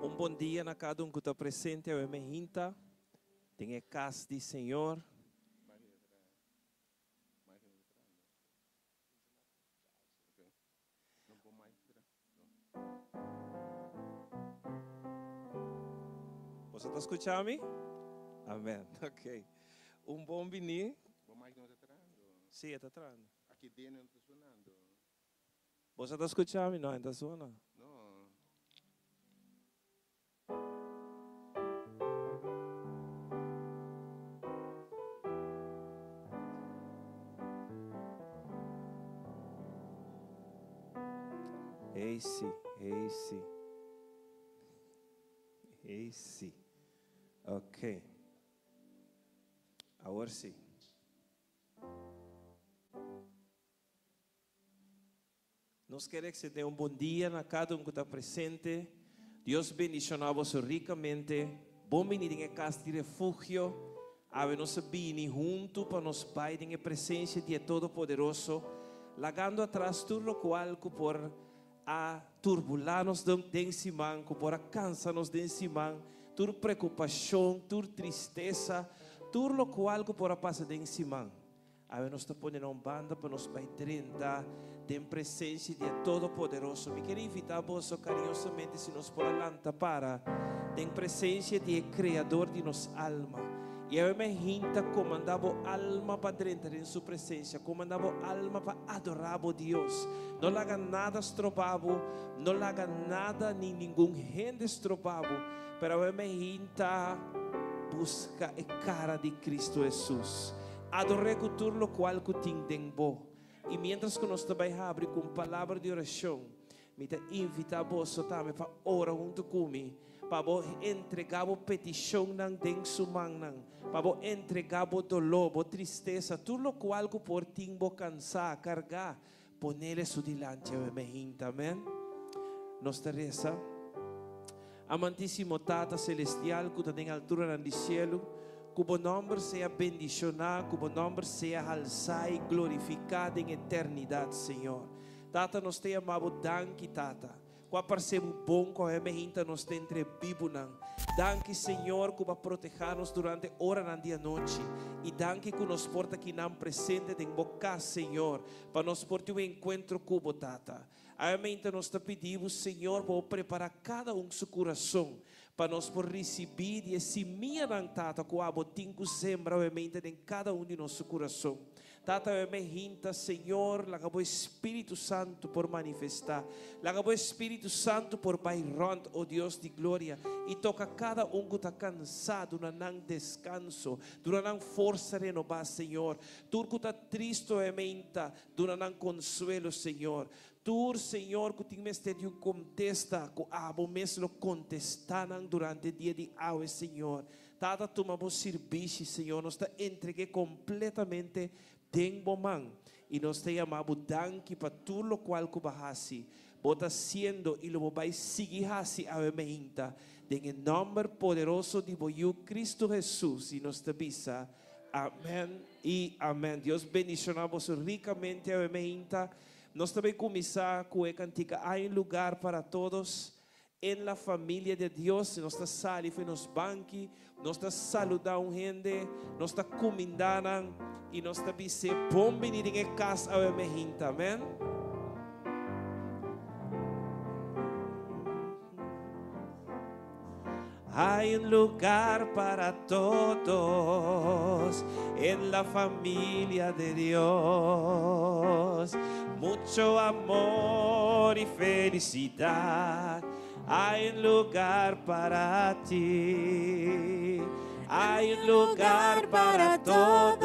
Um bom dia na cada um que está presente, eu me hinta, tem a casa do Senhor. Você está escutando-me? Amém. Ok. Um bom vinho. Sim, está entrando. Aqui dentro não está sonando. Você está escutando-me? Não, está sonando. Não. Esse. Ok. Agora sim. Nós queremos que você tenha um bom dia na cada um que está presente. Deus bendicionar você ricamente. Bom venir em casa de refúgio. Ave nos bem junto para nos Pai em presença de Todo-Poderoso. Lagando atrás tudo o qual por a turbularnos de encima, por a cansarnos de encima, toda preocupação, toda tristeza, tudo o qual por a passa de encima. Ave nos está ponendo uma banda para nos Pai 30 de presença de Todo-Poderoso. Me quero invitar você carinhosamente, se nos por alanta para em presença de Criador de nos alma. E eu me hinta comandava alma para dentro em sua presença, comandava alma para adorar a Deus. Não haga nada estropado, não haga nada nem nenhum gente estropado, pero eu me hinta busca a cara de Cristo Jesus. Adorei com tudo o qual que tem bom. E mientras que nós também abrimos com palavra de oração, me invita você também para orar junto comigo, para entregar a petição dentro sua mão, para entregar a dolor, a tristeza, tudo o qual que por ti cansar, cargar, poner isso delante de mim, amém? Nós te reza. Amantíssimo Tata Celestial, que está em altura do céu, que o nome seja bendicionado, que o nome seja alçado e glorificado em eternidade, Senhor. Tata, nós te amamos, danke, Tata. Que percebo bom com a gente nos tem entre vivo, danke, Senhor, que vai proteger-nos durante a hora na dia noite. E danke que nos porta aqui não presente em boca, Senhor, para nos portar um encontro com o Tata. Amém. Nós te pedimos, Senhor, para preparar cada um seu coração, para nós por receber e esse minha Tata, que o abotinho sembra em cada um de nosso coração. Tata, eu me hinta, Senhor, lá o Espírito Santo por manifestar, lá o Espírito Santo por bailar, oh Deus de glória, e toca cada um que está cansado, não descanso, não força renovar, Senhor. Tu que está triste, eu me hinta, não consuelo, Senhor. Tu, Senhor, que tem mestre contesta, que abo mesmo contestaram durante o dia de hoje, Senhor. Tata, tomamos serviço, Senhor, nos está entregue completamente dentro mão e nos te amamos danke para tudo o qual que bahasi, bota sendo e lo vai seguir hasi a meinta, em nome poderoso de Boiú Cristo Jesus e nos te bisa. Amém e amém. Deus bendicionamos ricamente a meinta. Nós também começar com a cantiga há um lugar para todos en la familia de Dios. Nós está salindo nos banqui, nós está saludando gente, nós está comendando e nós está dizendo bom venir em casa a minha gente, amém? Hay un lugar para todos en la familia de Dios. Mucho amor y felicidad. Hay un lugar para ti. Hay un lugar para todos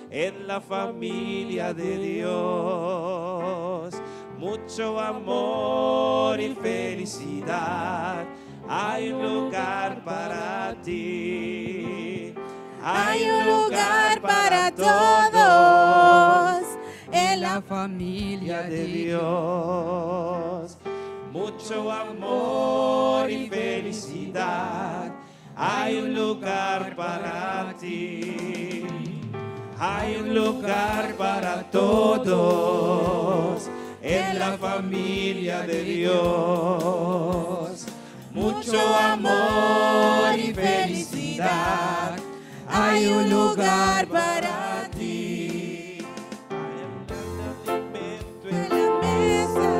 en la familia de Dios. Mucho amor y felicidad. Hay un lugar para ti. Hay un lugar para todos en la familia de Dios. Mucho amor y felicidad. Hay un lugar para ti. Hay un lugar para todos en la familia de Dios. Mucho amor y felicidad, hay un lugar para ti. En la mesa,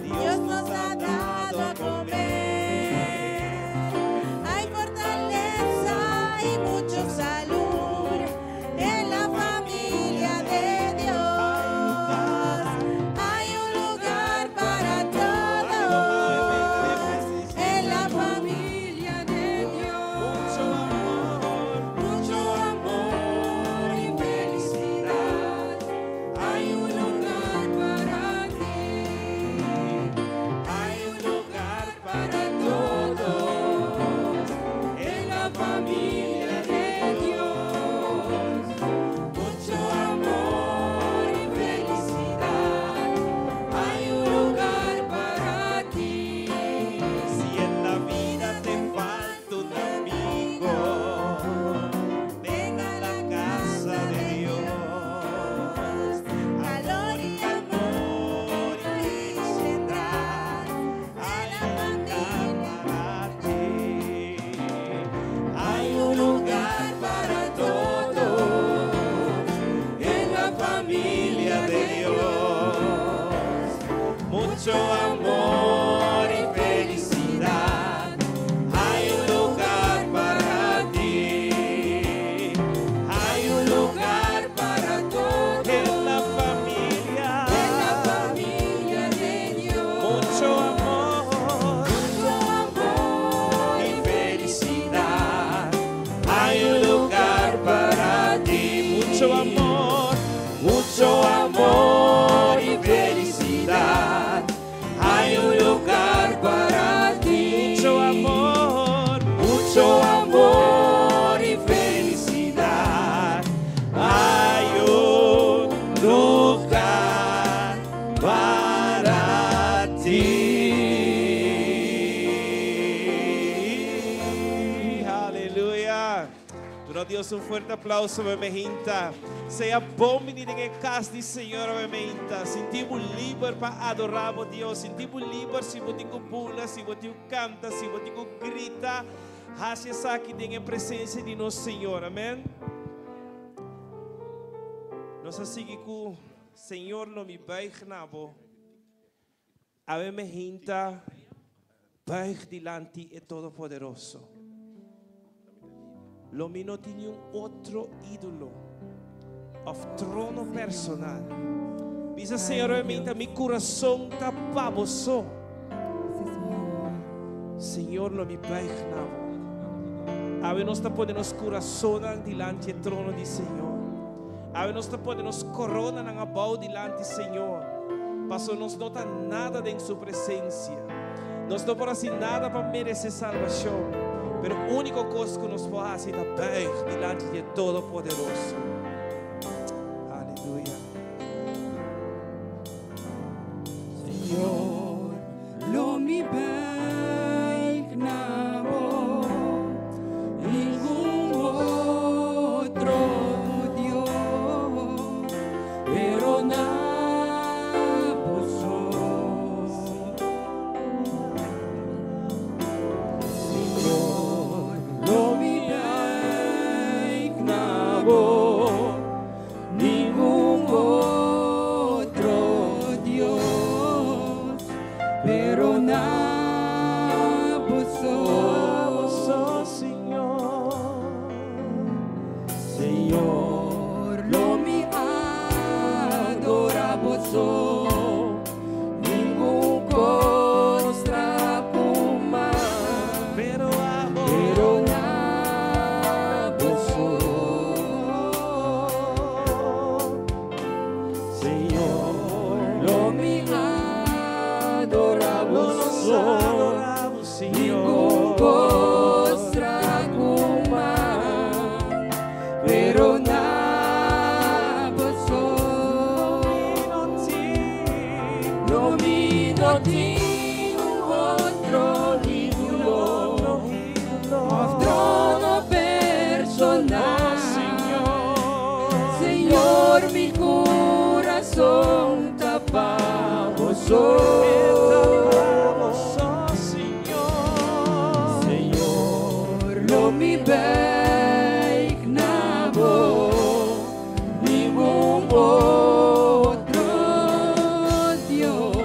Dios nos ha dado a comer. Hay fortaleza y mucha salud en la familia de Dios. Hay un lugar para todos en la familia de Dios. Mucho amor y felicidad, hay un lugar para ti. Hay un lugar para todos en la familia de Dios. Mucho amor y felicidad, hay un lugar para ti. Si en la vida te falta un amigo, ven a la casa de Dios. Calor y amor y felicidad, Hay un lugar para ti. hay un lugar para todos en la familia de Dios. Mucho amor y felicidad. Hay un lugar para ti. Hay un lugar Para todos en la familia. de Dios. Mucho amor Mucho amor y felicidad. Hay un lugar para ti. Mucho amor y felicidad. Hay un lugar para ti. Mucho amor y felicidad. Hay un lugar para ti. Aleluya. Doe Dios un fuerte aplauso, bebé gente. Seja bom venir em casa do Senhor, bebé gente. Sentimos livre para adorar a Deus. Sentimos livre se você pula, se você canta, se você grita. Haja aqui em presença de nosso Senhor. Amém. Nós seguimos com o Senhor no me baig nabo. A bebé gente baig delante é todo-poderoso. Lo mío no tiene un otro ídolo of trono personal. Dice Señor, mi corazón está baboso. Señor, lo mi paignavo. A ver, nos está poniendo corazón delante del trono del Señor. A ver, nos está poniendo corona en abau delante del Señor. Pasó, nos nota nada de en su presencia. Nos no por así nada para merecer salvación. Pero a única cosa que nos pode fazer é bem diante de Todo-Poderoso. Aleluia. Señor, lo mi baignavo, ningún otro Dios, pero vos sos. Señor, lo mi baignavo, ningún otro Dios, pero vos sos, Señor. Señor, lo mi adoramos, ningún contra coma, Pero amo. pero vos sos. Señor, lo mi adoramos, Nos adoramos, ningún Señor. contra coma, pero vos sos. No mi no tengo otro ídolo, trono personal. Señor, mi corazón está amamos, oh Señor. Señor, lo mi beignabo, ningún otro Dios,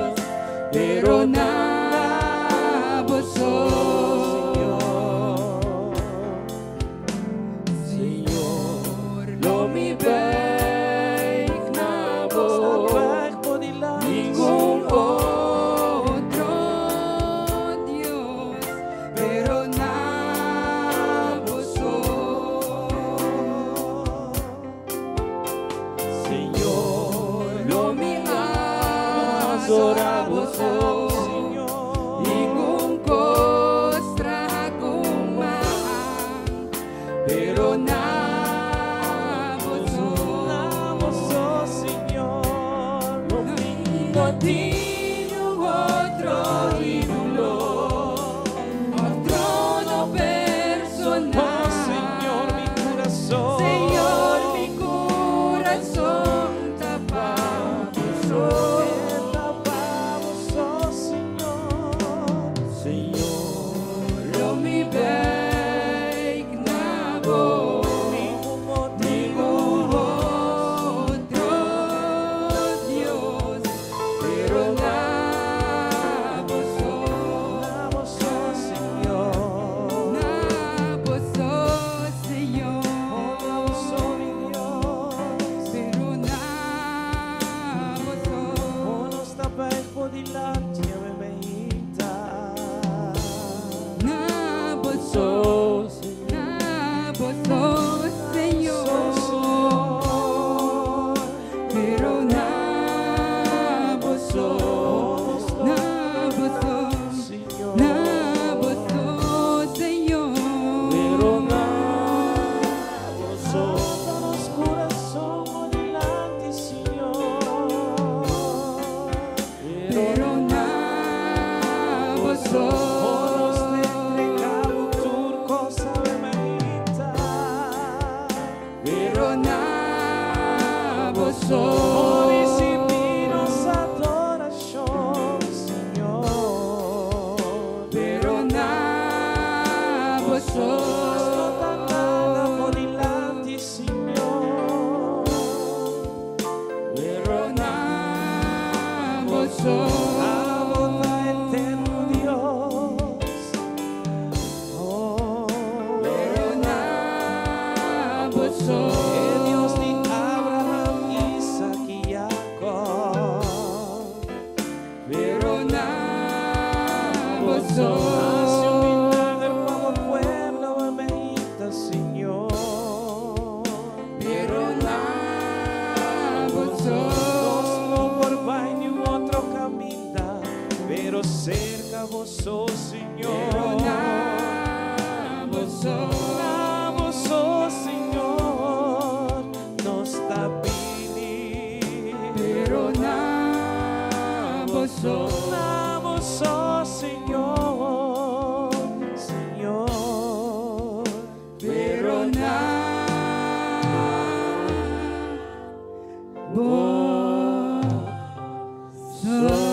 pero nabo Señor, lo mi beignabo, ningún otro Dios, pero nabo Señor, lo mi adoramos, ningún costra pero nabo Señor. no tengo otro ídolo, otro no personal. Señor, mi corazón. Señor, mi corazón tapamos, oh Señor. Señor, lo mi beignabo, ningún otro Dios, pero nabo Señor. Señor, mi Dios. pero nabo Ono sta per podilanti a me meita. Nabo Señor, pero nabo Señor. Señor, Pero los corazón podilanti, Señor. pero nabo Onos te entregamos turco sabe meita. pero nabo Oh, recibimos adoración, Señor. pero nabo Nada podilanti, Señor. pero nabo Amo a eterno Dios. Oh, pero nabo el Dios de Abraham, Isaac y Jacob. pero nabo Hace un milagro como pueblo amita, Señor. pero nabo No por vai ni otro camino, pero cerca vos sos, Señor. nabo Vos sos, Señor, nos está pidiendo. pero nabo Vos sos, Señor, Señor. pero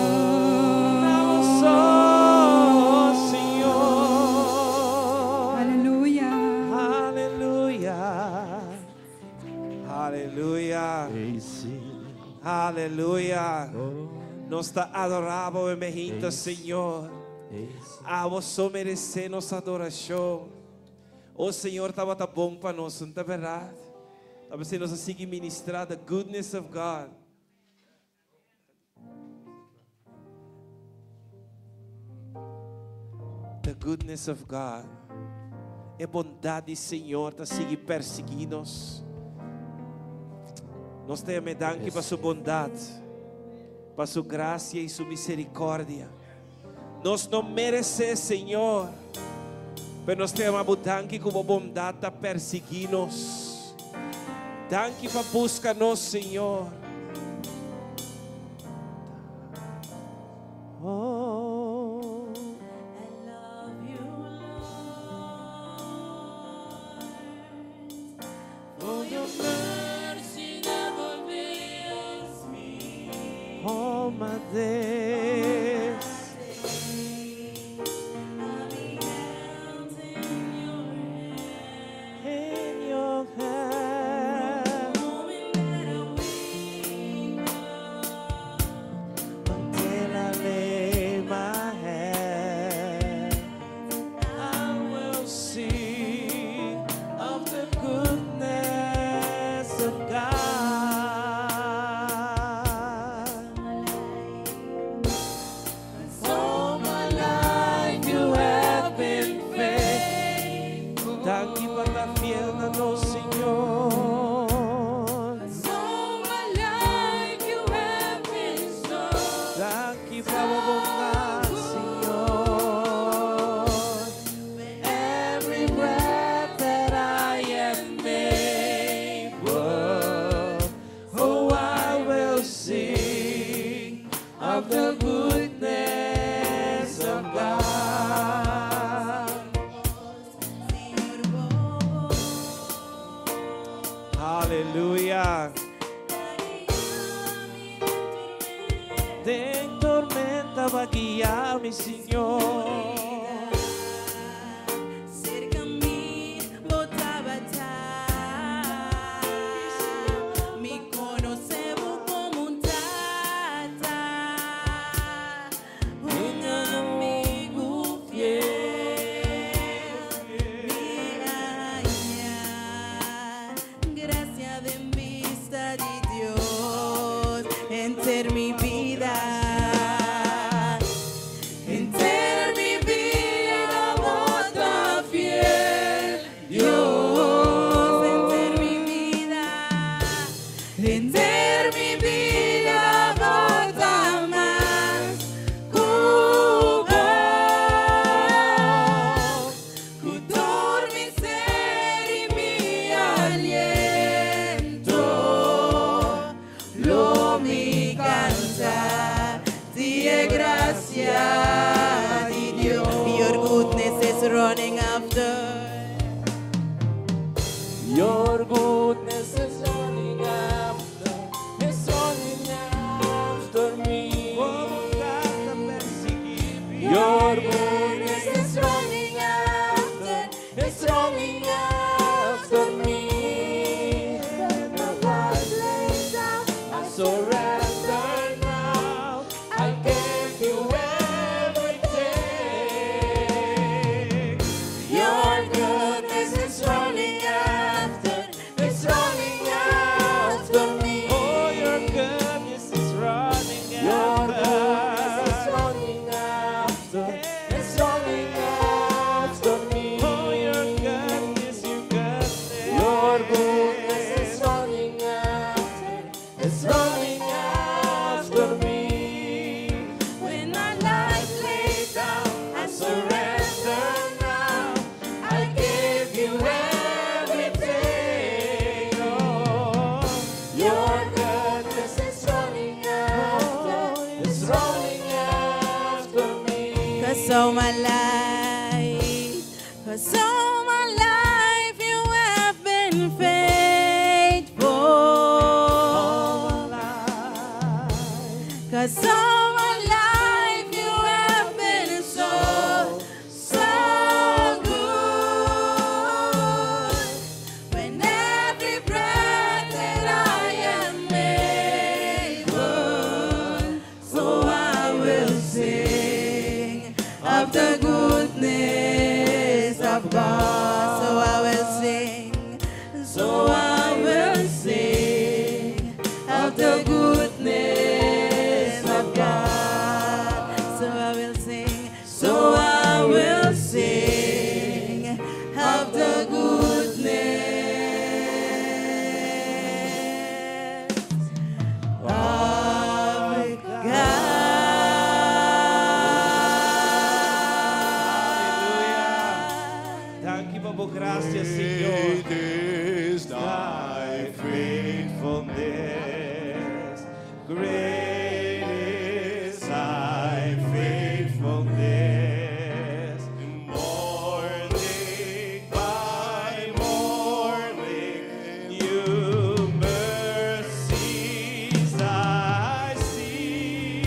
Vos sos, Señor. Aleluya. Aleluya. Aleluya. Aleluya. Nos está adorado, bendito Señor. A vos só merecemos adoração. O Senhor estava tão bom para nós, não é verdade? Talvez você nos siga ministrar the goodness of God. The goodness of God. É bondade, Senhor, está seguir perseguindo-nos. Nós temos danke para sua bondade, para sua graça e sua misericórdia. Nós não merecemos, Senhor, mas nós temos danke como bondade está perseguindo-nos. Danke para buscar-nos, Senhor. Oh, For your mercy never fails me. oh, my Deus. va a guiar, mi Señor. Cerca mí botaba me conocebo como un tata, un amigo fiel. Gracia de vista de Dios enter mi vida. Enter mi vida, bota fiel. Dios, enter mi vida. Enter mi vida, bota más. Cubo, mi ser y mi aliento. Lo mi cansa, die gracia di Dio. Your goodness is running after. Your goodness is running after, it's running after me. Your goodness is running after, it's running after me. When my life lays down, I surrender now. I give you everything. Your goodness is running after, it's running after me. Oh, your goodness is running Your after. goodness is running after, It's running after me. Oh, your goodness, your goodness. your goodness is running after, It's running after me. when my life lays down, I surrender now. I give you everything. Oh, Your goodness is running after, it's running after me. 'cause all my life, 'cause all my life you have been faithful. All my life. 'Cause all my life you have been so, so good. When every breath that I am able, so I will sing of the goodness of God. So I will sing, so I will sing of the goodness of God. So I will sing, so I will sing of the goodness of God. Dank u wel, gracias, Señor. Great is Thy faithfulness, great is thy faithfulness. Morning by morning, new mercies I see.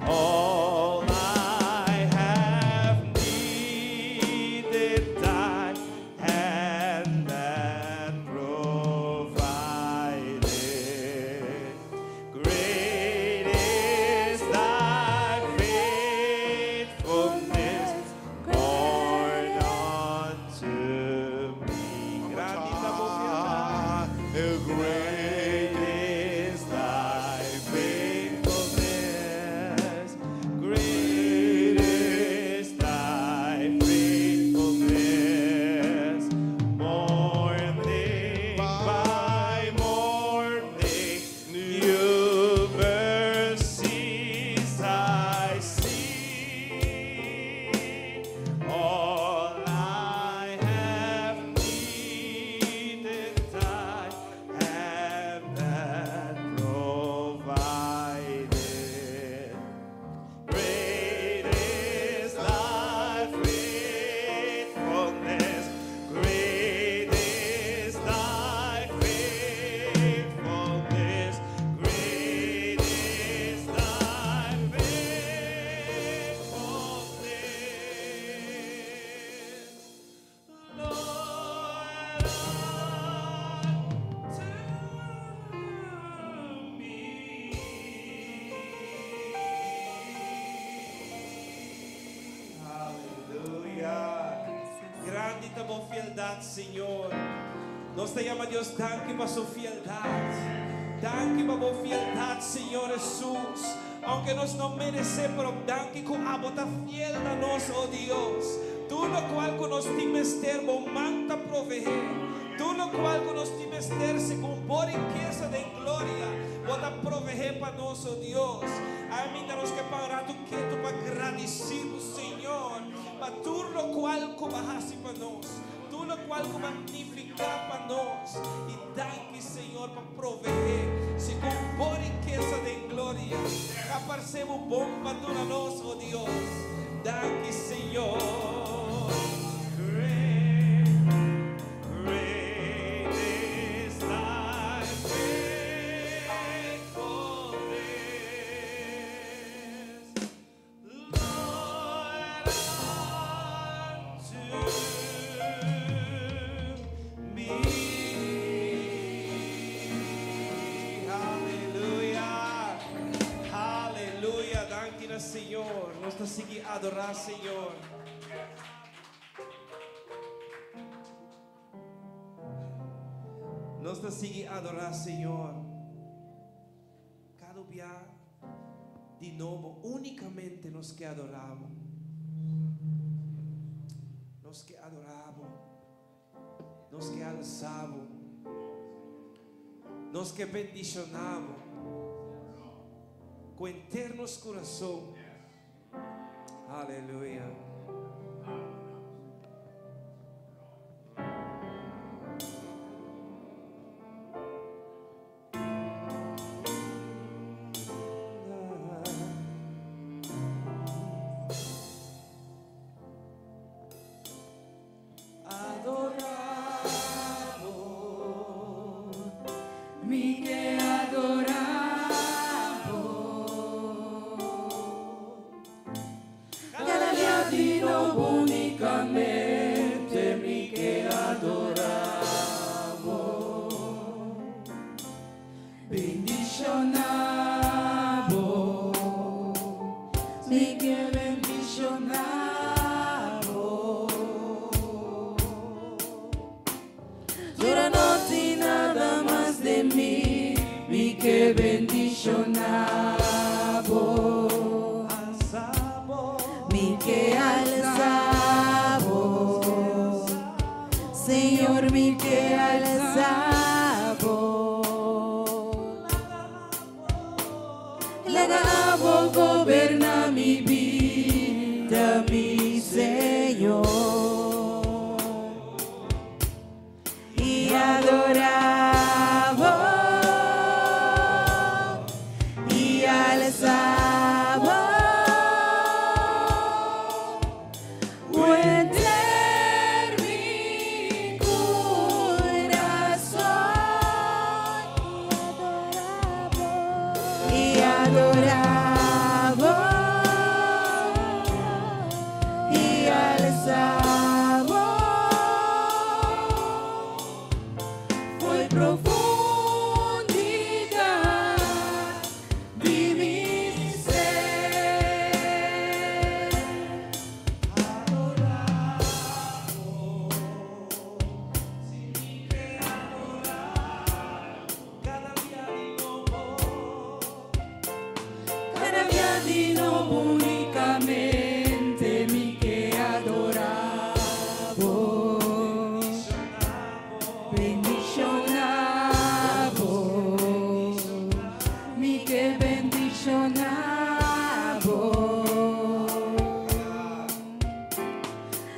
All I have needed, thy hand inquebrantable fieldad, Señor. Nos te llama Dios, danke por su fieldad. Danke por tu fieldad, Señor Jesús. Aunque nos no merece, pero danke con abota fiel a nos, oh Dios. Tú lo cual con nos timester, manta proveer. Tú lo cual con nos timester, según por riqueza de gloria, bota proveer para nos, oh Dios. Ayúdanos que pagar tu quieto para agradecido, Señor. Para tú lo cual como bajaste para nos. Tú lo cual como magnificar para nos. Y danke, Señor, para proveer, según por riqueza de gloria. Aparecemos bom para tu nos, oh Dios. Danke, Señor. Great is thy faithfulness, Lord, unto me. Aleluya, aleluya. Danke, Señor. Nos te sigue a adorar, Señor. Nos te sigue a adorar, Señor. Cada día de nuevo, únicamente nos que adoramos. Nos que adoramos. Nos que alzamos. Nos que bendicionamos. Con eternos corazón. Aleluya. Mi que adoramos, cada día di nuevo únicamente mi que adoramos, bendicionamos, mi que bendicionamos. Ahora no tiene nada más de mí, mi que bendicionamos, mi que alzamos, Señor, mi que alzamos. La amo goberna mi vida, mi Señor. Y adoramos y alzamos en mi corazón y adoramos y alzamos. Foi profundidad de mi ser. Adoramos, sin mí que adoramos, cada día de nuevo únicamente mi que adoramos, bendicionamos, mi que bendicionamos.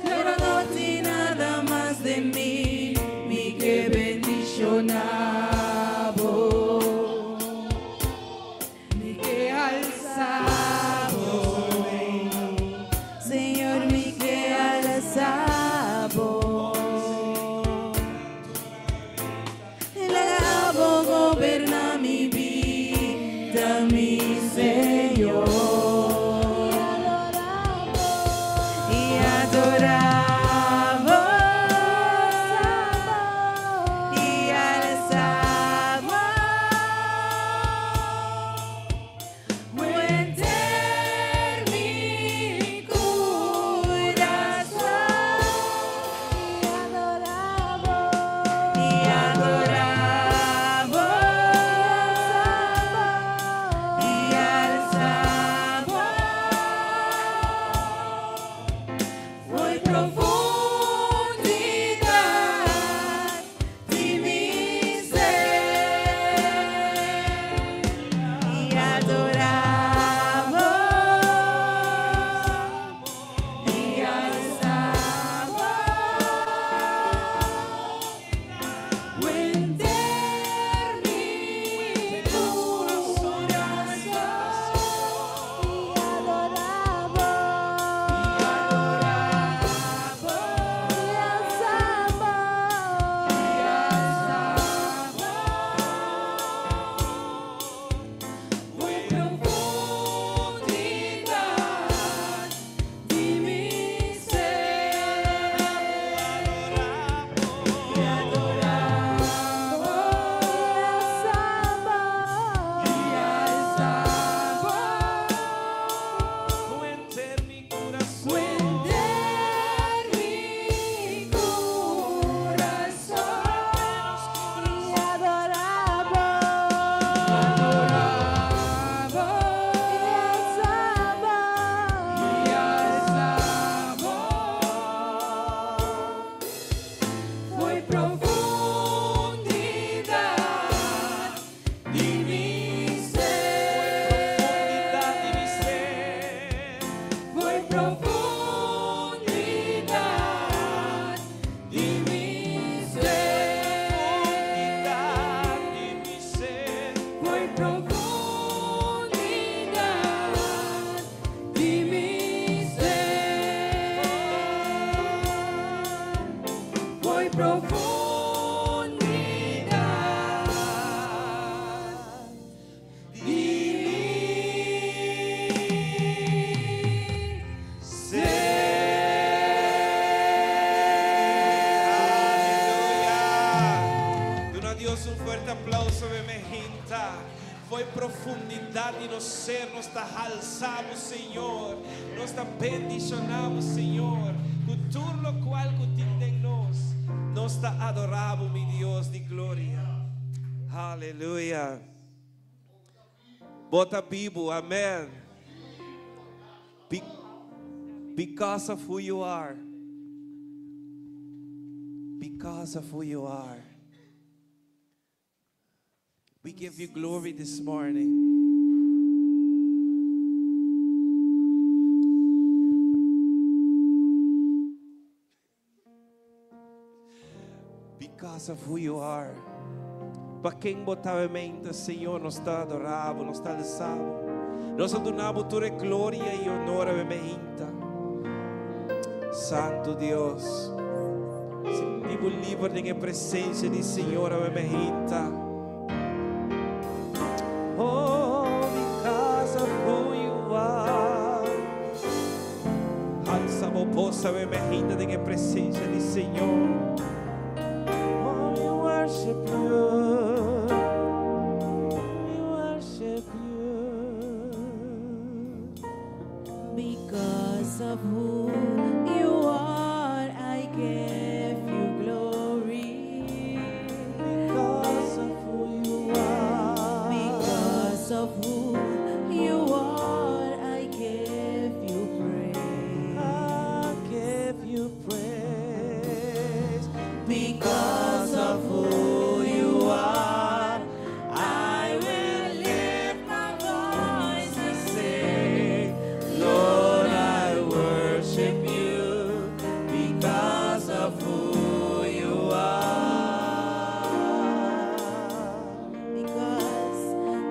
Ahora no tiene nada más de mí, mi que bendicionamos, mi que alzamos, Señor, mi que alzamos. La amo goberna mi vida, mi Señor. foi profundidade no ser, nós te alçamos, Senhor, nós te bendicionamos, Senhor, com tudo o qual tu tem em nós te adoramos, meu Deus de glória. Aleluia. Bota a Bíblia, amém. Because of who you are. Because of who you are. We give you glory this morning. Because of who you are. Para quem botava em mente, Senhor, nós te adoramos, nós te alçamos. Nós adoramos tua glória e honor a mente. Santo Deus. Sentimos livre na presença do Senhor a mente. Oh, because of who you are. Alçamos possa a mente na presença do Senhor. Oh, we worship you. Because of who you are, I give you glory. Because of who you are. Because of who you are, I give you praise. I give you praise. Because of who you are, I will lift my voice and say, Lord, I worship you because of who you are.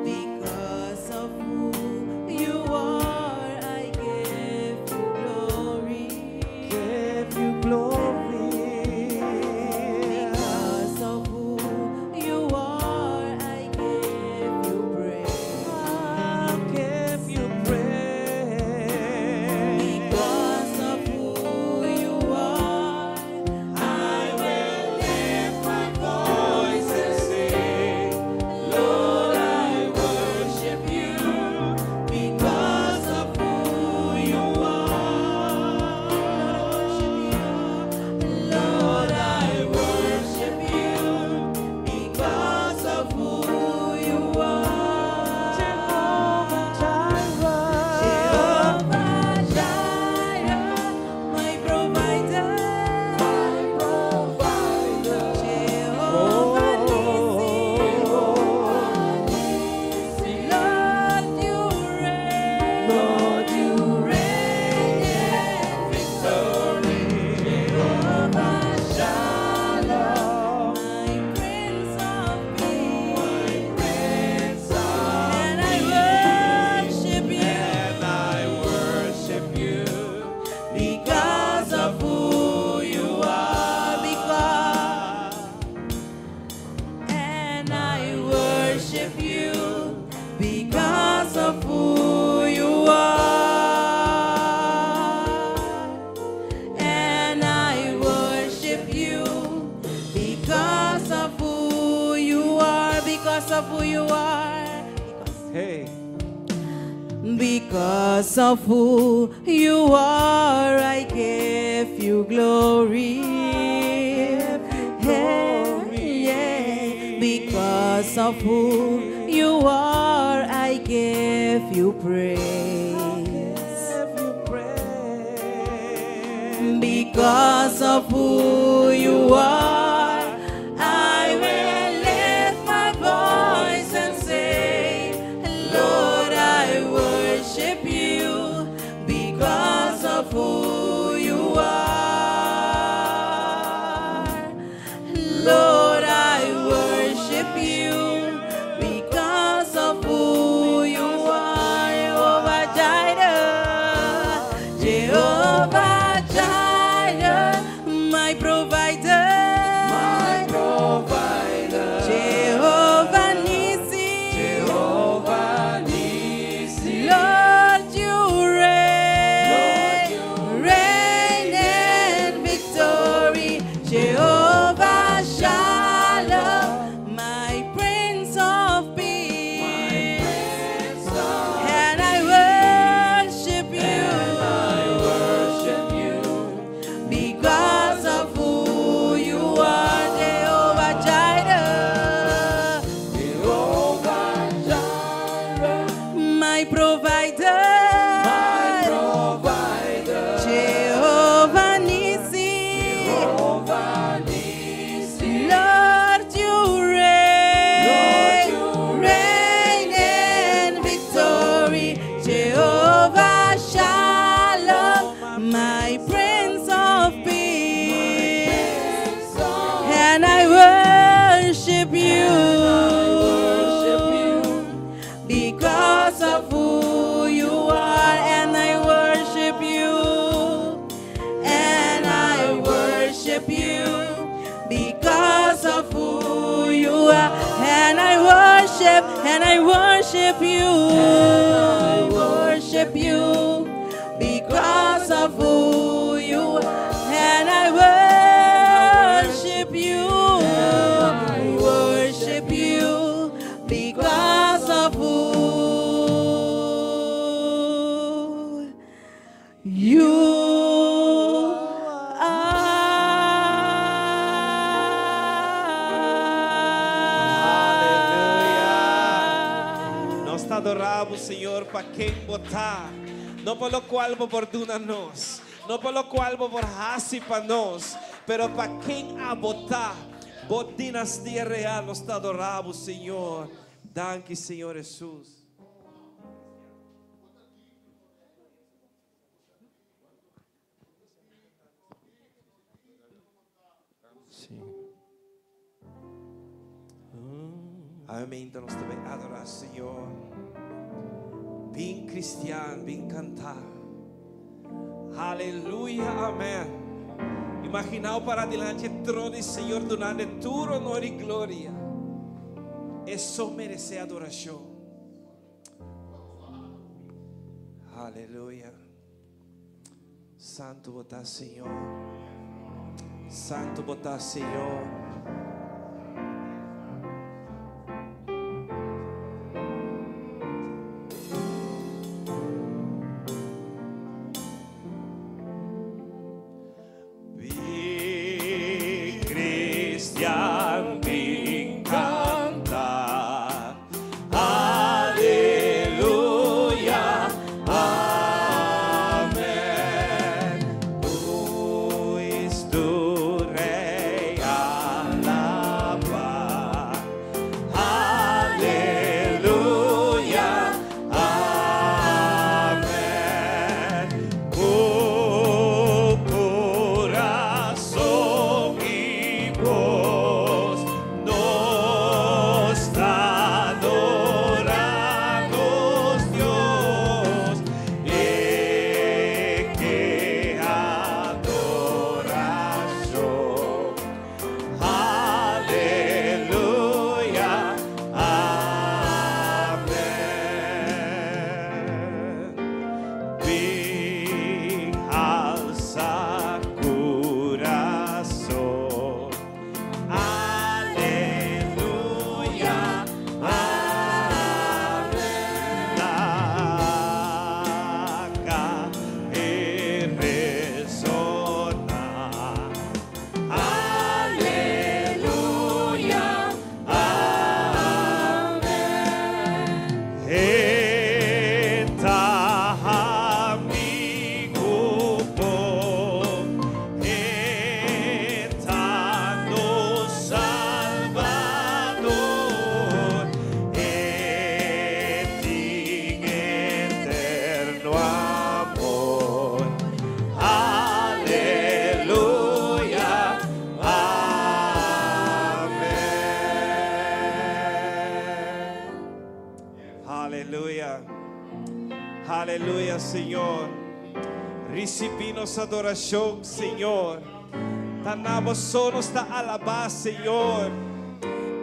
Because of who you are, I give you glory. Give you glory. Because of who you are, I give you praise. I give you praise. Because of who you are, I will lift my voice and say, Lord, I worship you because of who you are. Lord, I worship you because of who you are. Jehovah Jireh, my provider. Jehovah Nissi, Lord, you reign. You reign in victory. Jehovah Shalom, my Prince of Peace. And I worship you. Because of who you are, and I worship you because of who you are, and I worship you because of who you are, because of who you are. Hey. Because of who you are, I give you glory. Because of who you are, I give you praise. Because of who you are, I will lift my voice and say, Lord, I worship you because of who you are. Lord, I worship you because of who you are. Jehovah Jireh, Jehovah Jireh, my provider. Jehovah Nissi, Lord, you reign. I worship you. I worship you because of who you are. And I worship you. I worship you because of who you Nós te adoramos, Senhor, para quem botar. Não pelo qual vou perdona-nos, não pelo qual vou borrar-se para nós, pero para quem a botar, por dinastia real, nós te adoramos, Senhor. Danke, Senhor Jesus. Sim. Amém. Então nós também adorar, Senhor. Bem cristiano, bem cantar. Aleluia, amém. Imaginar para diante do trono do Senhor, donando todo honor e glória. Isso merece adoração. Aleluia. Santo botar, Senhor. Santo botar, Senhor. Aleluia, Senhor. Recebi nossa adoração, Senhor. Tanamos só nos da alabar, Senhor.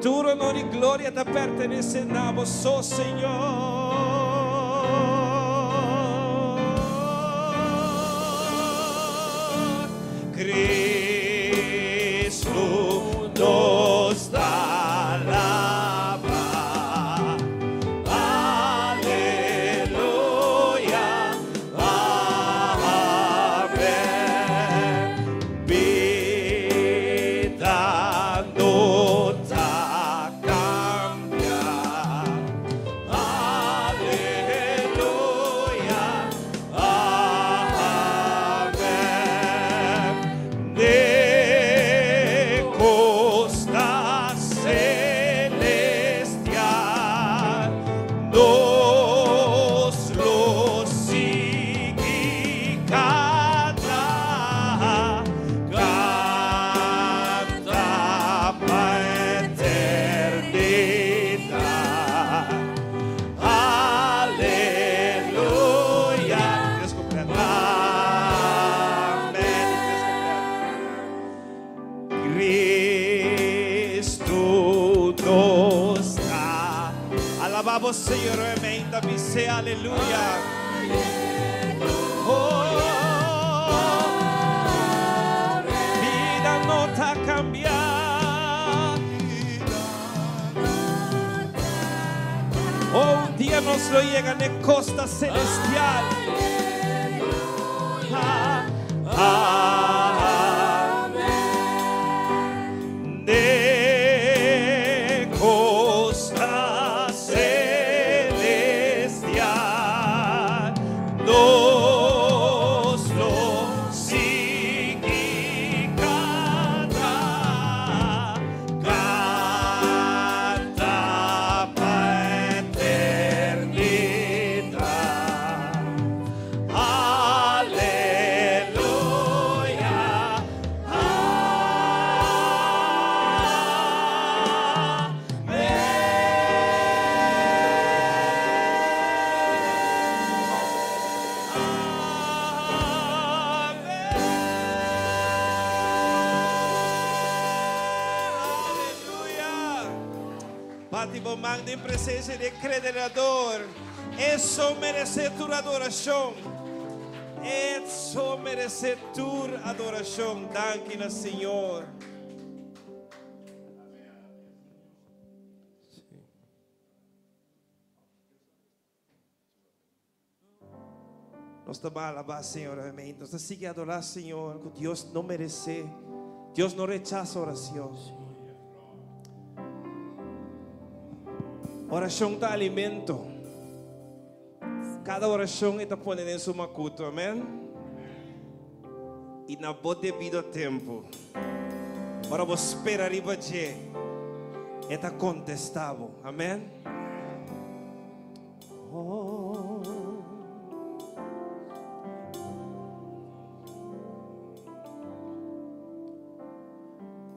Tudo honor e glória te pertenece a vós só, Senhor. Cristo nos dá. Ah você realmente mi se alleluia. Oh, vida no ta cambiar. Oh, un día nos lo llega en la costa celestial. De costa celestial nos lo significará. Canta para eternidad. Aleluya. Pati manda in presenza del creador. Eso merece tu adoración. Eso merece tu adoración. Danke, Señor. Nos está a alabar, Señor, amén. Nos sigue a adorar, Señor. Dios no merece. Dios no rechaza oración. Oración da alimento. Cada oración está ponida en su macuto, amén. Y na voz debido a tiempo. Ahora vos espera arriba de está contestado, amén. Oh.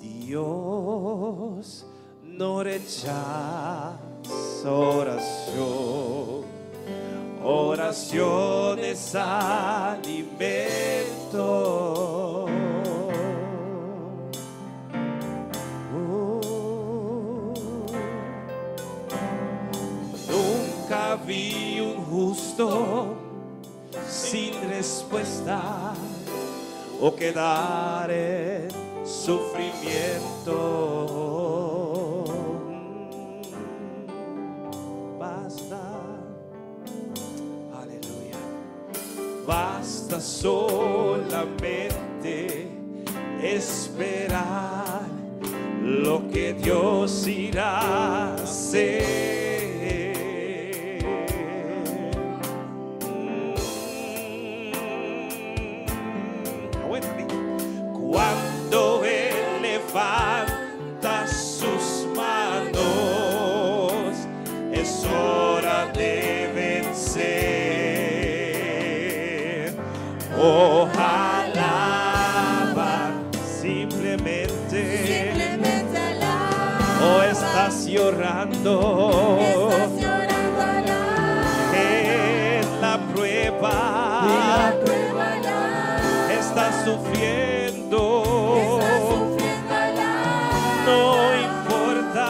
Dios no rechaza oración. Oración es alimento. Nunca vi un justo sin respuesta o quedar en sufrimiento. Basta, aleluya, basta solamente esperar lo que Dios irá a hacer. Cuando Él levanta sus manos, es hora de vencer. Ojalá simplemente o estás llorando. En la prueba, estás sufriendo. No importa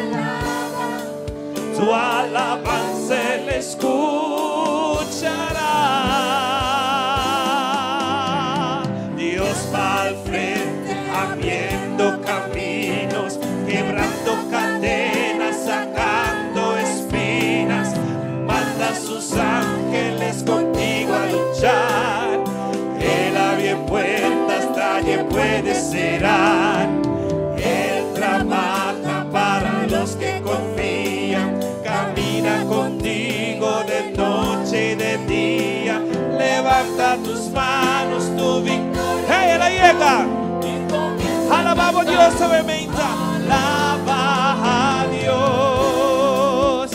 nada. Tu alabanza Él escuchará. Dios va al frente, abriendo caminos, quebrando cadenas, sacando espinas. Manda a sus ángeles contigo a luchar. Él abre puertas, nadie puede cerrar. Él trabaja para los que confían. Camina contigo de noche y de día. Levanta tus manos, tu victoria. ¡Hey, él llega! Alabamos a Dios, obviamente. Alaba a Dios.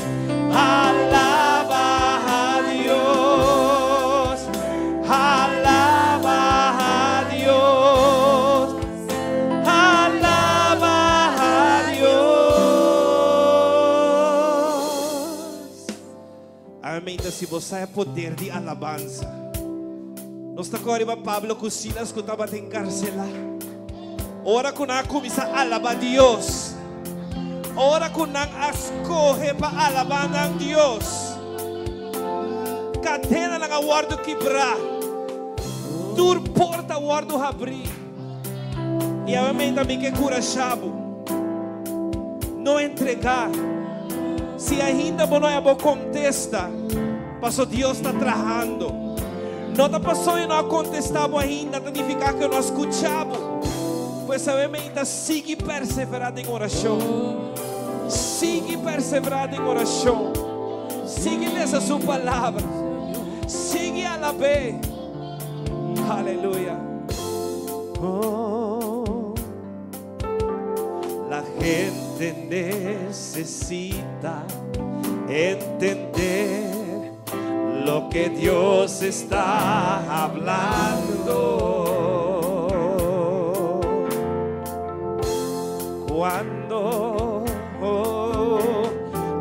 Alaba a Dios. Alaba a Dios. Alaba a Dios. Amém. Se você é poder de alabança. Nós está agora Pablo com Silas que estava encarcelado. Ora com a começa a alabar a Deus. Ora kung nang askohe pa alaban ng Diyos. Cadena lang awardo quebrar. Dur porta awardo abrir. E obviamente também que curachabo. Não entregar. Se ainda não é bom contesta, pastor Deus está trabalhando. Não está passando e não contestamos ainda, significa que não escutamos. Pois obviamente sigue perseverando em oração. Sigue perseverando em oração. Sigue nessa sua palavra. Sigue a la vez. Aleluya. Oh, la gente necesita entender lo que Dios está hablando.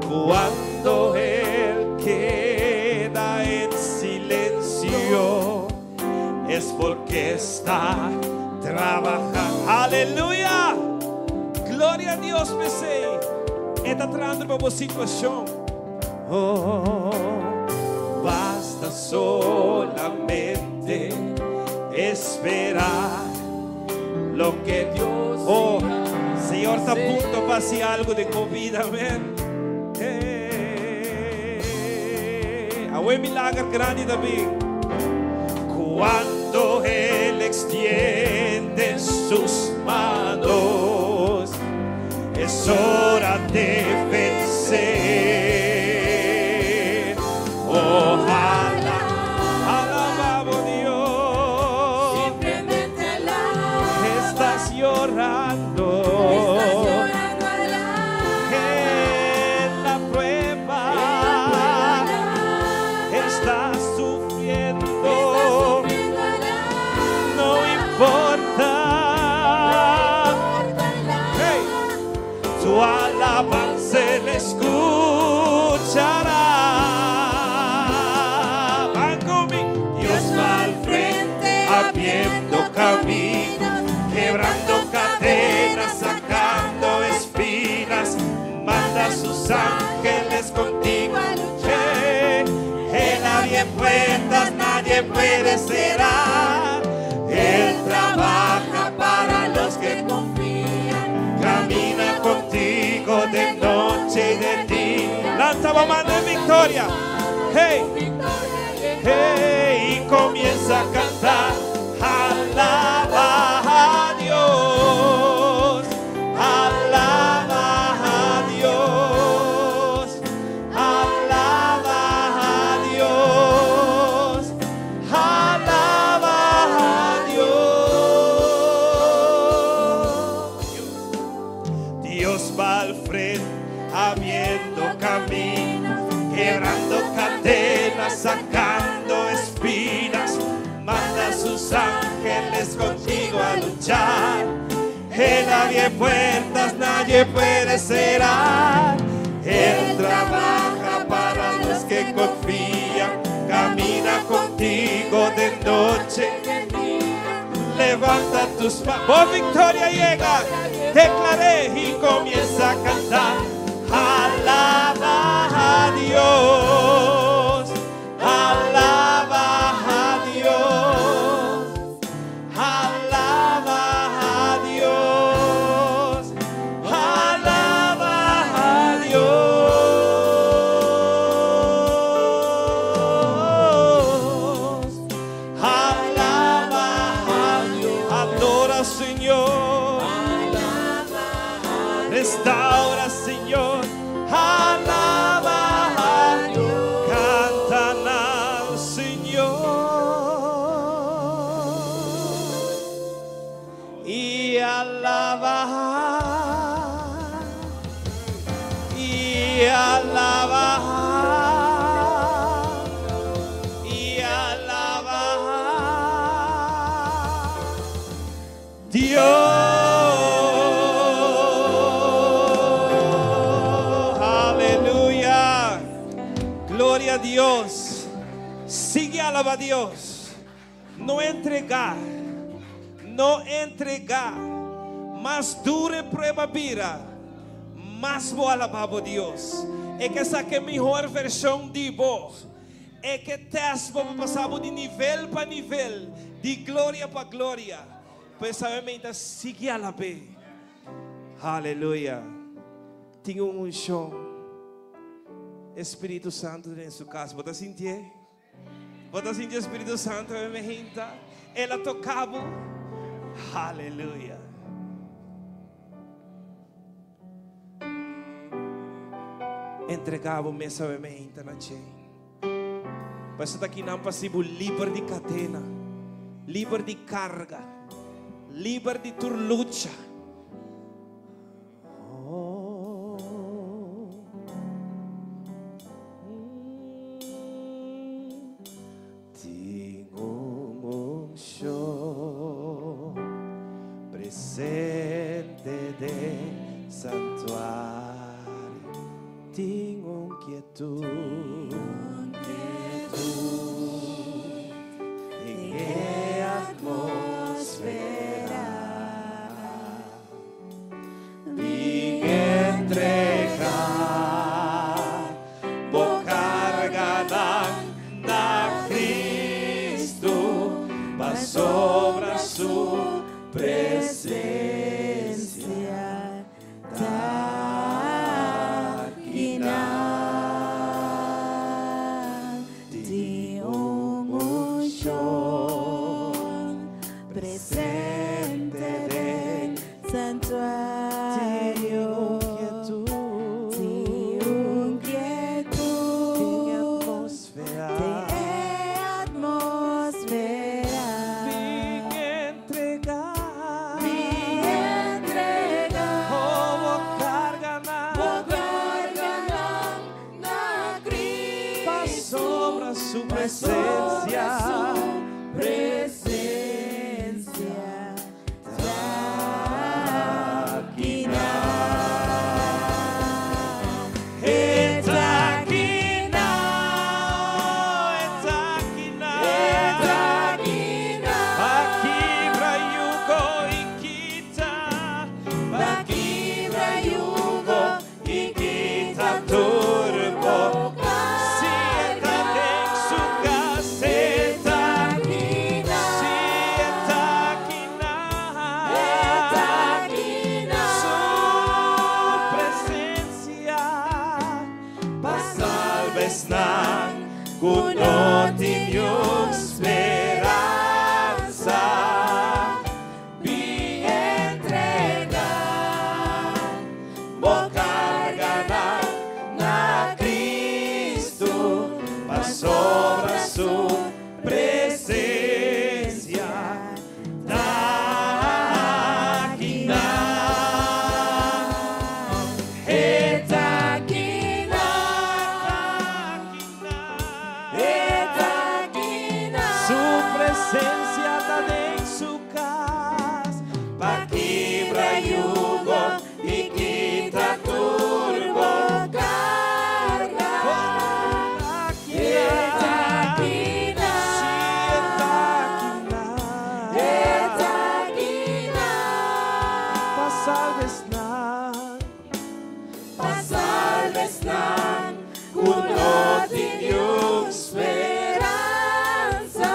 Cuando Él queda en silencio, es porque está trabajando. Aleluya. Gloria a Dios, me sei. Está tratando para una situación. Oh, basta solamente esperar lo que Dios. Oh, Señor está a punto para hacer algo de COVID, amén. Hay un milagro grande también. Cuando Él extiende sus manos, es hora de vencer. Ojalá, alabamos Dios. Simplemente alaba. Estás llorando. En la prueba. Estás sufriendo. No importa. Hey. Tu alabanza le escuchará. Van conmigo. Dios va al frente, abriendo caminos, quebrando cadenas, sacando espinas. Manda a sus ángeles contigo a luchar. Él abre puertas, nadie puede cerrar. Él trabaja para los que confían. Camina contigo de noche y de día. Lanza mano de victoria. Hey, hey, y comienza a cantar. Alaba a Dios. Alaba a Dios. Alaba a Dios. Alaba a Dios. Dios va al frente, abriendo caminos, quebrando cadenas, sacando espinas. Manda a sus ángeles contigo a luchar. Él abre puertas, nadie puede cerrar. Él trabaja para los que confían. Camina contigo de noche. Levanta tus manos. Oh, victoria llega. Declaré y comienza a cantar. Alaba a Dios. Alaba a Dios. Alaba a Dios. Alaba a Dios. Alaba a Dios. Adora, Señor. Restaura, Señor. Alaba a Dios. Cantan al Señor. Y alaba. Y alaba. Y alaba. Dios. Gloria a Dios. Sigue alaba a Dios. No entregar. No entregar. Más dure prueba vira. mais vou alabar a Deus. É que essa que é a melhor versão de vós. É que teste vamos passar de nível para nível, de glória para glória. Pois sabemos seguir a la pé. Aleluia. Tinha unção. Espírito Santo em sua casa. Você sentiu? Você sentiu o Espírito Santo em minha gente? Ela tocava. Aleluia. Entregava o meu sabimento na gente. Mas está aqui não possível livre de catena, livre de carga, livre de turlucha. Tinha show presente de santuário, tinha quietude. Sobre a sua presença tá aqui de show presente de santuário de quietude atmosfera. Su presencia, no tenho esperança, me entregar, vou cargar na Cristo, para sobre a sua presença, daqui presencia está em sua casa, para quebrar jugo e quita turbo carga. Passar vesnan, cuno tenho esperança.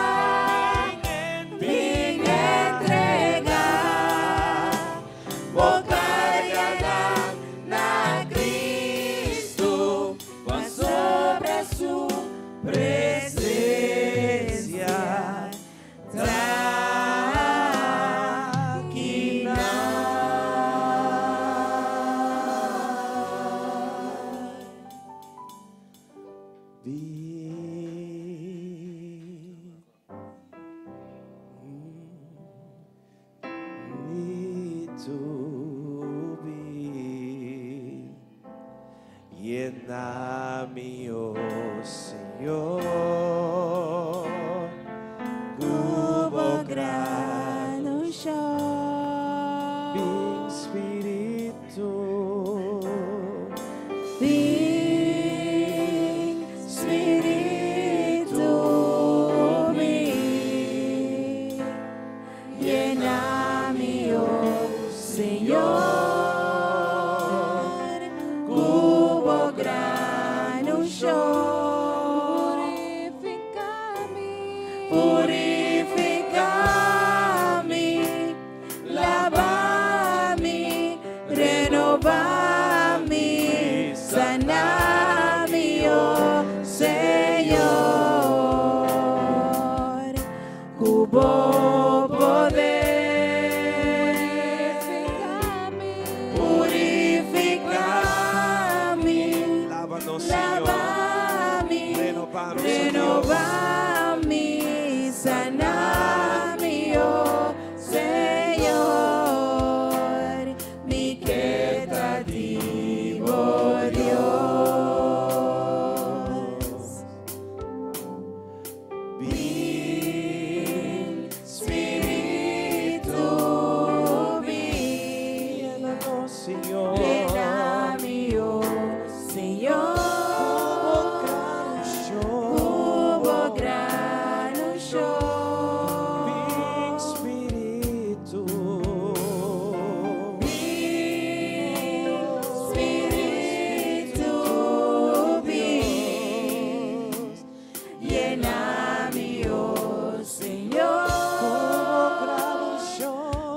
llena mi oh Señor.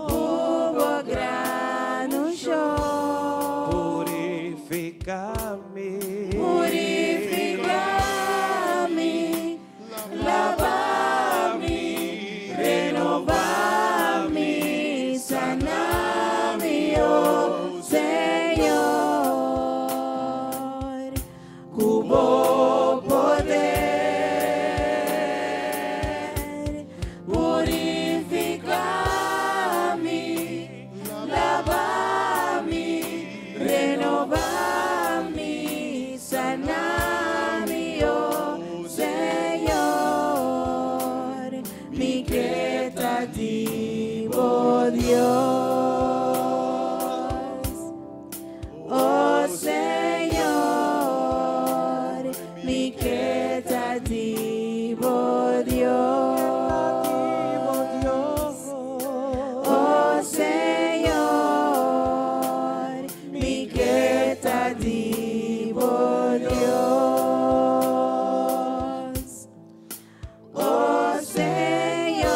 Hubo gran unción. Purificame. Purificame, lavame, renovame, saname, oh Señor. Hubo poder, purificame, lavame, renovame, saname, oh Señor, mi creativo Dios. Oh Señor, mi creativo Dios. Oh Señor, mi creativo Dios. Oh Señor,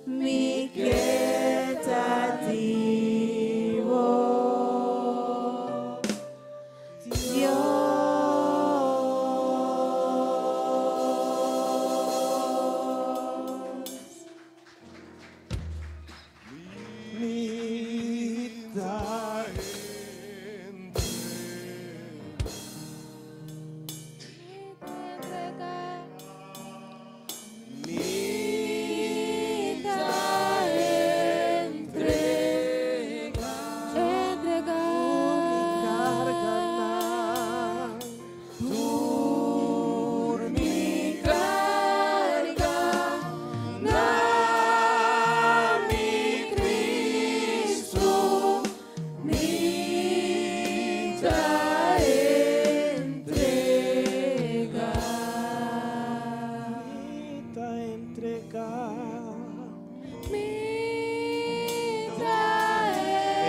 mi creativo Dios.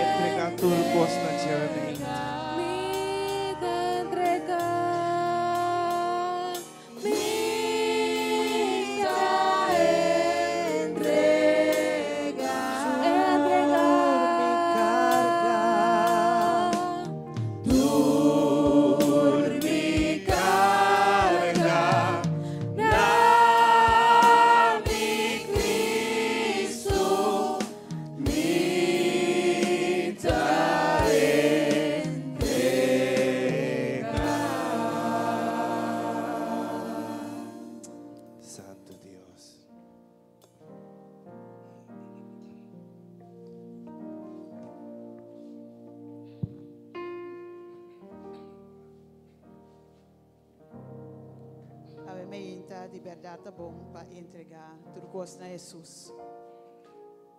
Entregar turcos na Jeremy. Santo Dios. Ave Maria, de verdade bom para entregar tudo coisa a Jesus.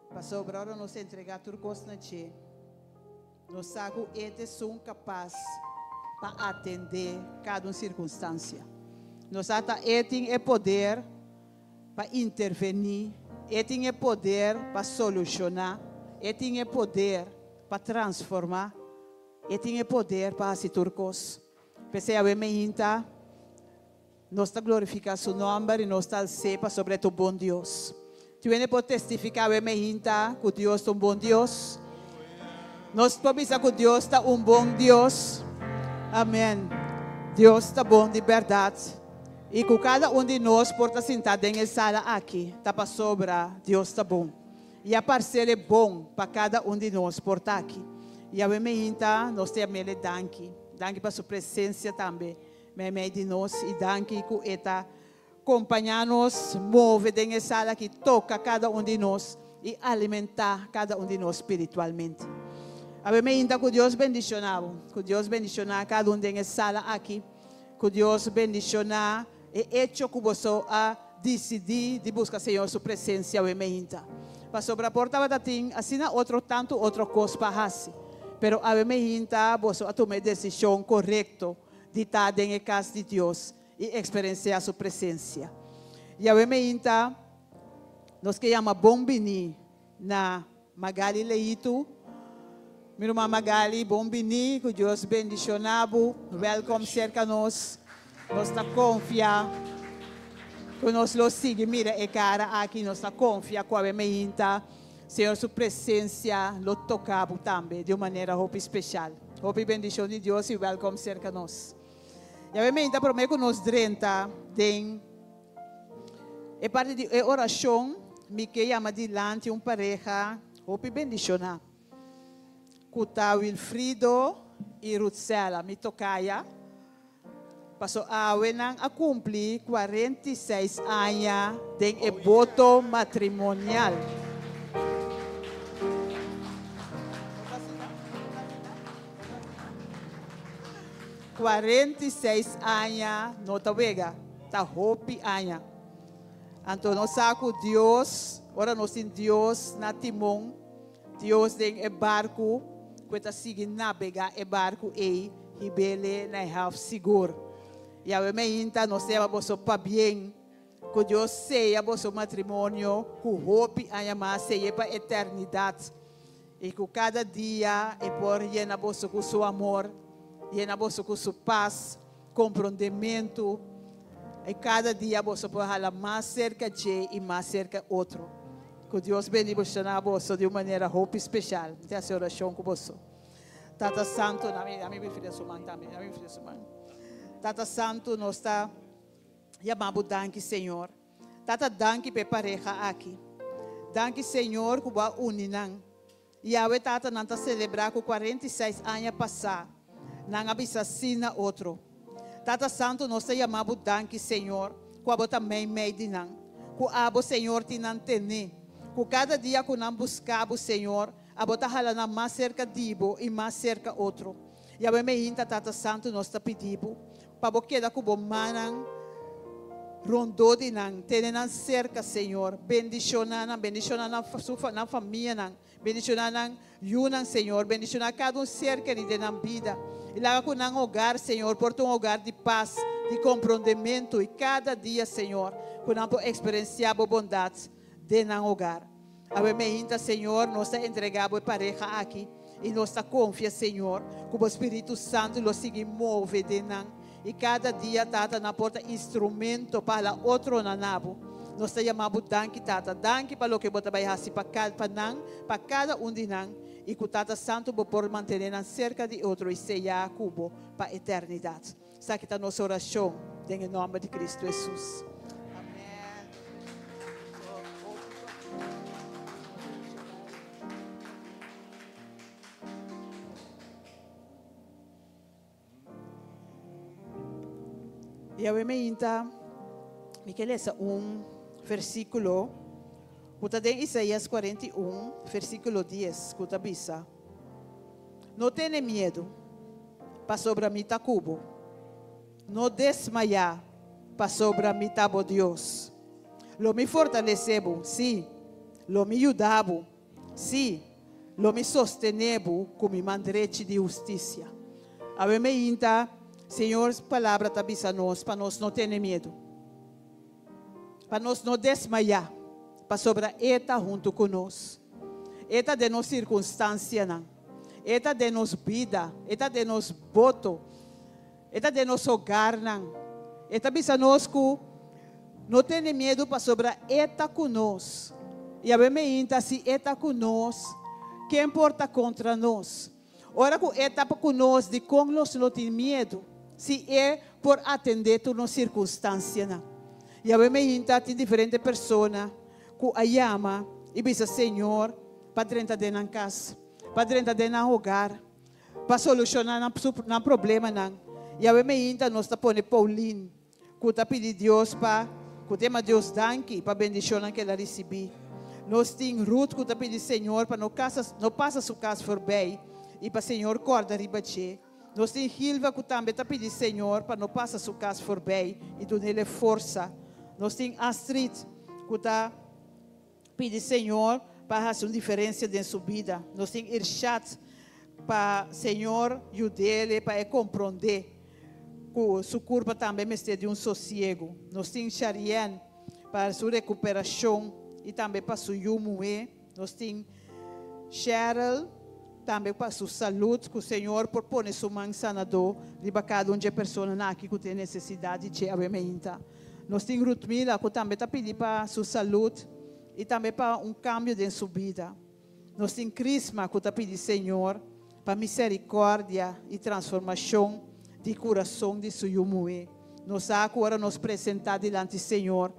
Para sobrar nos entregar tudo coisa a Ti. Nós sago este são capaz para atender cada circunstância. Nós ata eting é poder para intervenir, eting é poder para solucionar, eting é poder para transformar, eting é poder para fazer tudo coisa. Pensei Ave Maria, nós está glorificar seu nome e nós está sepa sobre o bom Deus. Tu vem para testificar Ave Maria que Deus é bom Deus. Nós podemos dizer que Deus está bom Deus. Amém. Deus está bom de verdade. E com cada de nós porta sentado em sala aqui, está para sobrar, Deus está bom. E a parcela é bom para cada de nós porta aqui. E a Maria, nós temos ele danke. Danke para sua presença também. Meio de nós e danke que está acompanhando-nos, move em sala aqui, toca cada de nós e alimentar cada de nós espiritualmente. A Maria, que Deus bendicionava, que Deus bendicionar cada em sala aqui, que Deus bendicionar e hecho que você a decidir de buscar Senhor sua presença Ave Maria. Para sobre a porta batatim, assim outro tanto outra coisa para fazer. Pero Ave Maria, você a tomar decisão correta de estar em casa de Deus e experienciar sua presença. E Ave Maria, nós que chama bom bini na Magali Leito. Minha irmã Magali, bom bini, que Deus bendicionado, welcome cerca nós. Nós está confia. Que nós lo sigue, mira, e cara aqui, nós está confia com a meinta. Senhor, sua presença lo tocava também de uma maneira muito especial. Hope bendição de Deus e welcome cerca de nós. E a meinta promete que nós drenta tem e parte de oração, me que chama dilante pareja, hope bendicionar. Kuta Wilfrido e Rutzela, me tocaia. Passou a wenang a cumprir 46 anos de voto matrimonial. 46 anos, não tá vega, tá hopi anos. Então nós saco Deus, ora nós tem Deus na timão, Deus tem barco, que está seguindo navegar e barco e ribele na half seguro. E a meinta nós temos para bem, que Deus seja vosso matrimônio, que hope anos mais seja para a eternidade. E que cada dia é por llenar vosso com seu amor, llenar vosso com sua paz, compreendimento. E cada dia você pode falar mais cerca de e mais cerca outro. Que Deus bendiga você de uma maneira muito especial. Tem essa oração com você. Tata Santo, a minha filha sua também, a minha filha sua. Tata Santo, nós está chamando danke, Senhor. Tata danke para pareja aqui. Danke, Senhor, que vai unir. E a Tata não está celebrar com 46 anos passar. Não abisacina outro. Tata Santo, nós está chamando danke, Senhor, que a também meio que a Senhor te não tem. Que cada dia que nós buscamos, Senhor, a bota halana mais cerca de e mais cerca outro. E a meinta, Tata Santo, nós está pedindo para que da cubo manan rondo de nan tenen cerca, Senhor, bendicionan na família nan, bendicionan yunan, Senhor, bendicionan cada ser que lhe den vida. E lá com um hogar, Senhor, por um hogar de paz, de compreendimento e cada dia, Senhor, que nós experienciar a bondade de um hogar. A meinta, Senhor, nós entregamos a pareja aqui e nós confia, Senhor, que o Espírito Santo lo siga move de nan. E cada dia, Tata, na porta instrumento para outro nanabo. Nós te chamamos danke, Tata. Danke para o que você vai fazer para cada de nós. E que o Tata Santo por manter cerca de outro e seja cubo para a eternidade. Essa aqui está a nossa oração. Em nome de Cristo Jesus. Amém. E a meinta, me que lesa versículo, que está em Isaías 41, versículo 10, que está bisa. Não tenha medo, para sobre mim está cubo. Não desmaiar, para sobre mim está Deus. Lo me fortalecebo, sim. Lo me ajudabo, sim. Lo me sostenebo com mi mandrete de justiça. A meinta, Senhor, palavra está bisa nós, para nós não ter medo. Para nós não desmaiar, para sobre eta junto conosco. Eta de nossa circunstância, não. Eta de nossa vida, eta de nosso voto, eta de nosso hogar, não. Eta bisa nós que não tem medo para sobre eta conosco. E a meinta, se eta conosco, quem importa contra nós? Ora que eta conosco, de como nós não tem medo. Se é por atender a uma circunstância. E a meinta tem diferentes pessoas que a chama e diz, Senhor, para dentro de na casa, para dentro de na hogar, para solucionar o problema. E a meinta nós está pondo Pauline, que está pedindo Deus para, que tema Deus danke, para bendição que ela recebeu. Nós temos Ruth, que está pedindo Senhor, para não passa sua casa por bem, e para Senhor corda ribache. Nós temos Hilva, que também está pedindo Senhor, para não passar sua casa por bem, e dar-lhe força. Nós temos Astrid, que está pedindo Senhor, para fazer uma diferença em sua vida. Nós temos Irshad, para Senhor ajudar-lhe, para compreender que sua curva também esteja de sossego. Nós temos Sharian, para sua recuperação, e também para sua humor. Nós temos Cheryl, também para sua saúde, que o Senhor por pôr sua mão sanador, riba cada um de pessoa aqui que tem necessidade de abementa. Nós temos Rutmila, que também está pedindo para sua saúde e também para câmbio de sua vida. Nós temos Crisma, que está pedindo, Senhor, para misericórdia e transformação de coração de sua mulher. Nós agora nos apresentar diante do Senhor,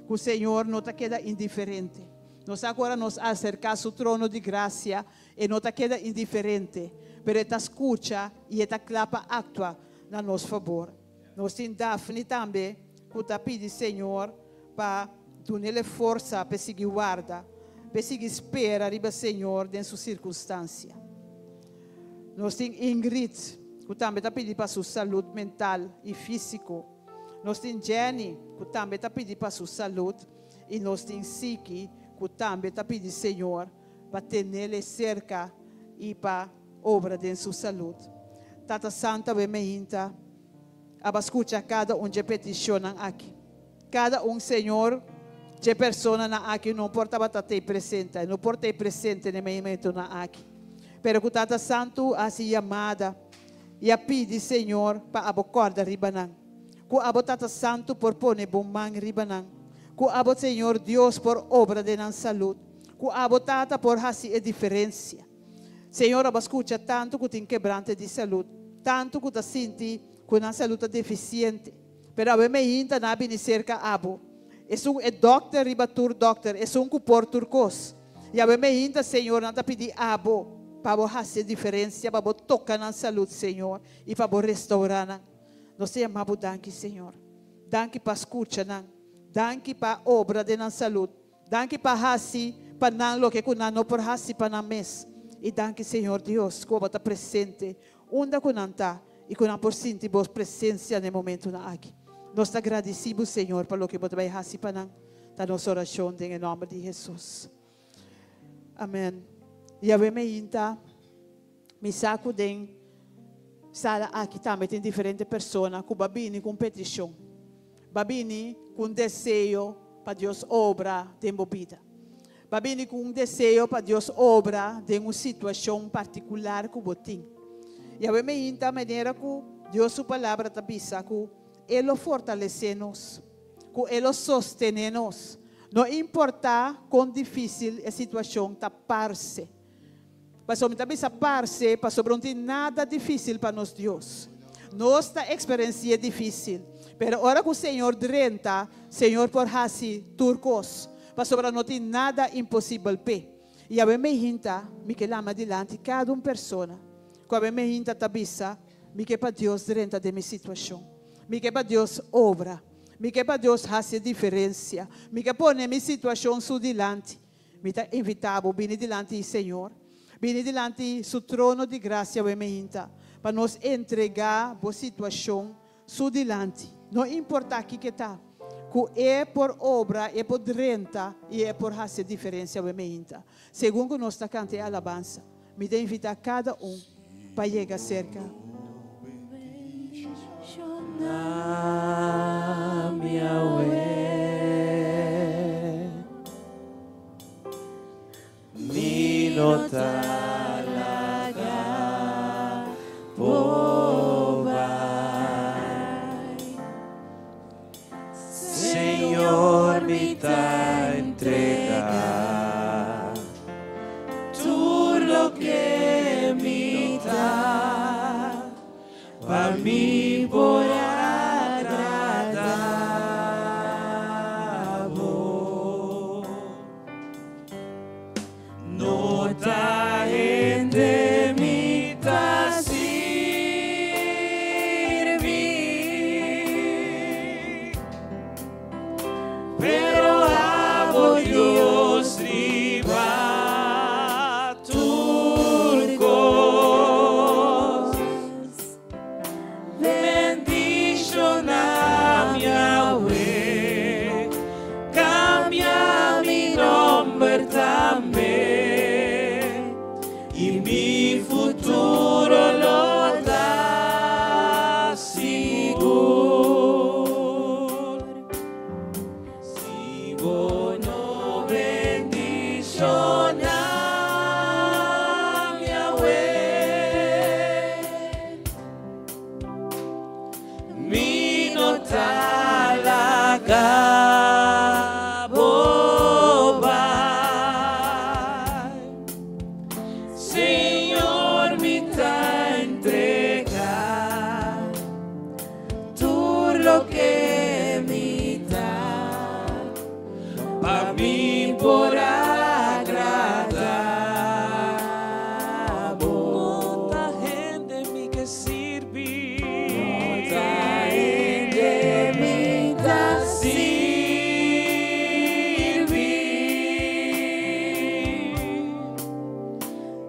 que o Senhor não está queda indiferente. Nós agora nos acercar ao trono de graça e não está queda indiferente, mas está escuta e está clapa atua na nosso favor. Nós temos Daphne também, que está pedindo, Senhor, para dar-lhe força para seguir guarda, para seguir espera, riba Senhor, em sua circunstância. Nós temos Ingrid, que também está pedindo para sua saúde mental e física. Nós temos Jenny, que também está pedindo para sua saúde. E nós temos Siki, que também está pedindo, Senhor, para ter-lhe cerca e para obra de sua saúde. Tata Santa, bem-vinda. Escuta cada um de petição aqui. Cada um, Senhor, de pessoa aqui não porta batata presente, não porta presente no momento aqui. Pero que Tata Santo assim chamada e a pede, Senhor, para abocorda ribanan. Que abo Tata Santo por pôr bom man ribanan. Que abo Senhor Deus por obra de nan saúde. Que abo Tata por assim a diferença. Senhor, abo escuta tanto que tem quebrante de saúde, tanto que ta senti que nan saúde deficiente. Pero abo me inta na bini cerca abo. É doctor ribatur doctor, é que por turcos. E abo me inta, Senhor, não ta pedi abo. Para fazer diferença, para tocar na saúde, Senhor, e para restaurar. Nós te amamos, danke, Senhor. Danke para escutar, danke para obra de nossa saúde. Danke para fazer, para não que não por fazer para na mês. E danke, Senhor Deus, que você está presente, onde que não está, e que não por sentir vossa presença no momento aqui. Nós te agradecemos, Senhor, para o que você vai fazer para nós. Da nossa oração, em nome de Jesus. Amém. E a me inta, me saco de sala aqui também tem diferentes pessoas com babini com petição, babini com desejo para Deus obra de movida, babini com desejo para Deus obra de uma situação particular que você tem. E a me inta maneira que Deus sua palavra te avisa que Ele fortalece-nos, que Ele sostém-nos, não importa quão difícil a situação está parece. Pastor, me também parece, pastor, não tem nada difícil para nós, Deus. Nossa experiência é difícil. Mas agora que o Senhor drenta, Senhor por fazer turcos. Pastor, não tem nada impossível. E a me hinta, me que lama adiante cada uma pessoa. Quando me hinta tabisa, me que para Deus drenta de minha situação. Me que para Deus obra. Me que para Deus fazer diferença. Me que põe minha situação su dilante. Me está invitado, vim dilante, Senhor. Vim diante do trono de graça para nos entregar a situação su dilante. Não importa aqui que está. Que é por obra, é por renta e é por fazer diferença. Segundo nós está cantando a alabança, me dá invitar cada um para chegar cerca. No talaga po vai, Senhor, me tá entregar tudo lo que me dá para mim por agradar vos. No ta gente mi ta sirvi, pero amo Dios riba turcos, bendición a mi Yahweh, cambia mi nombre también. Y mi futuro lo da seguro. Si acabo vai. Senhor, me tá entregar tudo lo que me dá para mim por agradar. Muita gente me que sirve.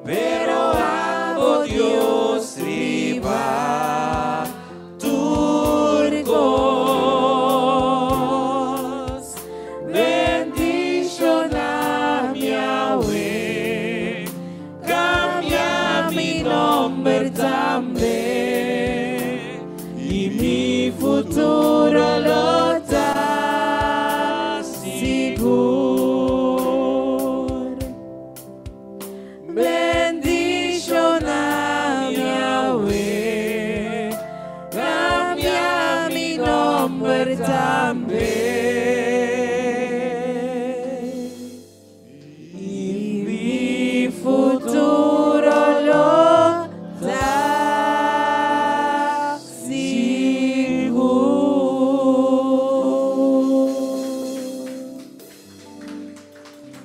Pero amo Dios riba turcos, bendición a mi Yahweh, cambia mi nombre también y mi futuro lo da seguro. Bendición a Yahweh, cambia mi nombre también y mi futuro lo da seguro.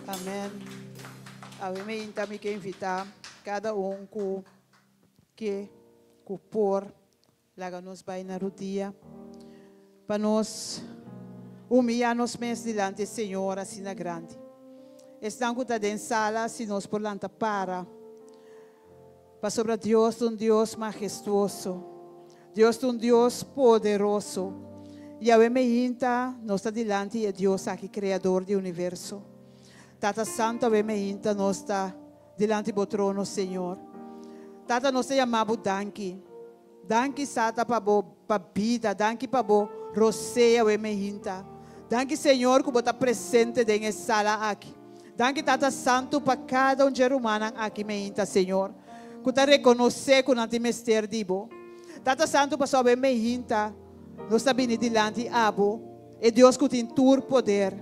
Amém. A mim também quer invitar cada que por lá nos vai na rodia para nós humilhar-nos mesmo diante do Senhor assim na grande. Estão com a sala se nós por lá para sobre Deus Deus majestuoso, Deus Deus poderoso. E a mim nós está diante de Deus aqui criador do universo. Tata Santo, me nós está diante do trono, Senhor. Tata, nós te chamamos danke. Danke, Sata, para a vida. Danke para o roceia, me danke, Senhor, que você está presente nessa sala aqui. Danke, Tata Santo, para cada ser humano aqui, me Senhor. Que você reconhece que não tem mistério de bo. Tata Santo, para saber, me nós está vindo diante de Abo. E Deus que tem todo poder.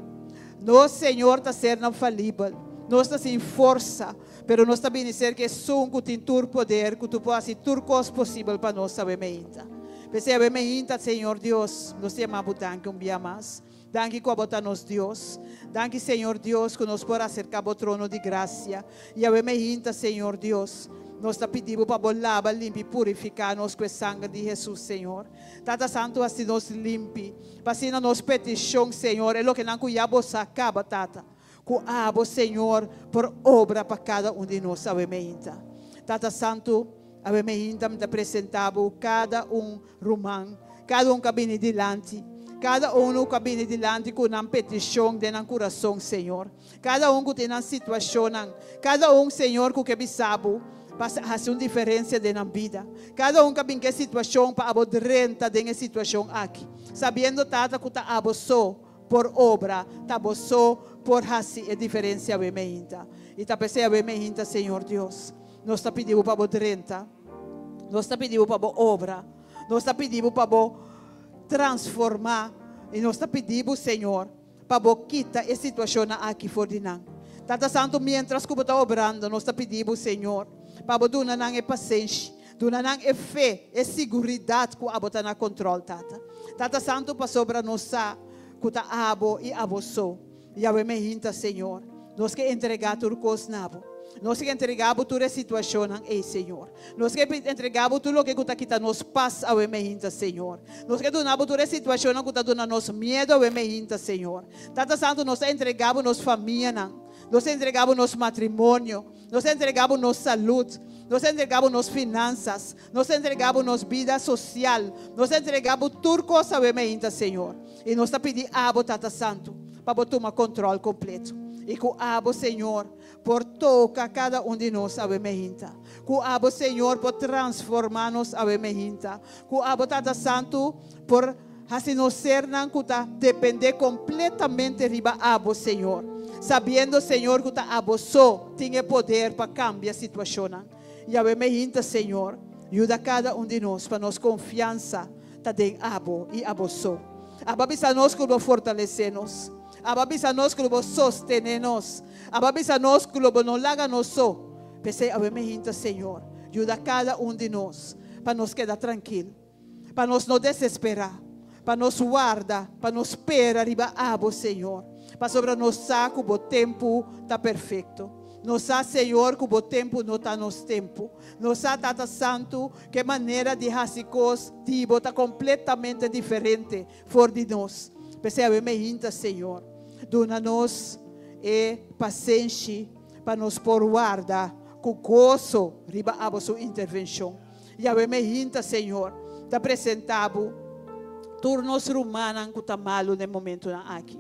Nós, Senhor, está sendo falível. Nós está sem força. Mas nós está bem ser que só que tem todo poder, que tu pode fazer tudo coisa possível para nós saber ainda. Percebe ainda, Senhor Deus, nós te amamos danke dia mais. Danke que botar nos Deus. Danke, Senhor Deus, que nós podemos acercar ao trono de graça. E a ainda, Senhor Deus, nós está pedindo para lavar, limpar e purificar nós com o sangue de Jesus, Senhor. Tata Santo, assim nos limpe. Para nos petição, Senhor, é o que não cuidamos acaba, Tata. Cuabo, Senhor, por obra para cada de nós, sabemente. Tata Santo, sabemente, me apresentamos cada romano, cada cabine dilante, cada que cabine dilante com uma petição de um coração, Senhor. Cada que tem uma situação, cada Senhor, que bisabo, para fazer uma diferença na vida. Cada que tem uma situação para abordar dessa situação aqui. Sabendo, Tata, que está só por obra, está só por fazer a diferença ainda. E está pensando ainda, Senhor Deus. Nós está pedindo para abordar, nós está pedindo para obra, nós está pedindo para transformar. E nós está pedindo, Senhor, para quitar a situação aqui fora de nós. Tata Santo, mientras que está obrando, nós está pedindo, Senhor, para dar a paciência, dar a fé, a segurança que está na controle, Tata. Tata Santo, para sobre nós, que está abo e abossou. E a mim, Senhor, nós que entregar tudo coisa nabo. Nós que entregamos toda a situação, Senhor. Nós que entregamos tudo o que está aqui, nos paz, a mim, Senhor. Nós que donamos toda a situação que está dando nos medo, a mim, Senhor. Tata Santo, nós entregamos nos família, nós entregamos nos matrimônio, nós entregamos nos saúde, nós entregamos nos finanças, nós entregamos nos vida social, nós entregamos tudo coisa, a mim, Senhor. E nós está pedindo a Tata Santo para tomar controle completo. E que o Senhor, por tocar cada de nós, a meinta. Que o Senhor, por transformar-nos, a meinta. Que o Tata Santo, por assim nos ser, depender completamente de abo, Senhor. Sabendo, Senhor, que o abo só tem poder para cambiar a situação. E a meinta, Senhor, ajuda cada de nós para nos confiança, tá de abo e abo só. Ababisa nós que vos fortalecer-nos. Ababisa nós que vos sostener-nos. Ababisa nós que vos não larga nos só. Pensei, abemejinta, Senhor. Ajuda cada de nós. Para nos quedar tranquilo. Para nos não desesperar. Para nos guardar. Para nos esperar arriba abo, Senhor. Para sobre nos saco, o tempo está perfeito. Nos sabe, Senhor, que o tempo não está nos tempo. Nos sabe, Tata Santo, que maneira de fazer coisas está completamente diferente fora de nós. Pensei, abemejinta, Senhor. Dona-nos paciência para nos pôr guarda com gozo riba a sua intervenção. E a me Senhor, te apresentamos turnos rumanos que está malo no momento aqui.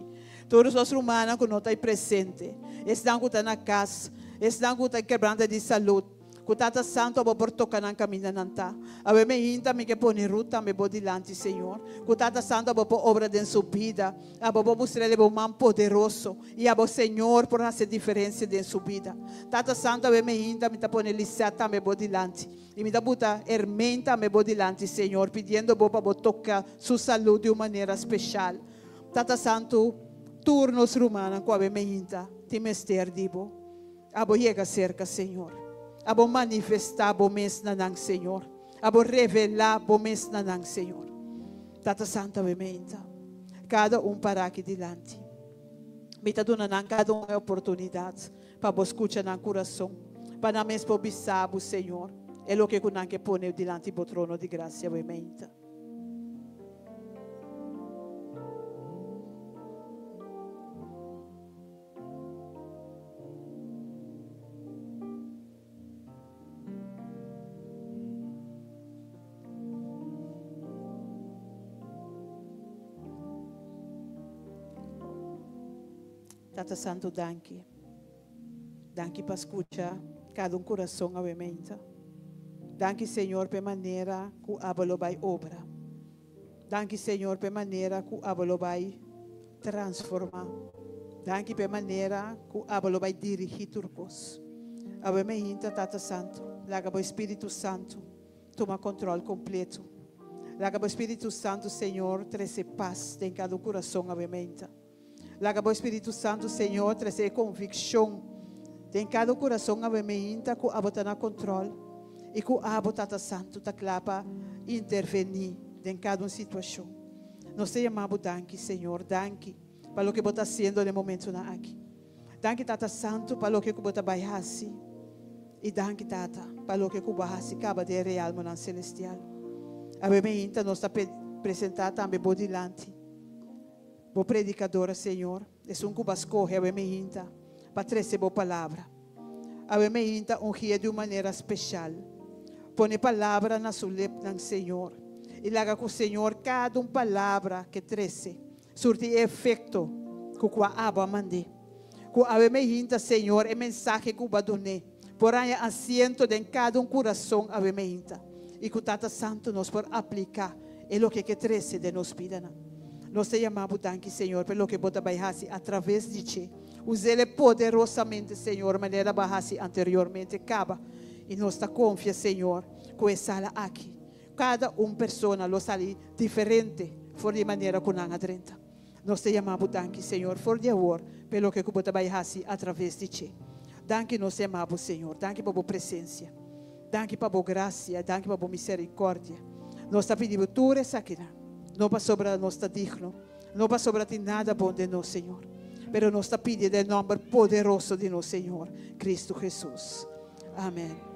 Turnos rumanos que não está presente. Estão que está na casa, estão que está quebrando de saúde. Que Tata Santo abo por tocar ng caminho nanta. Abe me hinta me que pone ruta me bodilante, Senhor. Que Tata Santo abo por obra de sua vida. Abo por mostrar o man poderoso. E abo Senhor por fazer diferença de sua vida. Tata Santo abe me hinta me ta pone lisata me bodilante. E me ta buta hermenta me bodilante, Senhor, pedindo abo para tocar sua saúde de uma maneira especial. Tata Santo, turnos rumanos que abe me hinta, te mester dibo. Abo chega cerca, Senhor. Abo manifestar bom mês na nang Senhor. Abo revelar bom mês na nang Senhor. Tata Santa bementa. Cada para aqui dilante. Me tá dando cada oportunidade para você escutar no coração. Para nós pobisar o Senhor. É o que nós que põe dilante do trono de graça bementa. Tata Santo, danke. Danke para escutar cada coração a mementa. Danke, Senhor, por maneira que abalo vai obra. Danke, Senhor, por maneira que abalo vai transformar. Danke por maneira que abalo vai dirigir turcos. A mementa, Tata Santo, laga o Espírito Santo toma controle completo. Laga o Espírito Santo, Senhor, trazer paz em cada coração a mementa. Laga o Espírito Santo, Senhor, trazer convicção em cada coração a mementa que abota na controle e que abota Tata Santo tá clapa intervenir em cada situação. Nós te chamamos danke, Senhor, danke para o que você está fazendo no momento aqui. Danke, Tata Santo, para o que você vai fazer. E danke, Tata, para o que você vai fazer acaba de real no celestial. A mementa nós está apresentada também por dilante. Bo predicadora, Senhor, é um que escolhe a mementa para trazer boa palavra. A mementa ungia de uma maneira especial. Põe palavra na sua letra, Senhor. E laga com o Senhor cada palavra que traze. Surte efeito que a aba mande. Que a mementa, Senhor, é mensagem que o done. Porém, assento em cada coração a mementa. E que o Tata Santo nos por aplicar é o que traze de nos vida. Nós te chamamos danke, Senhor, pelo que você vai fazer através de ti. Use-le poderosamente, Senhor, maneira que anteriormente acaba. E nós te confia, Senhor, que essa sala aqui. Cada pessoa lo sale diferente, for de maneira que não adrenta. Nós te chamamos danke, Senhor, for de amor, pelo que você vai fazer através de ti. Danke nós te chamamos, Senhor, danke por a presença. Danke por a graça, danke por a misericórdia. Nós te pedimos tudo isso aqui. Não para sobrar nós está digno. Não para sobrar nada bom de nós, Senhor. Pero nós está pedindo o nome poderoso de nosso Senhor, Cristo Jesus. Amém.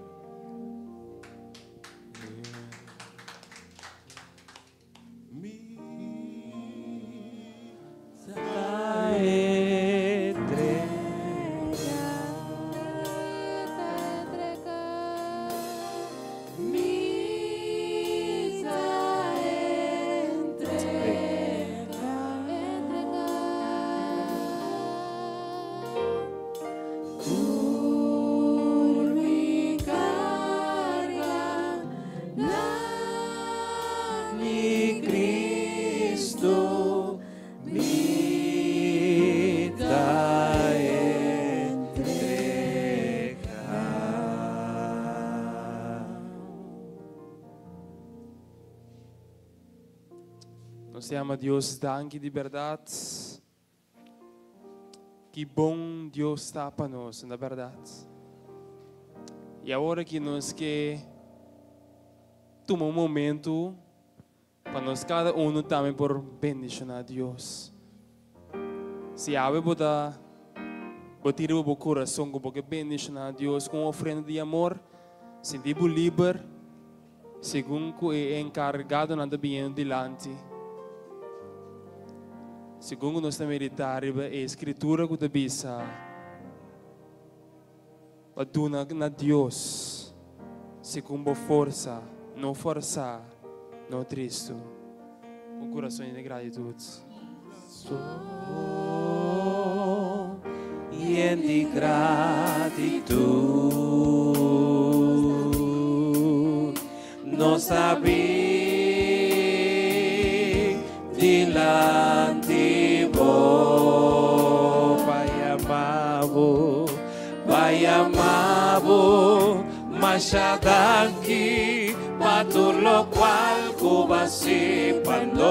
Glorifica Nós amamos Deus, danke de verdade. Que bom Deus está para nós, na verdade. E agora que nós quer tomar momento para nós cada também por bendicionar Deus. Se abre botar o coração com porque bendicionar Deus com oferta de amor, sentir livre, segundo que é encarregado nada bem delante. Segundo nós também meditar a escritura que diz aduna na Deus, segundo força, não força, não triste, um coração de gratidão. Lleno de gratitud, no sabía delante vos, vaya amabo, machadaki, patur lo cual cubasi pandos,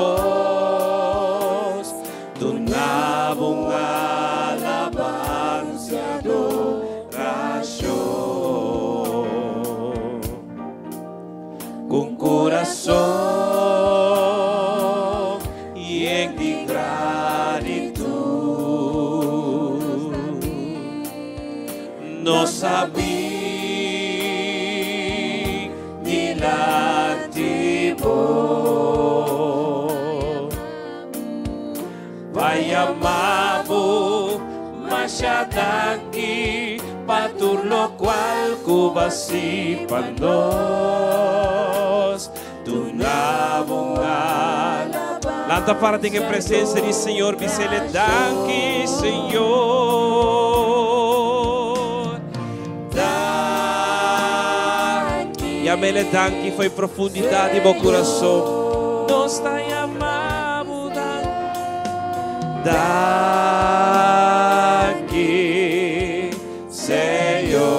tunabong alabanza adoración, con corazón lleno de gratitud, no sabía ni lativo, vaya amabo, machadaki, patur lo cual cubasi pandos, tunabong alabanza. Lanta para ter a presença do Senhor, bisele danke, Senhor. Danke. E a mele danke foi profundidade do meu coração. Nós está amado, danke, Senhor.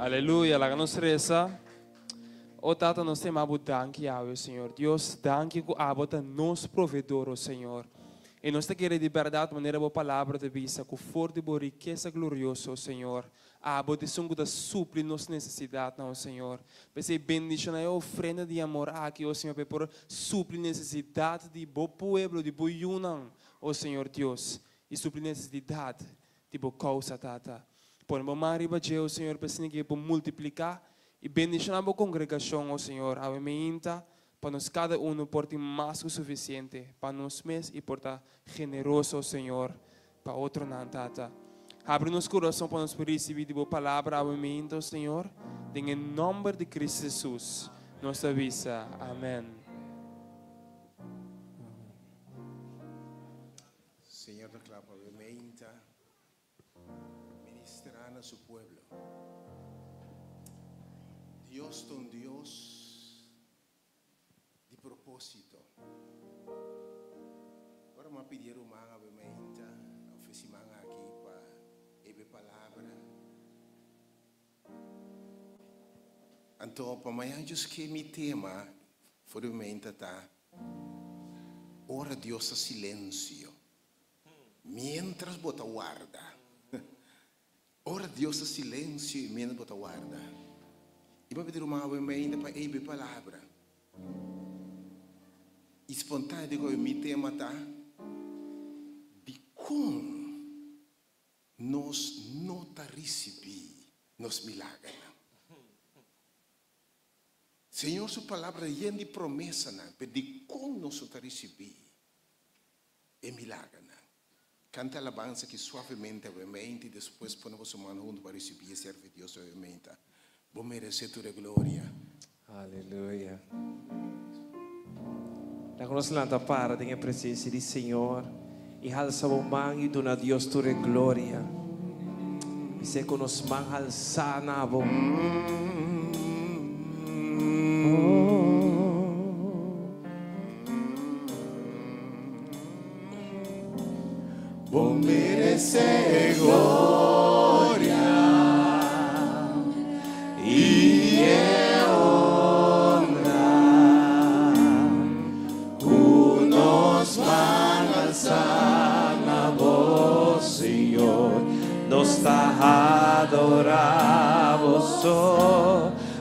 Aleluia, la nostra resa. O Tata, nós temos danke ao Senhor. Deus, danke que abota nos provedor, Senhor. E nós te queremos de verdade, maneira boa palavra de vista, com forte boa riqueza gloriosa, Senhor. Abota sungo da supli nos necessidade, não, Senhor. Porque bendição é ofrenda de amor aqui, o Senhor, por supli necessidade de bo pueblo, de bo yunan, o Senhor Deus. E supli necessidade de bo causa, Tata. Por uma mariba de o Senhor, para que por multiplicar e bendição a congregação, o Senhor, a meinta, para nós cada porte mais que o suficiente, para nós mesmos e portar generoso, Senhor, para outro não, Tata. Abre nos coração para nós receber de boa palavra, a meinta, Senhor, em nome de Cristo Jesus, nossa visa. Amém. Señor, declara brevemente ministrar a su pueblo. Dios es un Dios de propósito. Ahora me pidieron más brevemente, oficina aquí para ebe palavra. Então, para amanhã, que mi tema, for o momento, tá? Ora Deus a silêncio. Mientras bota guarda. Ora Deus a silêncio e mientras bota guarda. E para pedir uma ainda para ebe palavra. Espontâneo digo, mi tema tá? De como nós nota receber nos milagres. Senhor, sua palavra é de promessa, mas de como nós nota receber é milagre. Canta a alabança que suavemente, obviamente, e depois ponemos a mão junto para receber e servir Deus, obviamente. Vou merecer toda a glória. Aleluia. Nós lanta para a presença do Senhor e alçamos mão e dona a Deus toda a glória. E se que nos mãos alçamos, Vou merecer glória e honra. O nos van alçar na voz, Senhor. nos está adoramos,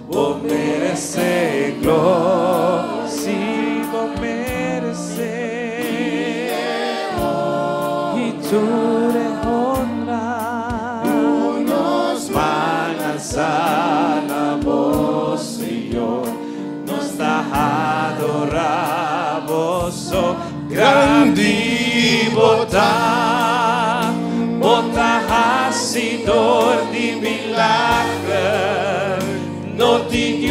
vou merecer glória, sim, vou merecer. Tu de honra, nos van alçar na voz, Senhor, nos dá adoramos, grande botar hacedor de milagre, não de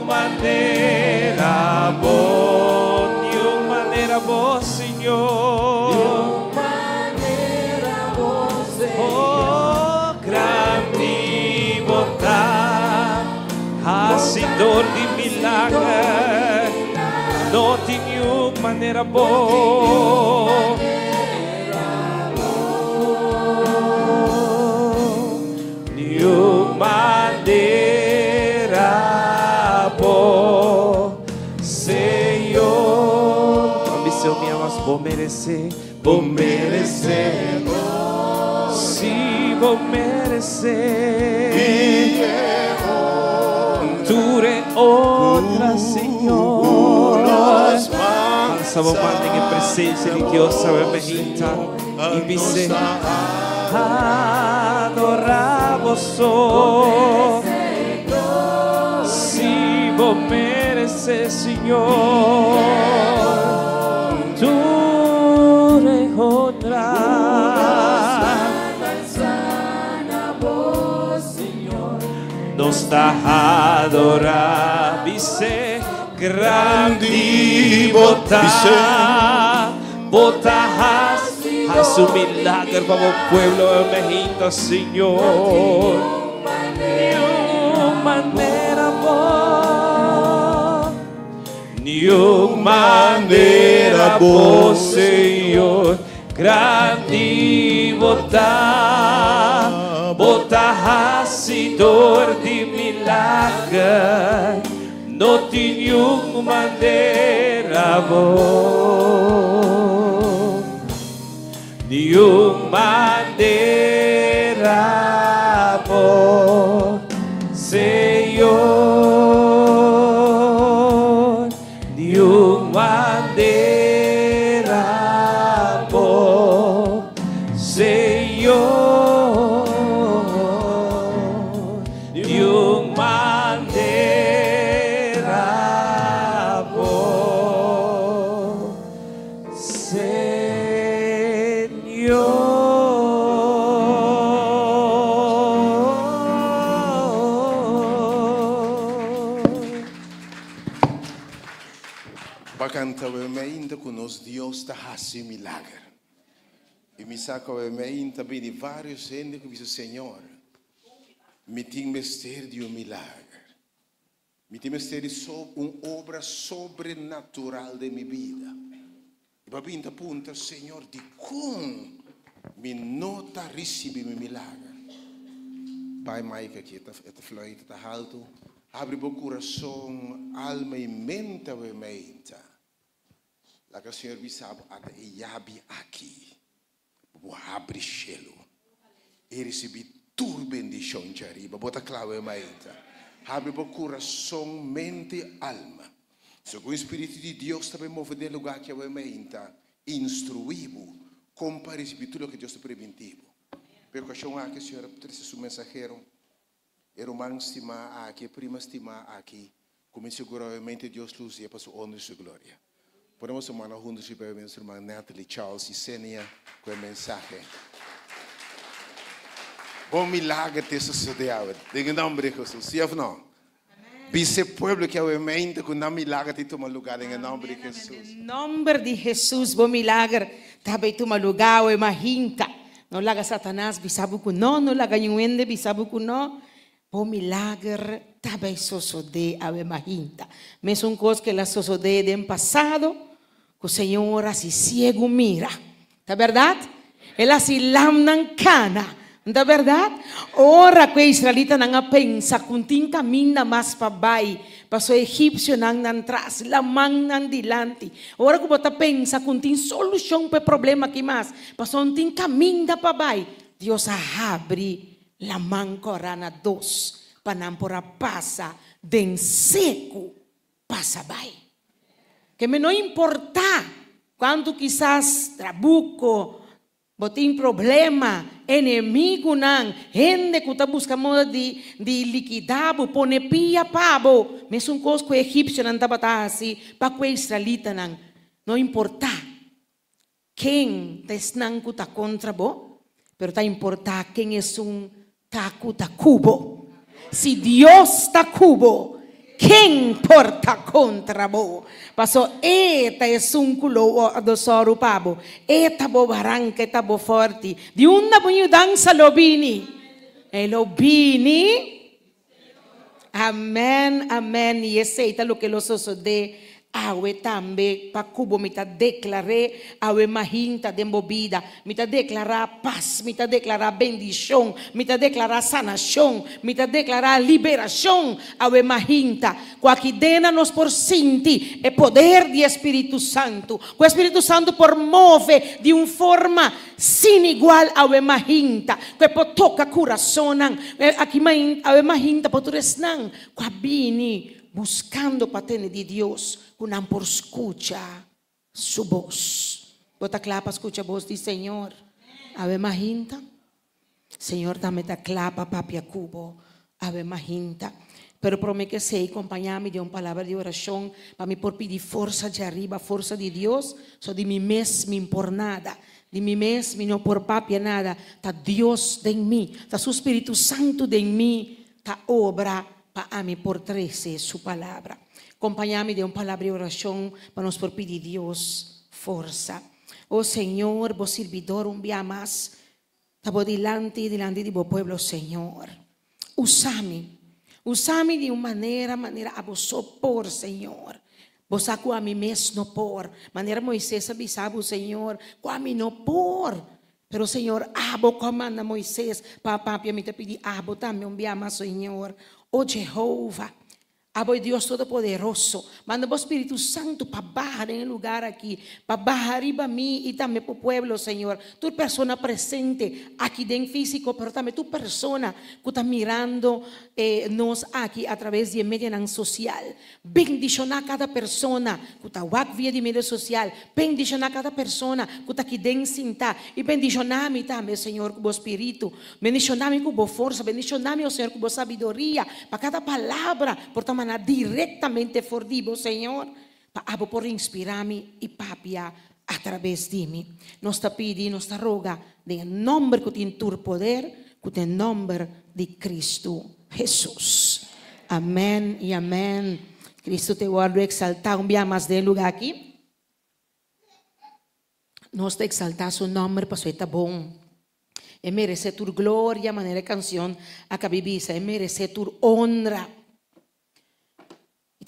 maneira boa, Senhor. Hacedor de milagre, não tinha maneira boa. Nenhuma maneira boa, Senhor. Ambição minha, mas vou merecer, sim, vou merecer. Tu é outra, Senhor. Alçamos mão em presença de Deus, sabemos e vice adoramos. Se vou merecer, Senhor, Tu é outra. Nos dá adorar, vice grande botar a su milagre para o pueblo emergido, Senhor. Nenhuma maneira boa, Senhor. Grande botar hacedor de milagre, não tinha uma maneira boa, nenhuma maneira boa, Senhor, nenhuma maneira boa, Senhor. Ainda conosco Deus está fazendo milagre. E me saca ainda bem de vários gente que diz Senhor, me tem mistério de milagre. Me tem mistério de uma obra sobrenatural de minha vida. E para mim apunta Senhor de como me nota receber meu milagre. Pai Mike aqui, tá fluindo, tá alto. Abre o coração, alma e mente, we mente. Lá que o Senhor me sabe, até iabi aqui. Vou abrir chelo. E receber tua bendição de arriba. Bota claro, we mente. Abre o coração, mente e alma. Se o Espírito de Deus também move no lugar que we mente, instruído, compare tudo o que Deus te preventivo. Porque o Senhor trouxe seu mensageiro. Irmão estima aqui, prima estima aqui, como seguramente Deus luz e para sua honra e sua glória. Podemos tomar juntos de bem, minha irmã Natalie, Charles e Senia com o mensagem. Bom milagre te sucedeu. Em nome de Jesus, sim ou não? Esse povo que é o mente com o milagre te toma lugar em nome de Jesus. Em nome de Jesus, bom milagre também toma lugar o mahinta. Não laga Satanás, bisabu ko não laga yung wende, bisabu ko não. Bom milagre também sucede a mahinta. Mesmo coisa que ela sucede no passado, que o Senhor assim ciego mira. Tá verdade? Ela se lamnan cana. Tá verdade? Ora que Israelita não pensa kung ting caminha mais para baixo, para o egípcio não atrás, lamang não dilante. Ora que você pensa kung ting solução para o problema que mais, para o ting caminha para baixo, Deus abre lamang corana dos, para não pora passa den seco passa baixo. Que me não importa quando quizás trabuco botin problema, inimigo não, gente que está buscando de liquidar, pone pia pabo, mesmo coisa que o egípcio não estava assim, para que o israelita não importa quem está contra bo, pero está importa quem é taco da cubo. Se Deus está cubo, quem porta contra bo? Passou, eta é culo do soro pabo, eta bo barranca, eta bo forte. De uma mudança lobini, lobini. Amém, amém. E aceita o que lo sucede. Awe também para cubo me declaré awe mahinta de movida, me declarar paz, me declarar bendição, me declarar sanação, me declarar liberação awe mahinta. Com aqui dentro nós por sentir o poder do Espírito Santo. O Espírito Santo por move de uma forma sem igual awe mahinta. Que por toca coração, aqui awe mahinta por turesnang, com a bini buscando patene de Deus. Kunang por escucha su voz. Bota clapa, escucha a voz de Senhor. Ave mahinta. Senhor, dame ta clapa, papia cubo. Ave mahinta. Pero promete que sei acompanhar-me de uma palavra de oração para me por pedir força de arriba, força de Deus. Só de mim mesmo por nada. De mim mesmo não por papia nada. Tá Deus em mim. Tá seu Espírito Santo em mim. Tá obra para me por trazer sua palavra. Acompanhar-me de uma palavra de oração para nos por pedir Deus força. Oh Senhor, vos servidor um dia mais, estamos delante de vos pueblo, Senhor. Usa-me de uma maneira a vos sopor, Senhor. Vos saco a mim mesmo por, maneira Moisés avisava o Senhor, com a mim não por. Pero Senhor, abo comanda Moisés, papá, me te pedi, abo também um dia mais, Senhor. Oh Jehová. Abo Deus Todo-Poderoso, manda o Espírito Santo para bajar em lugar aqui, para bajar arriba a mim e também para o pueblo, Senhor. Tu persona presente aqui dentro físico, pero também tu persona que está mirando nós aqui através de mídia social. Bendicionar cada persona que está via de mídia social. Bendicionar cada persona que está aqui dentro sentar. E bendicionar-me também, Senhor, com o Espírito. Bendicionar-me com a força. Bendicionar-me, Senhor, com a sabedoria. Para cada palavra, por também diretamente fordivo, Senhor, para por inspirar-me e papia através de mim. Nós está pedindo, nós está roga, em nome que tem tu poder, que tem nome de Cristo Jesus. Amém e amém. Cristo te guardo exaltar um dia mais de lugar aqui. Nós te exaltar seu nome, para ser bom. E merece tu glória, maneira canção a cabibisa, e merece tu honra.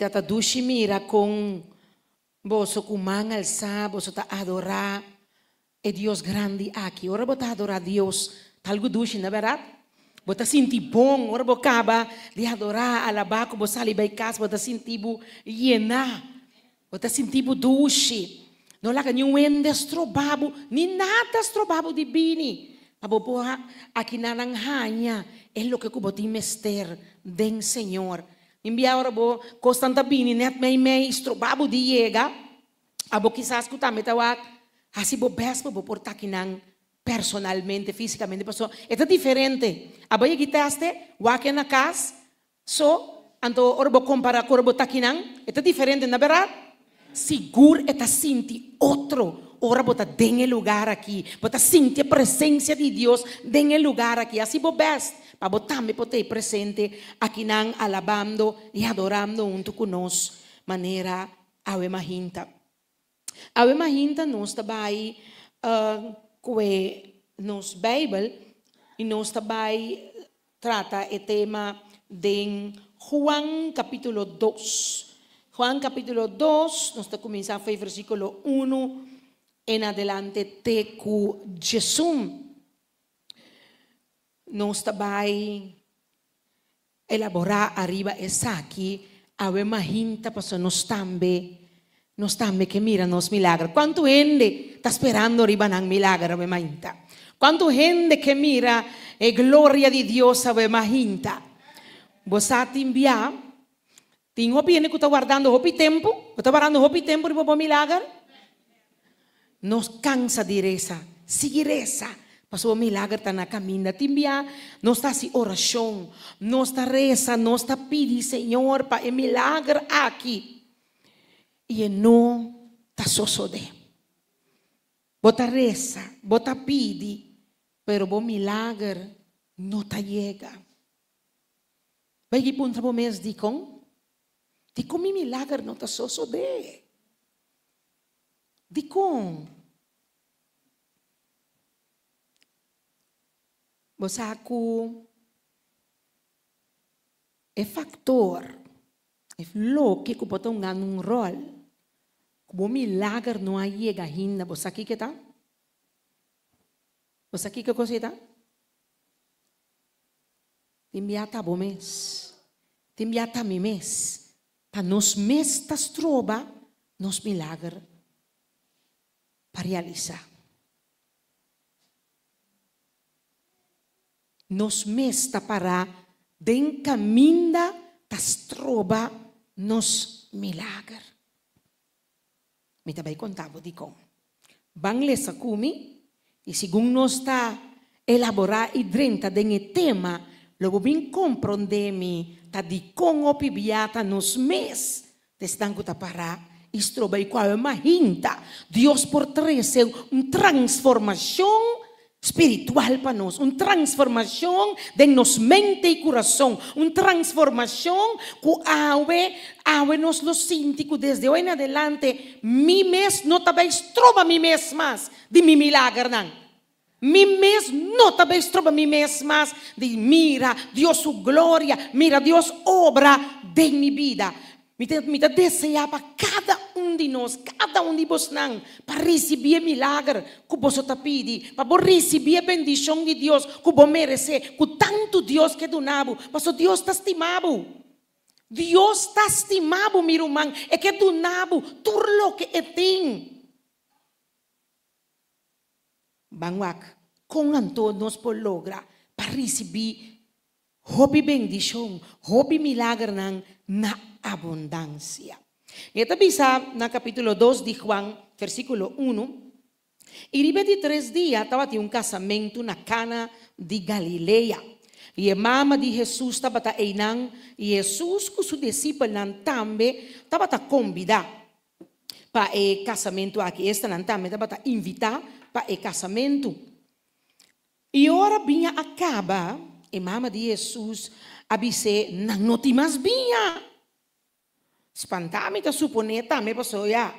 Tata dushi mira com você com mão alçada, você tá adorar é Deus grande aqui. Ora você adorar Deus, talgo dushi, na verdade? Bota sinti bom, ora bocaba de adorar, alabar, como sali by casa, bota sinti bu llena, bota sinti bu duche. Não laga nenhum estrobabo, nem nada estrobabo de bini. Abo aqui na hanya, é lo que kuboti mester den Senhor. Envia ora bo constanta bini net mei estrobabo de yega. Abo quizás kutame tawak, assim bo bespo bo porta kinang personalmente, fisicamente, pastor, é diferente. Abai gitaste, wake na casa, so, anto orbo compara com orbo takinang, é diferente, na verdade? Seguro é sinti outro, ora bota den lugar aqui, bota sinti a presença de Deus den lugar aqui, assim bo best, para botar me poder presente aqui nang alabando e adorando junto conosco, maneira ave mahinta. Ave mahinta nós também que nos Bíblia e nós também trata o tema de Juan capítulo 2. Juan capítulo 2, nós estamos começando a versículo 1 em adelante te com Jesus. Nós também elaborar arriba essa aqui, ave mahinta para nós também que mira nos milagros. Quanto gente está esperando arriba ng milagro, ave mahinta. Quanto gente que mira a glória de Deus, ave mahinta. Você envia, tem hopi que está guardando hopi tempo, está guardando hopi tempo para o milagre. Nos cansa de reza, seguir reza. Pasó o milagre está na caminho. Timbia, não está assim oração, não está reza, não está pedindo, Senhor, para o milagre aqui. E não está sucedendo. Bota reza, bota pedi, pero o milagre não está chega. Vai que punta o mês de com mi milagre não está sucedendo. De com você é factor, é lo que pode tomar um rol. Como milagre não há chega ainda, você aqui que está? Você aqui que coisa está? Timbiata bom mês, timbiata mi mês, para nos mês tas troba, nos milagre para realizar. Nos mês ta para den caminda tas troba nos milagre. Me também contava de como. Bang lesa kumi, e segundo nós está elaborar e drenta den tema, logo bem compreendemi, ta di com opibiata nos mês, destango ta para, isto vai qual é uma hinta, Deus por trazer transformação espiritual para nós, transformação de nos mente e coração, transformação que ave nos lo sinti que desde hoje em adelante, mi mês não talvez trova mi mês mais de mi milagre não. Mi mês não talvez trova mi mês mais de mira Deus sua glória, mira Deus obra de mi vida. Me deseja para cada de nós, cada de vós não, para receber milagre que você está pedindo, para receber a bendição de Deus que você merece, com tanto Deus que donava, mas Deus está estimado. Deus está estimado, meu irmão, é que donava tudo o que tem. Vamos com Antônio nós por lograr para receber hobby bendição, hobby milagre na abundância. E esta bisa na capítulo 2 de Juan, versículo 1. E ribe de 3 dias estava um casamento na Cana de Galileia. E a mama de Jesus estava aí e Jesus com seus discípulos também estava convidar para o casamento aqui. Esta também estava invitar para o casamento. E ora vinha acaba, a mama de Jesus avise não te mais vinha. Espantami ta suponeta me pasó ya.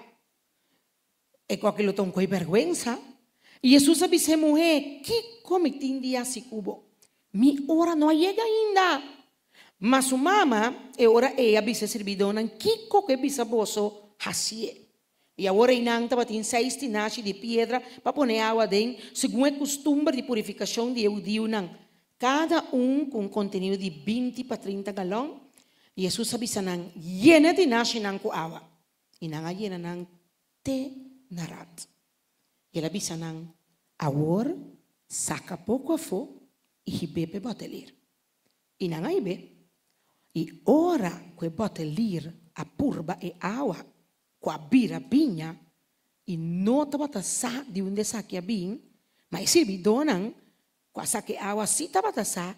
E qualquer lo tom coi vergüenza. E Jesus avise mulher, que comitin dia se cubo. Mi hora não chega ainda. Mas sua mama, e ora e avise servidona, que coque bisaboso hasie. E agora inang tava tem 6 tinachos de pedra para poner água dentro, segundo a costume de purificação de judeu nang. cada com conteúdo de 20 para 30 galões. E Jesus sabi sa nang, llena de na siya nang kuawa. Inanga llena nang te narat. E ela bisa nang, awor, saca pouco a fo, e hibepe botelir. Inanga ibe. E ora que botelir a purba e awa, qua bira binha, e nota bata sa de onde saque a bin, mas se bidonang, qua saque awa si tabata sa,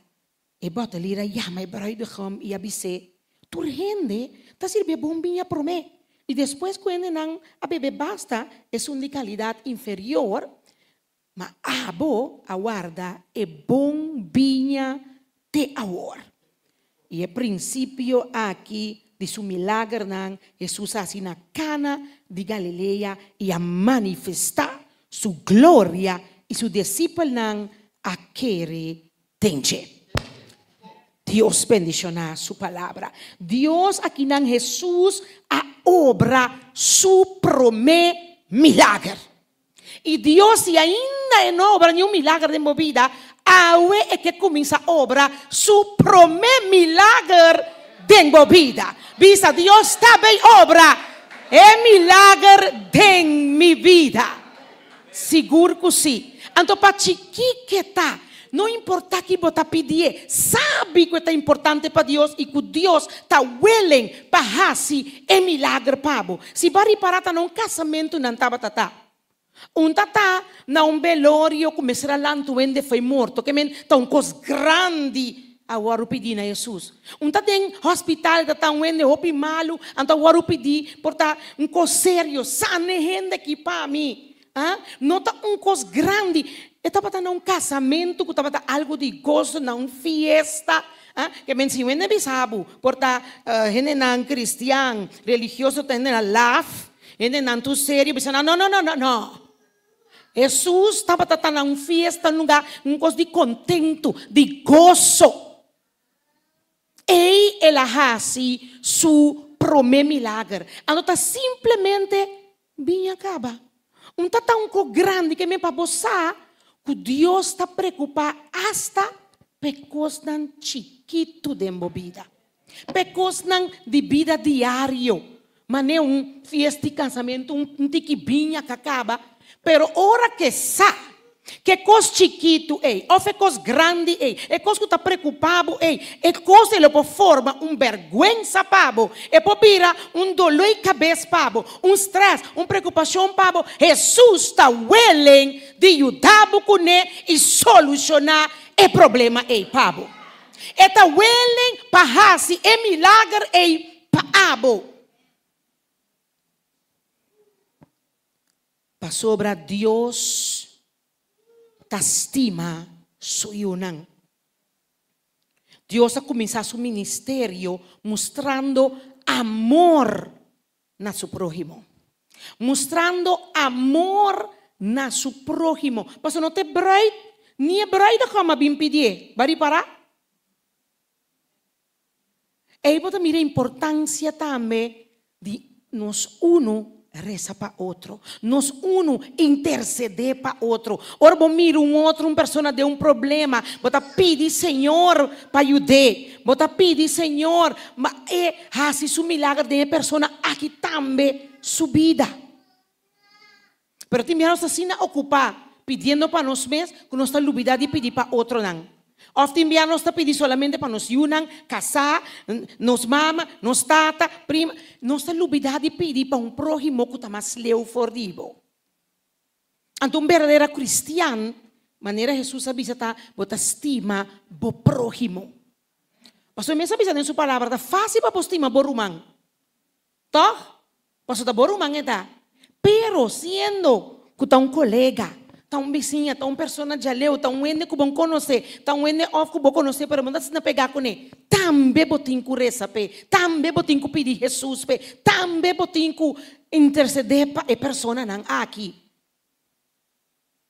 e botelir a yama e braido ham e abise, turhende, ta sirve bombinha por mim. E depois, quando não a bebê basta, é um de qualidade inferior, mas abo aguarda é bombinha de amor. E é princípio aqui de seu milagre, não, Jesus assim na Cana de Galileia e a manifestar sua glória e seu discípulo não a querer tenche. Dios bendiciona su palabra. Dios aquí en Jesús a obra su promé milagre. Y Dios si ainda no obra ni un milagre de movida, awe es que comienza a obra su promé milagre de movida. Visa Dios también obra el milagre de mi vida. Seguro que sí. Anto pa chiquita. Não importa que você pedir, sabe que é importante para Deus e que Deus está willing para fazer um milagre para você. Se vai parar num casamento, não está batata. Tata na velório, começar a lantuende foi morto, que está coisa grande. Agora pedir a Jesus. Tata em hospital, está hopi malo, agora pedir, porque coisa sério, sane gente aqui para mim. Não está coisa grande. Estava num casamento, estava algo de gozo, numa festa. Que mencionei não bisabo, porque gente não cristiano, religioso, tem na laugh, gente não tão sério, bisabo, não. Jesus estava numa festa, num lugar, coisa de contento, de gozo. E ela faz su promê milagre. Então, simplesmente, vinha acaba. Tão grande que me para você. Que Deus está preocupado hasta pecoas chiquito de vida. Pecoas de vida diário. Mas não é fiesta de casamento, tiquibinha que acaba. Pero hora que sabe que coisa chiquito é, ou é coisa grande é coisa que está preocupado é coisa que por forma vergüenza pabo, por virar dolor de cabeça pabo, stress, preocupação pabo. Jesus está willing de ajudar com e solucionar o problema pabo. Está willing para fazer milagre pabo. Para sobre Deus estima suyunang. Dios ha comenzado su ministerio mostrando amor na su prójimo. Mostrando amor na su prójimo. Paso no te bright, ni é bright como bim pedir. Bari para? E pode mirar a importância também de nós reza para outro, nós interceder para outro. Ora, vou mirar uma pessoa de problema, bota pedir Senhor para ajudar, bota pedir Senhor, mas fazer su milagre de pessoa aqui também sua vida. Pero também nós assim ocupar pedindo para nós mesmos, que nós estamos olvidando de pedir para outro não. Often nós estamos pedindo solamente para nós unam, casar, nos mama, nos tata, prima. Nós estamos olvidando de pedir para prójimo que está mais leu fordivo. Então, verdadeiro cristiano, maneira Jesus avisa, bota estima bo prójimo. Pastor, me avisa em sua palavra, fácil para estima bo rumang. Toh? Pastor, bo rumang está. Pero, sendo que está colega, tá vizinha, tá pessoa de aleu, tá ende que bom conhecer, tá ende off que bom conhecer, pero manda se na pegar com ele. Também botin que reza pe, também botin que pedir Jesus pe, também botin que interceder para a pessoa não aqui.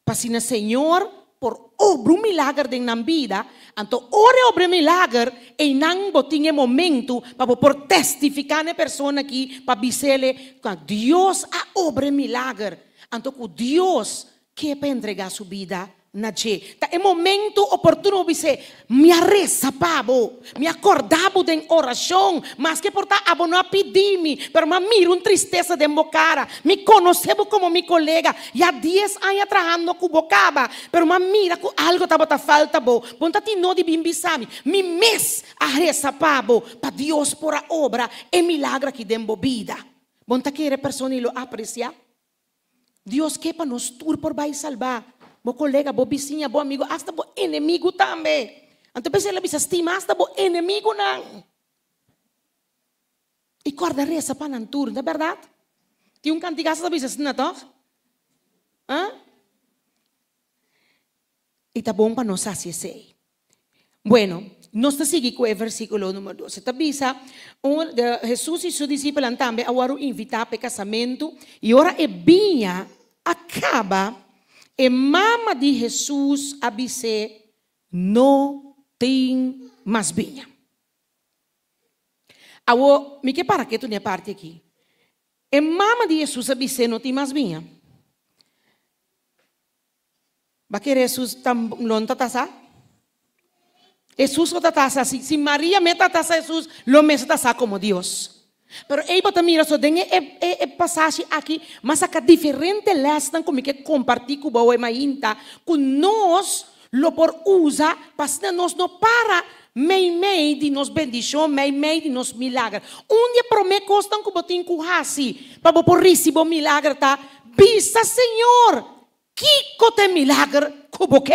Pasina Senhor por obra milagre de na vida, então ore obra milagre e não botin momento para por testificar na pessoa aqui, para dizer que Deus a obra milagre, então que Deus que para entregar sua vida na je. Ta é momento oportuno você me reza pabo, me acordava em oração, mas que por tá abo não pedi-me, pero me miro tristeza de minha cara, me conhecebo como meu colega, já 10 anos trabalhando com bocaba, pero me mira com algo tá bota falta bo, ponta ti no de bimbisami, me mes a reza pabo, para Deus por a obra e milagre que dembo vida. Ponta que persona lo aprecia. Deus que para nos tur por vai salvar. Bo colega, bo vizinha, bo amigo, hasta bo inimigo também. Então você bisa estima hasta bo inimigo não. E corda reza para não tur, não é verdade? Tem cantigas da bisa não toh? E tá bom para nós assim. Bueno, nós te seguimos com o versículo número 12. Tá bisa, Jesus e seus discípulos também agora invitar para casamento e ora e vinha acaba e mama de Jesus avise não tem mais vinha. Agora, me que para que tu nem parte aqui. E mama de Jesus avise não tem mais vinha. Vai querer Jesus tam lonta tasa? Jesus o tasa si Maria meta tasa Jesus, lo mesa tasa como Deus. Pero aí bota mira só tem passagem aqui, mas a diferente lesson como que compartilhar com o mainta, com nós lo por usa, para nós não para meio de nos bendição, meio de nos milagre. Dia promete costam que botin com hasi, para por receber milagre tá, bisa Senhor, que cote milagre como que?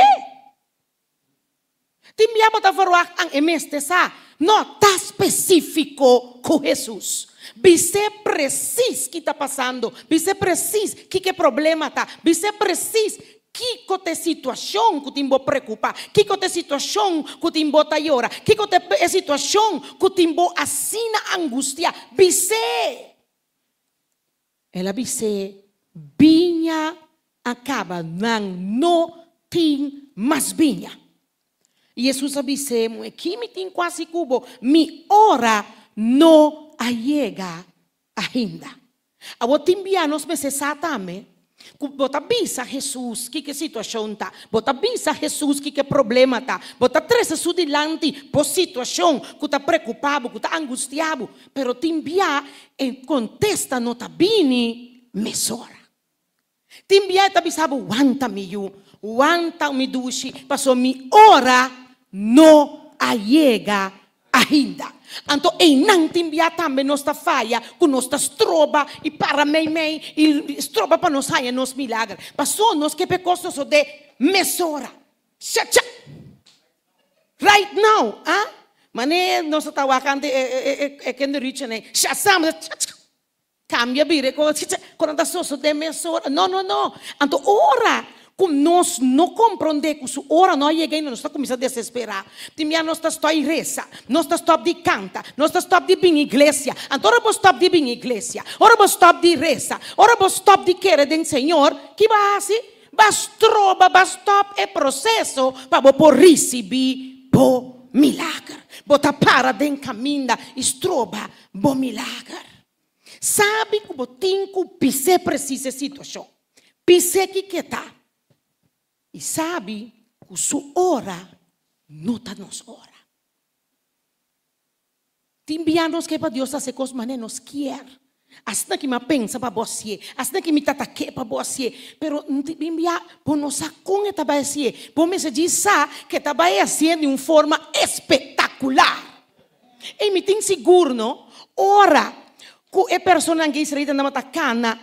Timbia bota faruak ang emestesa, não tá específico com Jesus. Você precisa que está passando, você precisa que problema tá, você precisa que cote situação que te preocupa, que cote situação que te bota llora, que cote situação que te assina angústia, você. Ela você vinha acaba não tem mais vinha. E Jesus avise, aqui me tem quase cubo, mi hora não chega ainda. Agora timbianos me cessatame, bota bisa Jesus que situação tá, bota bisa Jesus que problema tá, bota três su dilante por situação que tá preocupado, que tá angustiado, pero timbia em contesta não tá bini mesora. Timbia tá bisabo wanta miyu, wanta mi dushi, passou mi hora não chega ainda. Então, em não timbia também nossa falha, com nossa estroba e para mei e estroba para nós sair nos milagres. Passou nós que pecostos de mesora. Right now, Mané nossa tawakan é que não riche nem. Cambia bire quando tá só de mesora. Não. Então, ora como nós não compreendemos que a hora não chega e nós estamos começando a desesperar. Timia nós estamos em reza, nós estamos de canta, nós estamos de vir à igreja. Então, ora vos estamos de vir à igreja, ora vos estamos de reza, ora vos estamos de querer do Senhor, que vai assim? Basta é processo para por receber o milagre. Bota para de caminho, estroba o milagre. Sabe que o botinho pise precisa situação, pise que está. E sabe que sua hora não está nos hora. Timbianos que para Deus fazer coisas mané nos quer. Hasta que me pensa para você, hasta que me ataque para você, pero timbia por nos com esta bacia, por me se diz que esta bacia de uma forma espetacular. E me tem seguro, não? Ora, que a pessoa que está na matacana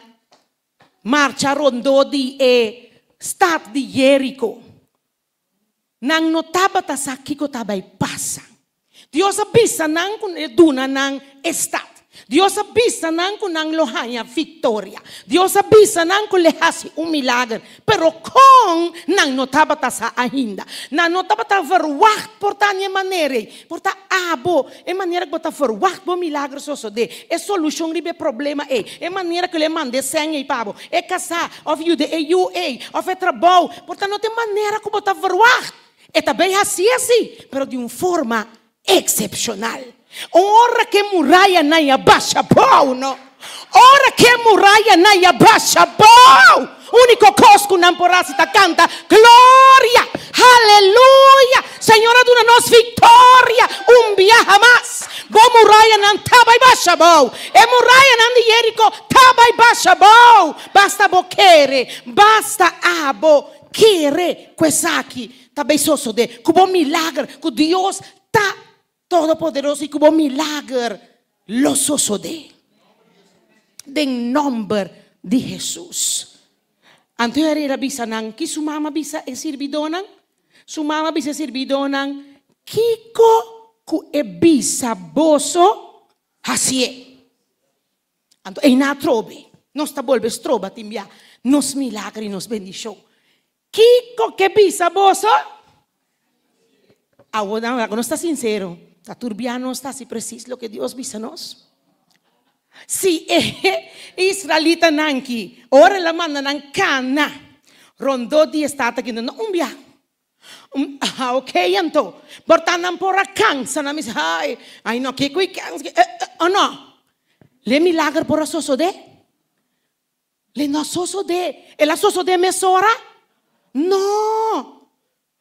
marcha rondo de Stad de Jericho. Nang notaba ta sa kiko tabay pasa. Dios abisa nang kun eduna nang estad. Dios avisa nang kun nang lohanya victoria. Dios avisa nang kun lehasi milagre. Pero kung nang notaba ta sa ainda. Nang notaba ta verwacht por tanya manere. Por ta abo. E maneira que ta verwacht bo milagre so de. E solution ribe problema e maneira que le mande senha e pabo. E casar of you de eu of e trabalho. Por ta não tem maneira que ta verwacht. E também assim, pero de uma forma excepcional. Ora que muralha na baixa pau, não. Ora que muralla na ya baixa bom. Único cosco não porá se ta canta glória, aleluia. Senhora duna nos vitória, dia jamás. Bom muralla não taba e baixa bom. E muralla não de Jerico taba e baixa bom. Basta bo querer, basta abo querer. Quesaki também sosso de cubo milagre, que Deus tá todo poderoso e cubo milagre lo sosso de. Em nome de Jesus. Antes era bisa nang que sua mama bisa é servidonan, sua mama bisa servidonan, kiko ku é bisa boso hasie. Anto é na trobe, nós tá bolbes troba timbia, nos milagre, nos bendição. Kiko que bisa boso? Agora não está sincero, está turbiano, está se preciso lo que Deus bisa nos. Si Israelita nanki, ora la manda nan cana, rondo di stata che non umbia. Ok, anto, portando por a cansa na mis ai no che qui cansa, oh no. Le milagre por a soso de? Le no soso de, e la soso de mesora? No.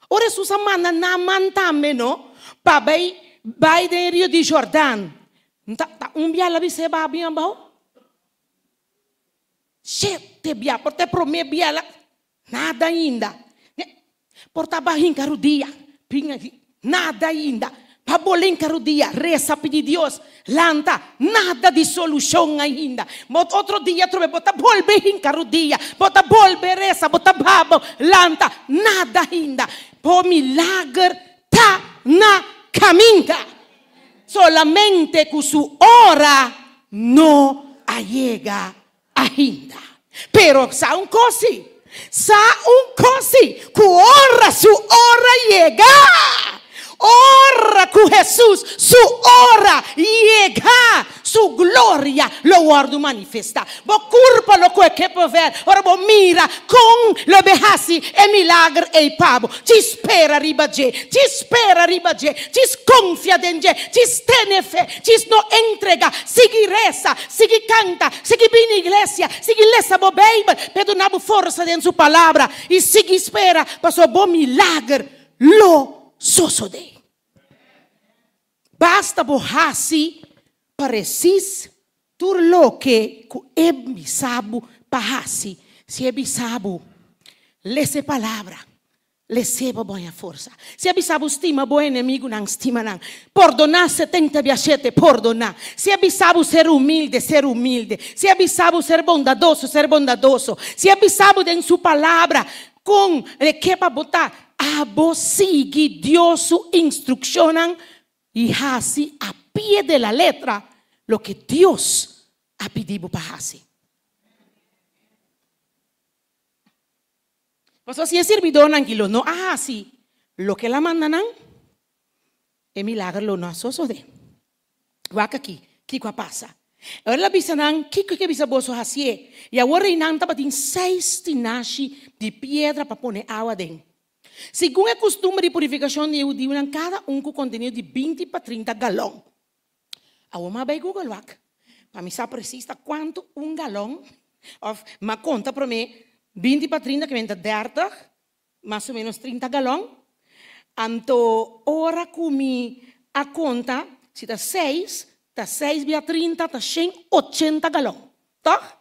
Ora susa manda na mantame no, pa bai de Rio di Jordan. Ta umbia la bise ba bien bao. Sete bia, porte prome bia la nada ainda. Porta bahin carudia, pinga nada ainda. Pa bolen carudia, reza pedir Deus, lanta, nada de solução ainda. Mas outro dia trove bota bolbe hin carudia, bota bolbe reza, bota babo, lanta, nada ainda. Po milagre tá na caminha. Solamente que su hora no llega ainda. Pero sa un cosi, que hora su hora llega. Ora con Jesús, su hora llega, su gloria lo guardo manifesta. Bo curpa lo que può ver, ora bo mira con lo behasi e milagre e il pavo. Ci spera ribagge, ci sconfia denge, ci stene fe, ci no entrega, sigi resa, sigi canta, sigi bini iglesia, sigi lesa bo Bible, pedonabo forza den su palabra e sigi spera, passo bo milagre lo sosode. Basta borrasi parecis tur lo que é bisabu parrasi se é bisabu lese palavra leseba boa força se é bisabu estima boa inimigo não estima não perdonar 70 biachete perdonar se é bisabu ser humilde se é bisabu ser bondadoso se é bisabu em sua palavra com que para botar abo sigue Deus su instruccionan y así a pie de la letra lo que Dios ha pedido para hacer. Pues así es servidor anguilo no así lo que la mandan es milagro lo no asoso de. Guaca aquí, ¿qué pasa? Ahora la bisanan, ¿qué bisa boso así? Y ahora inanta patin 6 tinashi de piedra para poner agua dentro. Segundo a costume de purificação de judeu, cada com contenido de 20 para 30 galões. A uma vai Google para me saber precisa quanto galão, mas conta para mim 20 para 30 que vem 30, mais ou menos 30 galões. Então, ora comi a conta, se dá 6 via 30, dá 180 galões. Tá?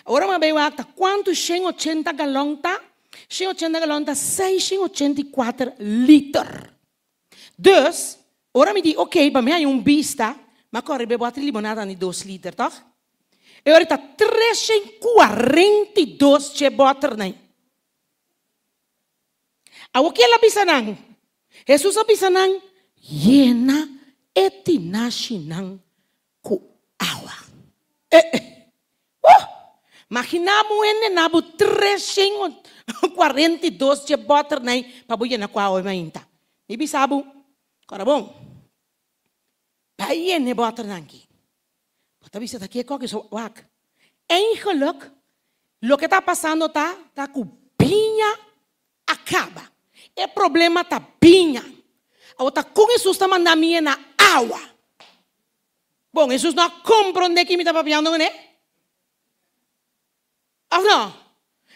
Agora uma vai quanto 180 galões tá? 180 galões dá 684 litros. Dus, ora me diz, ok, para mim é bista, mas corre bebo a limonada de 2 litros, tá? E ora está 342 de botar, né? O que ela pisa não? Jesus pisa não, llena etinashinan com água. Imaginamos ene nabu 342 de botar nai para buia na qual ainda. E bisabu, cara bom. Pai ene botar nanki. Bota bisa daqui é qualquer so wak. Em geluk, lo que está passando tá com pinha acaba. É problema tá pinha. A outra com Jesus está mandando minha na água. Bom, Jesus não compreende que me está papiando, né? ¿Ah, no?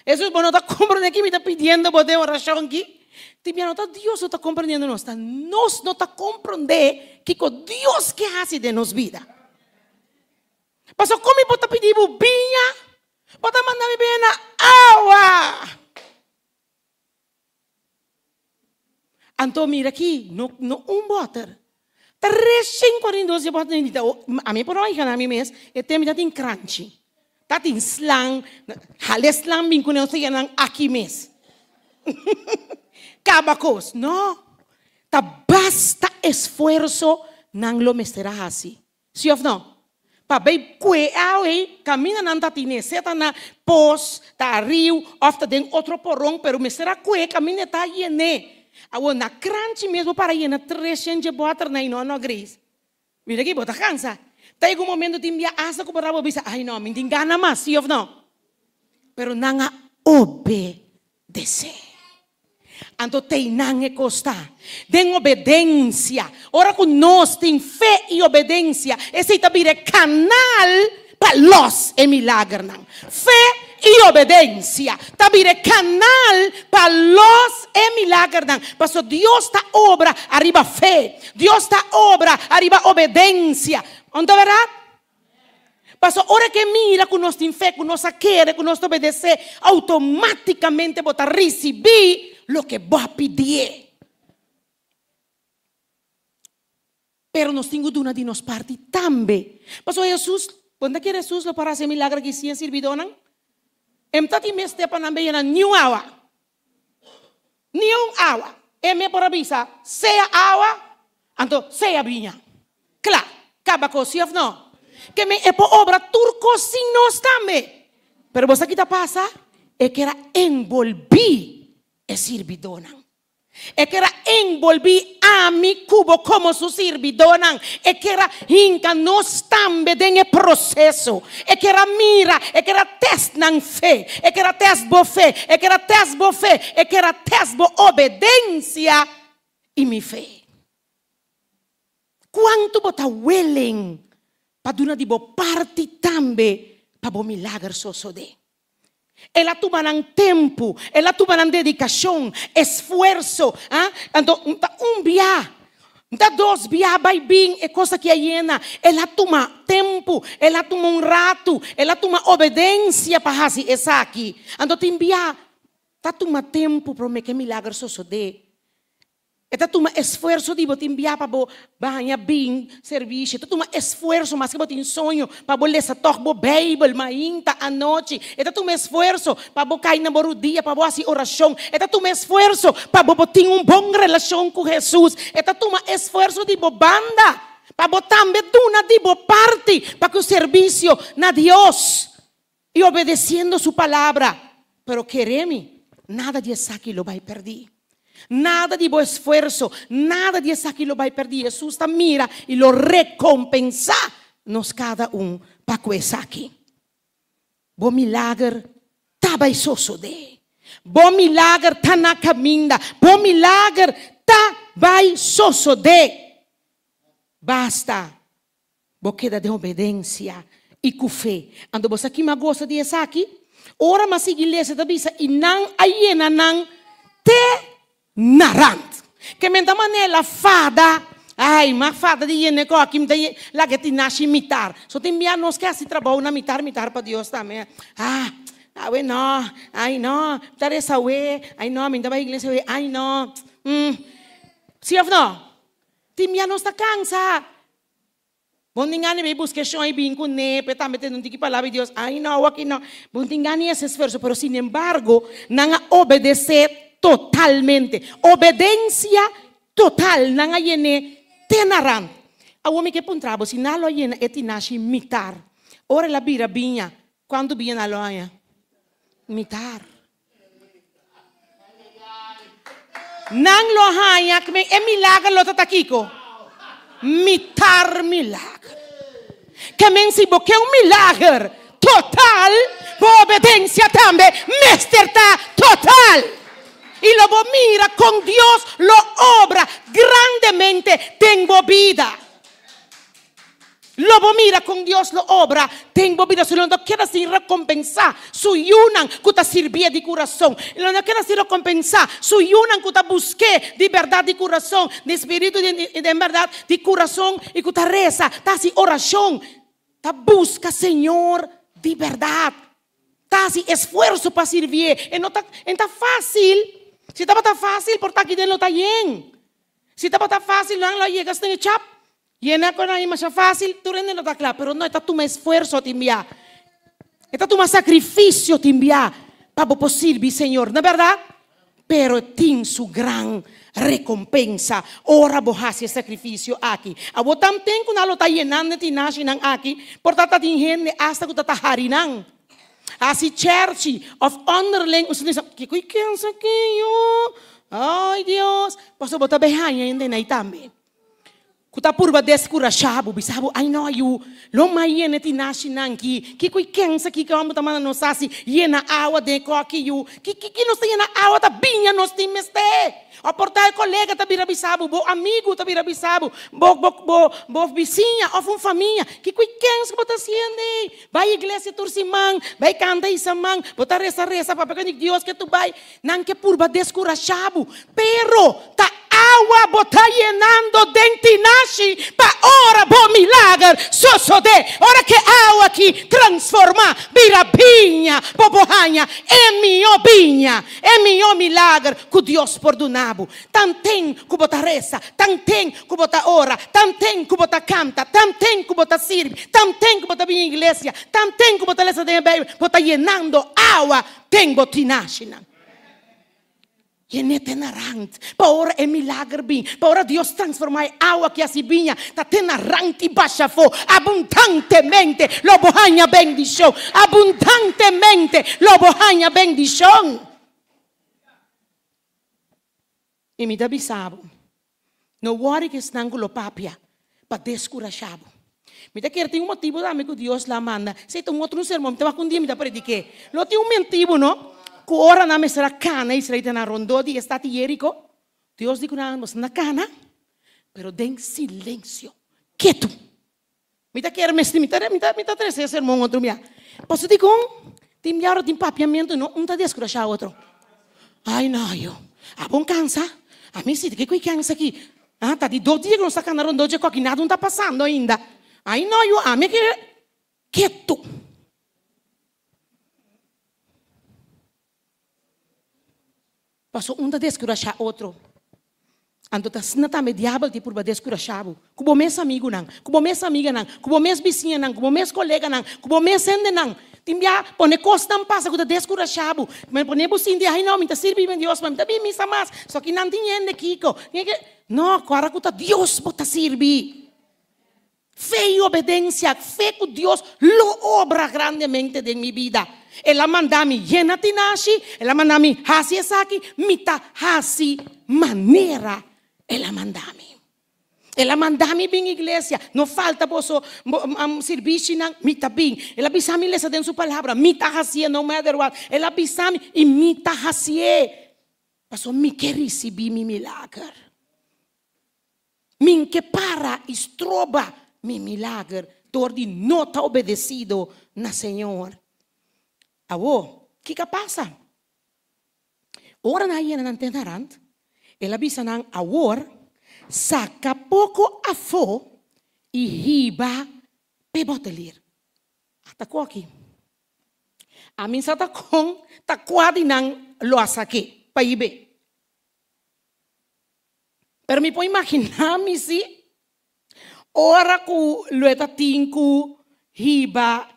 Eso es bueno, está comprendiendo que me está pidiendo por de oración aquí. Timbiano, Dios no está comprendiendo, no está comprendendo que con Dios que hace de nos vida. Pasó como pode pedir bobinha, pode mandar beber na água. Então mira aqui, no water. Tá recém 42 de water ainda. A mim por aí na minha mês, e tem me tem crunchy. Tá tem slang, hale slang bem quando eu sei nang aqui mês. Cabacos, não. Tá basta esforço nang lo mesterá assim. Sim ou não? Pa bay kwe awe camina nanta tine seta na pos ta rio of den outro porão pero me será kwe camina ta yene awo na crunchy mesmo para yena 300 water na ino gris mira aqui bota cansa tá em um momento timbia asa ko para bisa ai não me engana mais sim ou não pero nanga obedecer. Anto tem nange costa, den obedência. Ora com nós tem fé e obedência. Esse é canal para los e milagre não. Fé e obedência. Tabire canal para los e milagre não. Passo Deus está obra arriba fé. Deus está obra arriba obedência. Onde verdade? Passo ora que mira com nós tem fé, com nós quer, com nós obedecer, automaticamente bota receber lo que vos pedir. Pero nos tengo de una de nos parte también. Pasó Jesús, cuando que Jesús lo para hacer milagro que sí en servidonan, emtati me estepan a bella ni un agua. Ni un agua. Me por avisa, sea agua, anto sea viña. Claro, cabaco, sí o no. Que me é por obra turco sin nos también. Pero vos aquí te pasa, es que era envolví. E sirvidonan. E que era envolvi a mi cubo como su sirvidonan. E que era hinca nos tambe den e processo. E que era mira, e que era test nan fe. E que era test bo fe. E que era test bo fe. E que era test bo obedência e mi fe. Quanto bota willing pa duna di bo parti tambe pa bo milagre sosode. Ela tumanan tempo, ela tumanan dedicação, esforço, via, dos via vai bem, é coisa que é llena. Ela toma tempo, ela toma rato, ela toma obedência para fazer isso aqui. Então tem via, tá toma tempo para me que milagre suceder. Eta toma esforço de botar enviar para banhar bem serviço. Eta toma esforço, mas que botar sonho para ler essa torbo Bible, mainta à noite. Eta toma esforço para cair na dia, para fazer oração. Eta toma esforço para botar bom relação com Jesus. Eta toma esforço de banda para botar também de parte para que o serviço na Deus e obedecendo sua palavra. Pero quereme, nada de isso aqui lo vai perder. Nada de bom esforço, nada de isso aqui lo vai perder. Jesus está mira e lo recompensa nos cada para que isso aqui. Bom milagre tá vai suceder. Bom milagre tá na caminho. Bom milagre tá vai suceder. Basta. Bo queda de obedência e com fé. Ando você aqui mas gosta de isso aqui? Ora mas igreja da bisa e não aí não te narant. Que me da manela fada. Ai, ma fada di yene ko akim de la que ti nasce imitar. So te envia nos que assim trabalho na imitar para Deus também. We no. Ai no. Dar essa we. Ai no, me da ba igreja we. Ai no. Si of no. Ti envia nos ta cansa. Bondingani me busque shoy bin con ne, peta mete non tiki palavra Deus. Ai no, aqui no. Bondingani esse esforço, pero sin embargo, não obedecer totalmente. Obedência total. Não há yene tenaran. A homem que puntrabo, se não há yene etinashi imitar. Ora la bira binha. Quando binha na loja? Imitar. Não lo haya, que é milagre lo tatakiko. Imitar milagre. Que men se boque milagre total, obedência também, mesterta total. Y lo mira con Dios, lo obra grandemente, tengo vida. Lobo mira con Dios lo obra. Tengo vida, si no quiere sin recompensar, su yunan que te sirvió de corazón. No quiere sin recompensar, su yunan que te busqué de verdad de corazón, de espíritu de verdad de corazón y que te reza, te hace oración, te busca Señor de verdad, te hace esfuerzo para servir. Y no está fácil. Si está fácil, por estar aquí dentro está bien. Si está fácil, no llegas en el chap. Y en la más fácil, tú no está claro, pero no está tu más esfuerzo te envía. Está tu más sacrificio te envía para posible, Señor, ¿no es verdad? Pero tiene su gran recompensa. Ora bohasi esse sacrifício aqui. A botam tem que nalo tá llenando de nascinan aqui, portanto tem gente hasta que tá harinan. Assim church of underling, os dizem que coisa aqui yo. Ai Deus, posso botar berranha ainda aí também. Kuta purba descura shabu bisabu I know you lo mai ene ti nascinan ki kui kensa ki kamu tamana no sasi yena awa de ko ki you ki no yena awa ta binha nos timeste a portai colega ta bira bisabu bo amigo ta bira bisabu bo vizinha of família ki kui kensa bota siende vai igreja tursimang vai canta isamang bota reza para pegar Deus que tu vai nan que purba descura shabu pero ta agua bota llenando dentinashi pa ora bo milagre sosode ora que agua aqui transforma vira vinha popohanha é mio milagre que Deus perdonabo tanten que bota reza tanten que bota ora tanten que bota canta tanten que bota sirve tanten que bota vir igreja tanten que bota lesa de bebê bota llenando agua tem botinashi e netenarant, para ora é milagre bem, para ora Deus transformar a água que assim vinha, tá tenarant e baixa fo, abundantemente, lobo hanha bendição, abundantemente, lobo hanha bendição. E me dá bisabo, no worry que estão com o papia, para descurachabo. Me dá que tem motivo da amigo Deus lá manda, se tem outro sermão, me dá um dia me dá predicar, lo tem motivo não? Ora na mesra cana Israel na rondodi está Jerico. Deus diz na na cana, pero den silêncio, quieto. Mita quer mita três sermão outro minha. Posso dizer tem melhor tem papiamento não tá descurachar outro. Ai não eu. A bom cansa. A mim se que cansa aqui. Ah, tá de 2 dias que não está na rondodi que nada não tá passando ainda. Ai não eu a mim que quieto. Passou da descurachar outro. Ando tá snata me diabo de purba descurachabo. Kubo mes amigo nang, kubo mes amiga nang, kubo mes vizinha nang, kubo mes colega nang, kubo mes sende nang. Timbia pone costa passa kuda descurachabo. Me pone busin de ai não, me tá sirvi bem Deus, me tá bem misa mas. Só que não tinha ende kiko. Não, agora kuta Deus bota sirvi. Fé e obediência, fé que Deus lo obra grandemente de minha vida. Ela manda-me llena tinashi, ela manda-me hasi esaki, mita hasi maneira, ela manda-me. Ela manda-me bem igreja, não falta posso serviço não, mita bem. Ela bisa-me lesa dentro sua palavra, mita hasi no matter what. Ela bisa-me e mita hasi. Passo me quer receber mi milagre. Min que para estroba mi milagre, dor de não estar obedecido na Senhor. Awo, que passa? Ora na iena não tem narant, ela bisa nang awor, saca pouco a fo e riba pebotelir. Até aqui. A mim sa tá com, tá quase nang lo saque, pa ibe. Pero me pode imaginar-me se ora ku lueta tinku riba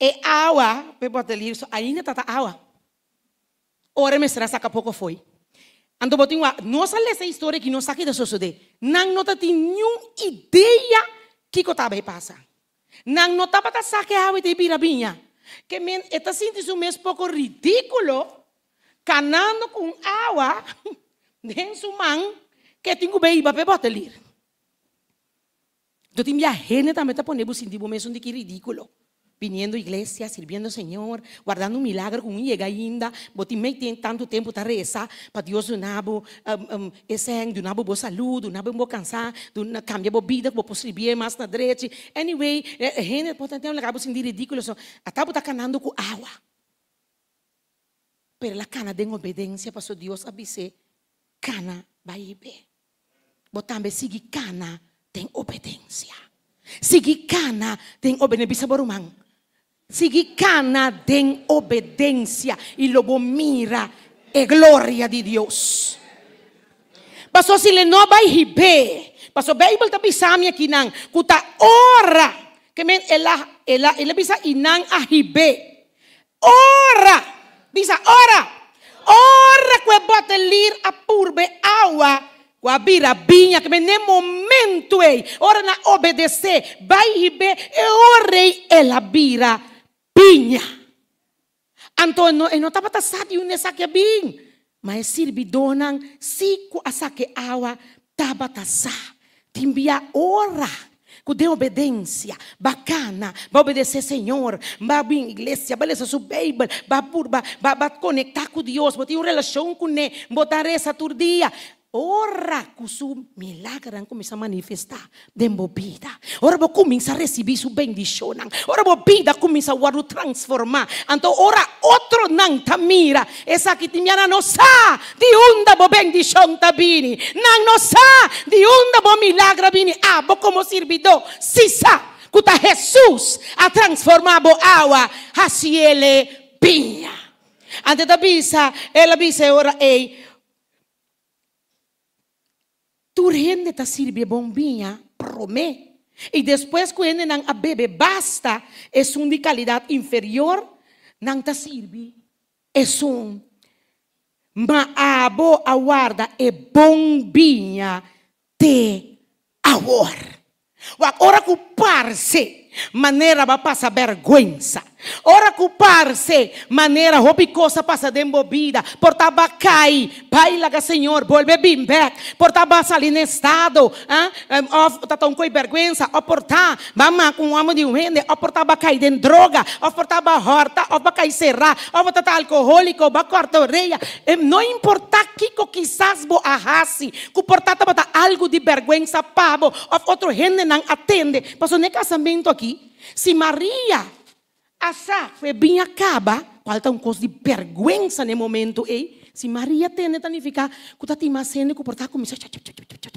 e água, pebotelir, ainda tá água. Ora me será saca pouco foi. Ando botinho, nossa essa história que não sabe de suceder. Não nota tem nenhuma ideia que que vai passar. Não nota para saque água de birabinha. Que men está sentindo um pouco ridículo, canando com água dentro sua mão que tenho bem para pebotelir. Do tim ya gente também tá ponendo sentindo mesmo de que ridículo. viniendo a iglesia, sirviendo al Señor, guardando un milagro con un llega ainda, botimei tem tanto tempo para rezar para Deus do nabo, do nabo boa saúde, do nabo boa cansar, do cambia boa vida, boa possibilidade mais na direita. Anyway, gente pode ter um legado assim ridículo, até botar canando com água. Pero la cana de obediencia, pastor Dios avise, cana vai bem. Botambe sigi cana tem obediencia. Sigi cana tem obediencia, bisa borumang. Sigi cana tem obediencia y lobo mira e gloria de Dios. Pastor si le no vai bem. Pastor Bible ta bisami aqui nang kuta ora que men ela bisa inang ahibe. Ora. Bisa ora que bota lir a purbe água, guabira binha que nem momento ei, ora na obedecer, vai ribe e orei ela bira binha. Antônio não estava tassado e saque bem, mas sirvi donan si ku asake água tava tassar, timbia ora. Com de obediência, bacana, vai obedecer Senhor, vai vir à igreja, vai ler sua Bíblia, vai conectar com Deus, vai ter uma relação com Ele, vai dar essa todo dia. Ora, que o milagre começa a manifestar dentro da vida. Ora, vai começar a receber sua bendição. Ora, a vida começa a transformar. Então, ora, outro não te mira. Essa que te mira não sabe de onde a bendição está vindo. Não sabe de onde o milagre vem. Ah, como servidor, se sabe que Jesus a transformado a água, assim ele vinha. Antes da bisa, ela bisa ora, ei. Tu rende ta sirve bombinha, promé. E depois que ele não a bebe basta, é um de qualidade inferior, não ta sirve, é um maabo aguarda é bombinha de amor. Ora culpar-se, maneira vai passar vergonha. Ora culpar-se, maneira robicosa passa de embobida. Portava cai, pai laga Senhor, volve bem back. Portava sair no estado, tá tão com vergonha. Ou portar, vamos com um amo de um rende. Ou portava cair de droga. Ou portava horta, ou vai cair serrar. Ou vai estar alcoólico, vai cortar a orelha. Não importa que quizás vou arrase. Que portava algo de vergonha, pavo. Ou outro rende não atende. Passou no casamento aqui. Se Maria asa foi bem acaba, falta coisa de vergonha no momento, ei. Se Maria tem tanificar, que tá timacendo, que portar começa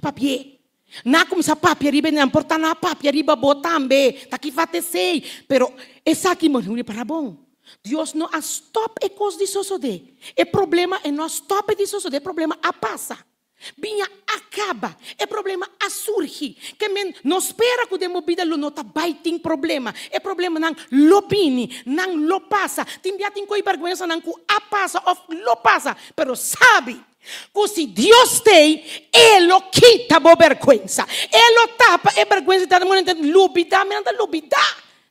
papier. Na começa papier, riba não portar na papier, riba botambe, tá que fatecei. Pero essa aqui morreu para bom. Deus não stop e coisa de sosode. É problema é não stop de sosode, problema a passa. Binha acaba, é problema a surge. Que men não espera que demo vida lo nota baiting problema. É problema não lo bini, não lo passa. Timbia tem coi vergonha não que a passa of lo passa, pero sabe que se Deus tem, ele quita a vergonha. Ele tapa a vergonha da mulher lubida, men da lubida.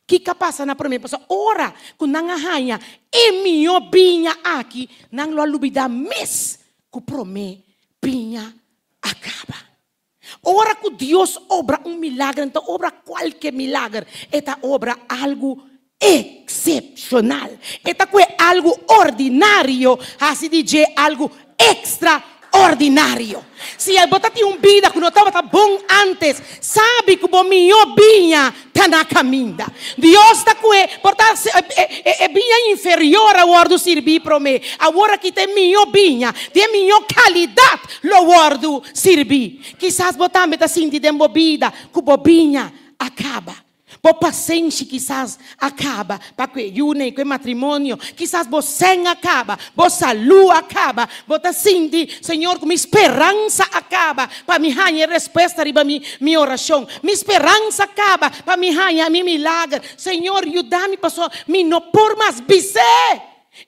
Que capaz na promessa, ora que não arranha, e minha binha aqui, não lo lubida mes que promete. Pinha acaba. Ora que Deus obra milagre, então obra qualquer milagre. Esta obra algo excepcional. Esta é algo ordinário, assim dizer algo extraordinário. Se a bota tem vida que não estava bom antes, sabe que o minha vinha está na caminha. Deus está com ele, portanto é vinha inferior ao ordo servir para mim. Agora que tem minha vinha, tem minha qualidade, o ordo servir. Quizás botar me está sentindo vida, que o vinha acaba. Por paciência quizás acaba, para que une, que matrimônio, quizás você acaba, você saúde acaba, você sente, Senhor, que minha esperança acaba, para me ganhar resposta para minha oração, minha esperança acaba, para me ganhar meu milagre, Senhor, ajuda-me, pastor, me não por mais bice,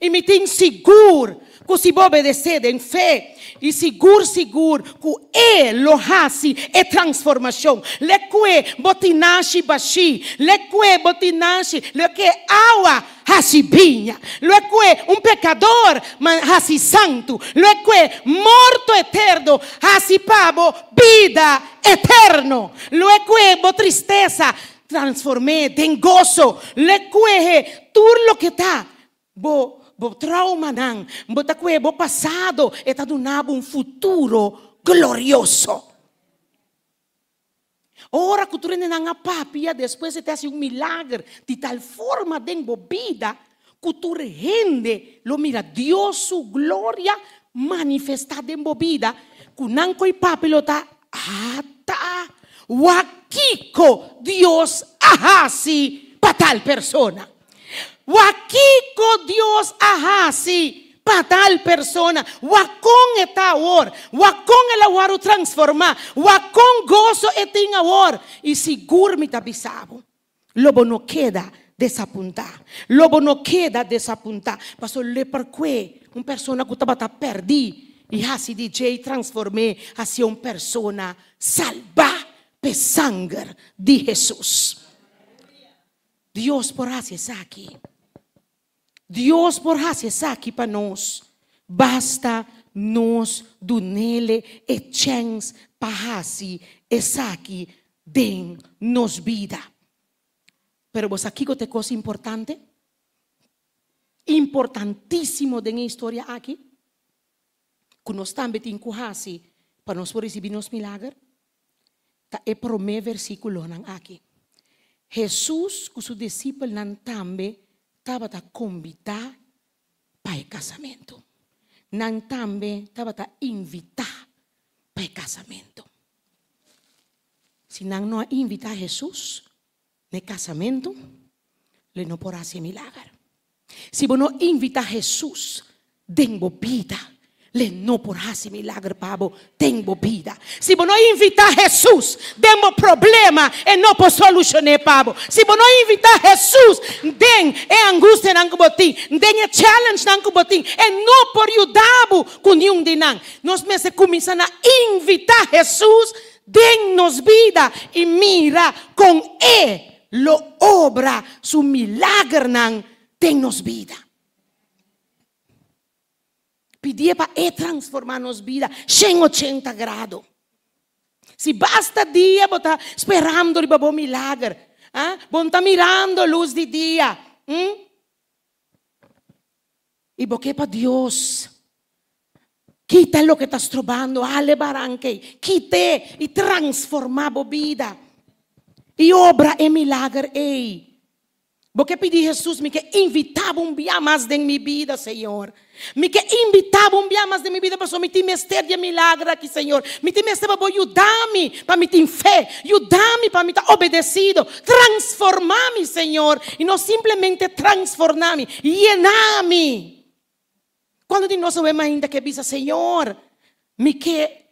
e me tem seguro, que se vou obedecer em fé, e seguro que ele hace é transformação. Leque botinashi bashi, leque botinashi, leque água hace vinha, leque pecador hace santo, leque morto eterno hace pavo vida eterno, leque bo tristeza transformé, den gozo, le cueje, tur lo que está, bo trauma nan, bo ta cueje, bo pasado, está donando un futuro glorioso. Ora que tu rende na papia, depois você hace um milagre de tal forma dentro da vida que tu rende, lo mira, Deus sua glória manifestada dentro da vida, que não coi papilo tá ata, wakiko Deus ahasi para tal persona, wakiko Deus ahasi para tal persona, wakon eta or, wakon ela waru transformar, wakon gozo etin awor, e seguro me tabisabo, lobo no queda desapuntar, lobo no queda desapuntar, pastor le perque, persona que estava perdi, e assim DJ transformei, assim persona salva pe sangue de Jesus. Deus por assim está aqui. Deus por assim está aqui para nós. Basta nos donele e chance para assim está aqui den nos vida. Pero vos aqui que te coisa importante, importantíssimo da história aqui, que nós também temos que para nós receber nos milagres, tá é promê versículo nan aqui. Jesus, com seus discípulos nan também estava a convidar para o casamento. Nan também estava a invitar para o casamento. Se não invitar Jesus no casamento, ele não poderá ser milagre. Se você não invitar Jesus dentro da vida, ele não poderá ser milagre para você dentro da vida. Se você não invitar Jesus dentro do problema, ele não pode solucionar para você. Se você não invitar Jesus dentro da angústia que você tem, dentro da challenge que você tem, ele não pode ajudar você com nenhum de nós. Nós começamos a invitar Jesus dentro da nossa vida e mira com ele. Lo obra su milagre nan tem nos vida. Pedir para transformar nos vida 180 graus. Se basta dia, bota esperando para o milagre, bota mirando a luz de dia, e porque para Deus quita lo que estás trobando, ale baranque, quite e transforma a vida. E obra e milagre ei. Porque pedi Jesus me que invitava dia mais de minha vida, Senhor. Me que invitava dia mais de minha vida para me ter mestre de milagre aqui, Senhor. Me ter mestre para ajudar-me, para me ter fé, ajudar-me para me ter obedecido, transformar-me, Senhor, e não simplesmente transformar-me, llenar-me. Quando de nós vemos ainda que diz, Senhor, me que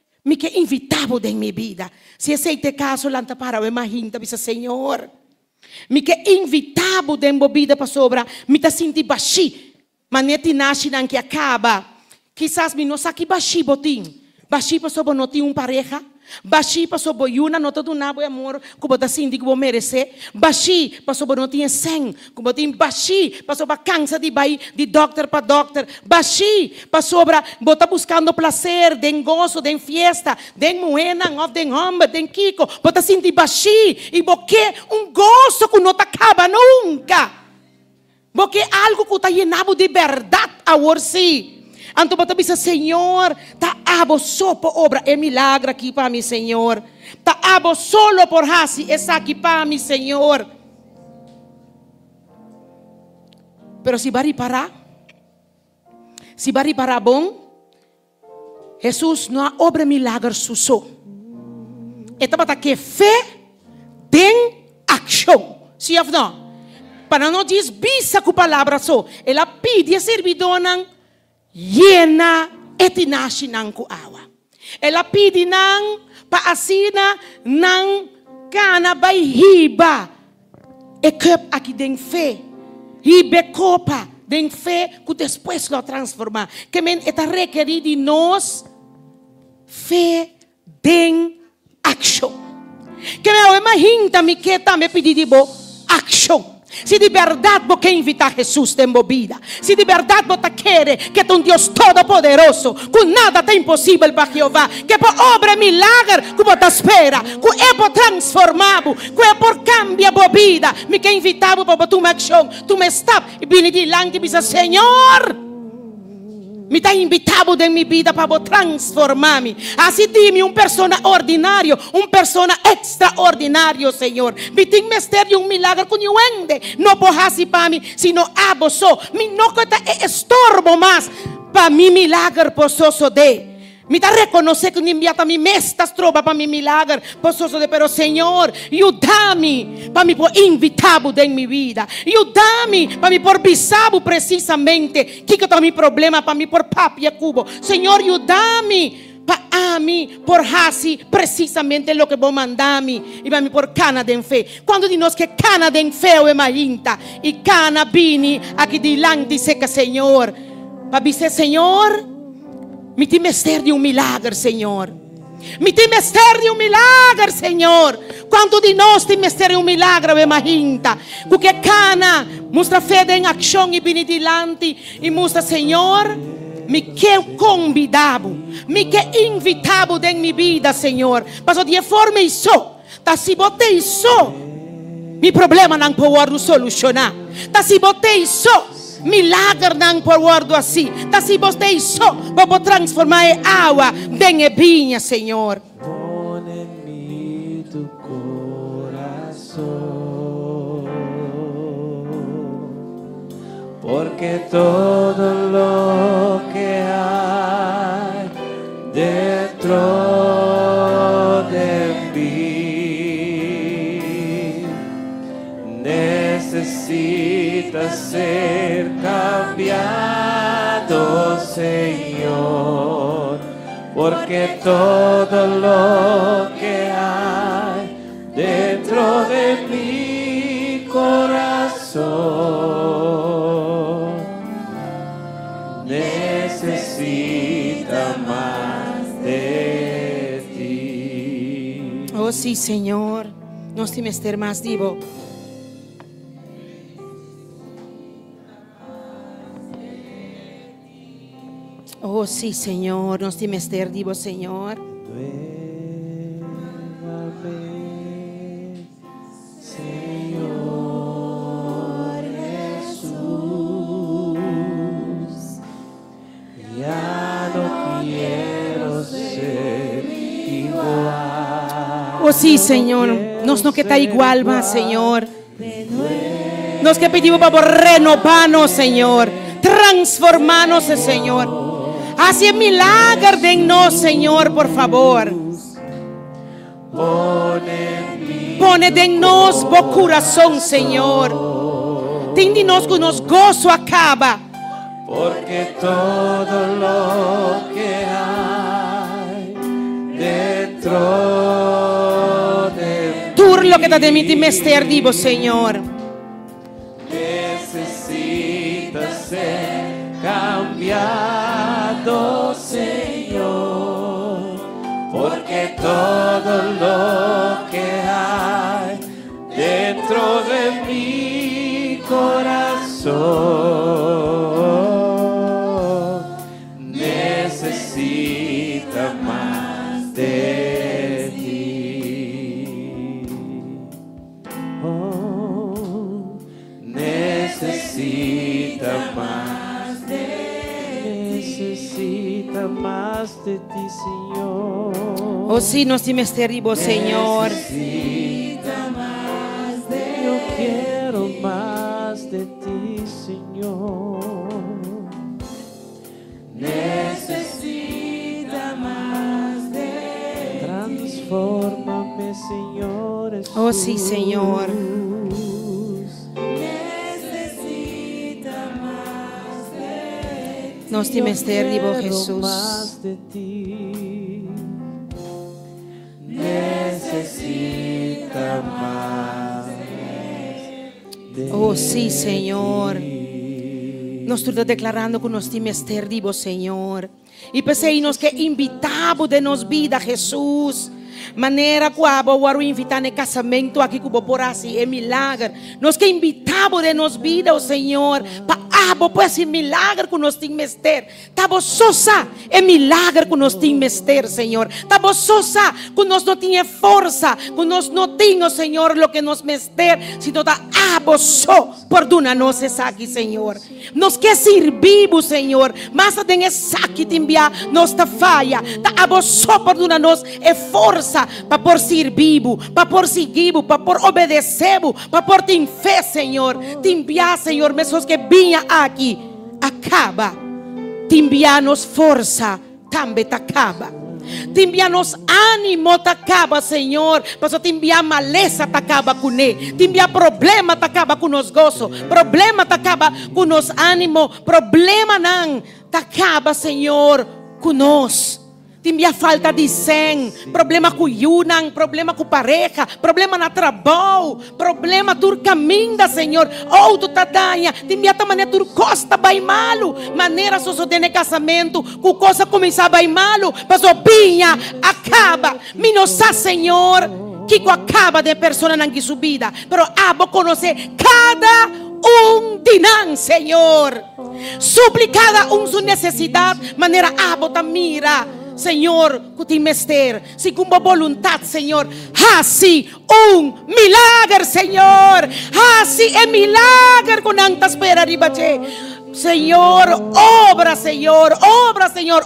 invitava de minha vida. Se esse é o caso, lá para o imaginta, diz Senhor, me que invitava de minha vida para sobra, me te senti baixi, mas não te nasce não que acaba. Quizás me não sabe baixi botim, baixi para sobra não tem pareja, baixi para sobra uma não todo nabo amor, como te senti que vou merecer, baixi para sobra não tem sem, como tem baixi para sobra cansa de vai de doctor para doctor, baixi para sobra bota buscando prazer, den gozo, den fiesta, den moena, of den hombre, den kiko, bota senti baixi e porque gozo que não te acaba nunca, porque algo que está llenado de verdade agora sim. Então, você diz, Senhor, tá abo só por obra, é milagre aqui para mim, Senhor. Tá abo solo por hasi, é aqui para mim, Senhor. Pero se vai parar bom, Jesus não há obra milagre só. Então, você que fé tem ação. Sim ou não? Para não dizer bisa com palavra só. Ela pede a servidora llena etinashi nang kuawa. Ela pidi nang paasina nang kana bay hiba. Ekep aqui den fé. Hibe copa den fé que depois lo transforma. Que men eta requerir de nós fé den action. Que me imagina me que também pedir de bo action. Si de verdad vos querés invitar a Jesús en tu vida, si de verdad vos te quieres que es un Dios todopoderoso, que nada te imposible para Jehová, que por obra milagre que vos te espera, que es por transformar, que es por cambiar tu vida, me quer invitar para tu acción, tu me estás y viene delante y dice: Señor, me está invitado en mi vida para transformarme. Así dime un persona ordinario, un persona extraordinario, Señor. Me tiene misterio un milagro con ende. No por así para mí, sino aboso. Mi no que te estorbo más para mi milagro pososo de. Me está reconocer que enviata mi mestas trova para mi milagro pososo de. Pero Señor, ayúdame para mí por invitado en mi vida. Ayúdame para mí por bisabo precisamente que está mi problema para mí por papi cubo. Señor, ayúdame para mí por así precisamente lo que vos mandame y para mí por cana de fe. Cuando dinos que cana de fe es maginta y cana vini aquí delante dice que Señor, para dice Señor, mi ti mester de un milagro, Señor. Mi ti mester de un milagro, Señor. Quanto di nós tem mester de un milagro, imaginta. Porque cana, mostra fede em ação e vini dilante e mostra, Senhor, me quer convidado, me quer invitado em minha vida, Senhor. Mas de forma isso, tá se botei isso, mi problema não pode solucionar. Tá se botei isso, milagre não pode assim. Tá se botei isso, vou transformar em água, em vinha, Senhor. Pon en mí tu corazón, porque todo lo que hay dentro de mí necesita ser cambiado, Señor. Porque todo lo que hay dentro de mi corazón necesita más de ti. Oh sí, Señor, nos te mester más divo. Oh sí, Señor, nos te mester divo, Señor. Nuevamente, Señor Jesús, ya no quiero ser igual. Oh sí, Señor, nos no que está igual más, Señor. Nos que pedimos para renovarnos, Señor, transformarnos, Señor. Hace milagre de nos, Señor, por favor. Pone de nos por corazón, Señor. Ten de nos que nos gozo acaba. Porque todo lo que hay dentro de Tú lo que te de mí te mester divo, Señor. necesita ser cambiado, Señor, porque todo lo que hay dentro de mi corazón necesita más de ti. Oh, necesita más. Necesita más de ti, Señor. Oh sí, nos te mester divo, Señor. Necesita más de ti. Yo quiero más de ti, Señor. Necesita más de ti. Transfórmame, Señor Jesús. Oh sí, Señor. Nos te mester divo, Jesús. Más de ti. Necesita más de Oh sí, Señor. Nos tú estás declarando que nos te mester divo, Señor. Y pensé nos que invitamos de nos vida, Jesús. Maneira que abo waru invitar no casamento aqui que por assim é milagre. Nós que invitamos de nos vida o Senhor para abo pues esse milagre que nós tem mester. Tabo sosa é milagre que nós tem mester, Senhor. Tabo sosa que nós não tinha força, que nós não tinha, Senhor, lo que nos mester, sino da abo só perdona-nos aqui, Senhor. Nós que servimos, Senhor, mas tem essa que te envia nos ta falha. Da abo só perdona-nos é força para por servir, para por seguir, para por obedecer, para por ter fé, Senhor. Te enviar, Senhor, pessoas que vinham aqui, acaba. Te enviar-nos força, também te acaba. Te enviar-nos ânimo, te acaba, Senhor. Mas te enviar maleza, te acaba com ele. Te enviar problema, te acaba com nos gozo. Problema, te acaba com nos ânimo. Problema não, te acaba, Senhor, com nós. Te enviar falta de sen, problema com yunang, problema com pareja, problema na trabalho, problema do caminho, Senhor. Ou tu tadanha, te enviar também tu costa vai malo, maneira só de casamento, com coisa começar vai malo, mas o pinha acaba, minosa, Senhor, que acaba de persona na sua vida, pero abo conhecer cada de nós, Senhor, supli cada sua necessidade, maneira abo ta mira. Senhor, que te mester, segundo a vontade, Senhor, assim milagre, Senhor, assim é milagre com anta espera ribache. Senhor, obra, Senhor,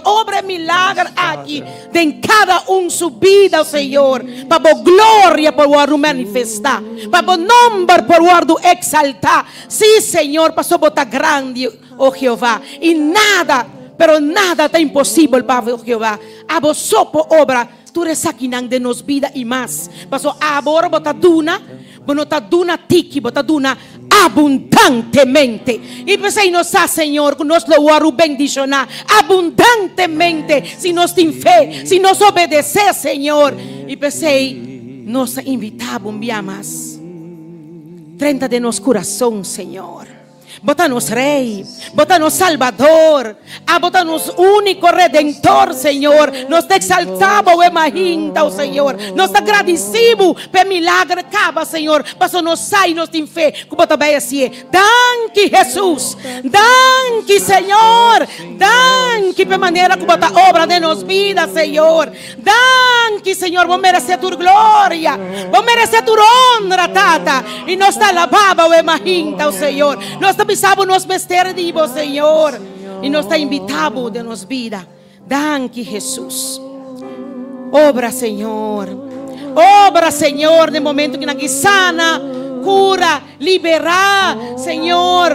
obra milagre aqui, em cada sua vida, Senhor, para a glória por o manifestar, para o nome por o exaltar. Sim, Senhor, para botar grande, oh Jeová, e nada, pero nada está impossível para Jeová. Abo só por obra, tu resaquinang de nos vida e mais. Paso abora bota duna, bonota duna tiki, bota duna abundantemente. E pensei nos Senhor, que nos lo waru bendicionar abundantemente, se nos tem fé, se nos obedecer, Senhor. E pensei, nos invitamos mais 30 de nos coração, Senhor. Bota-nos Rei, bota-nos Salvador, bota-nos único Redentor, Senhor. Nos te exaltamos e imaginamos, Senhor. Nos te agradecemos pelo milagre acaba, Senhor. Passo nos sai, nos tem fé. Como também assim, danke Jesus, danke Senhor, danke pela maneira como bota obra de nos vida, Senhor. Danke, Senhor, vos merecer tu glória, vos merecer tu honra, Tata. E nós te alabamos e imaginamos, Senhor. Nós te pisamos nos mester de vos, Senhor. E nós te invitamos de nos vida. Danke, Jesus. Obra, Senhor. Obra, Senhor, no momento que aqui sana, cura, liberar, Senhor,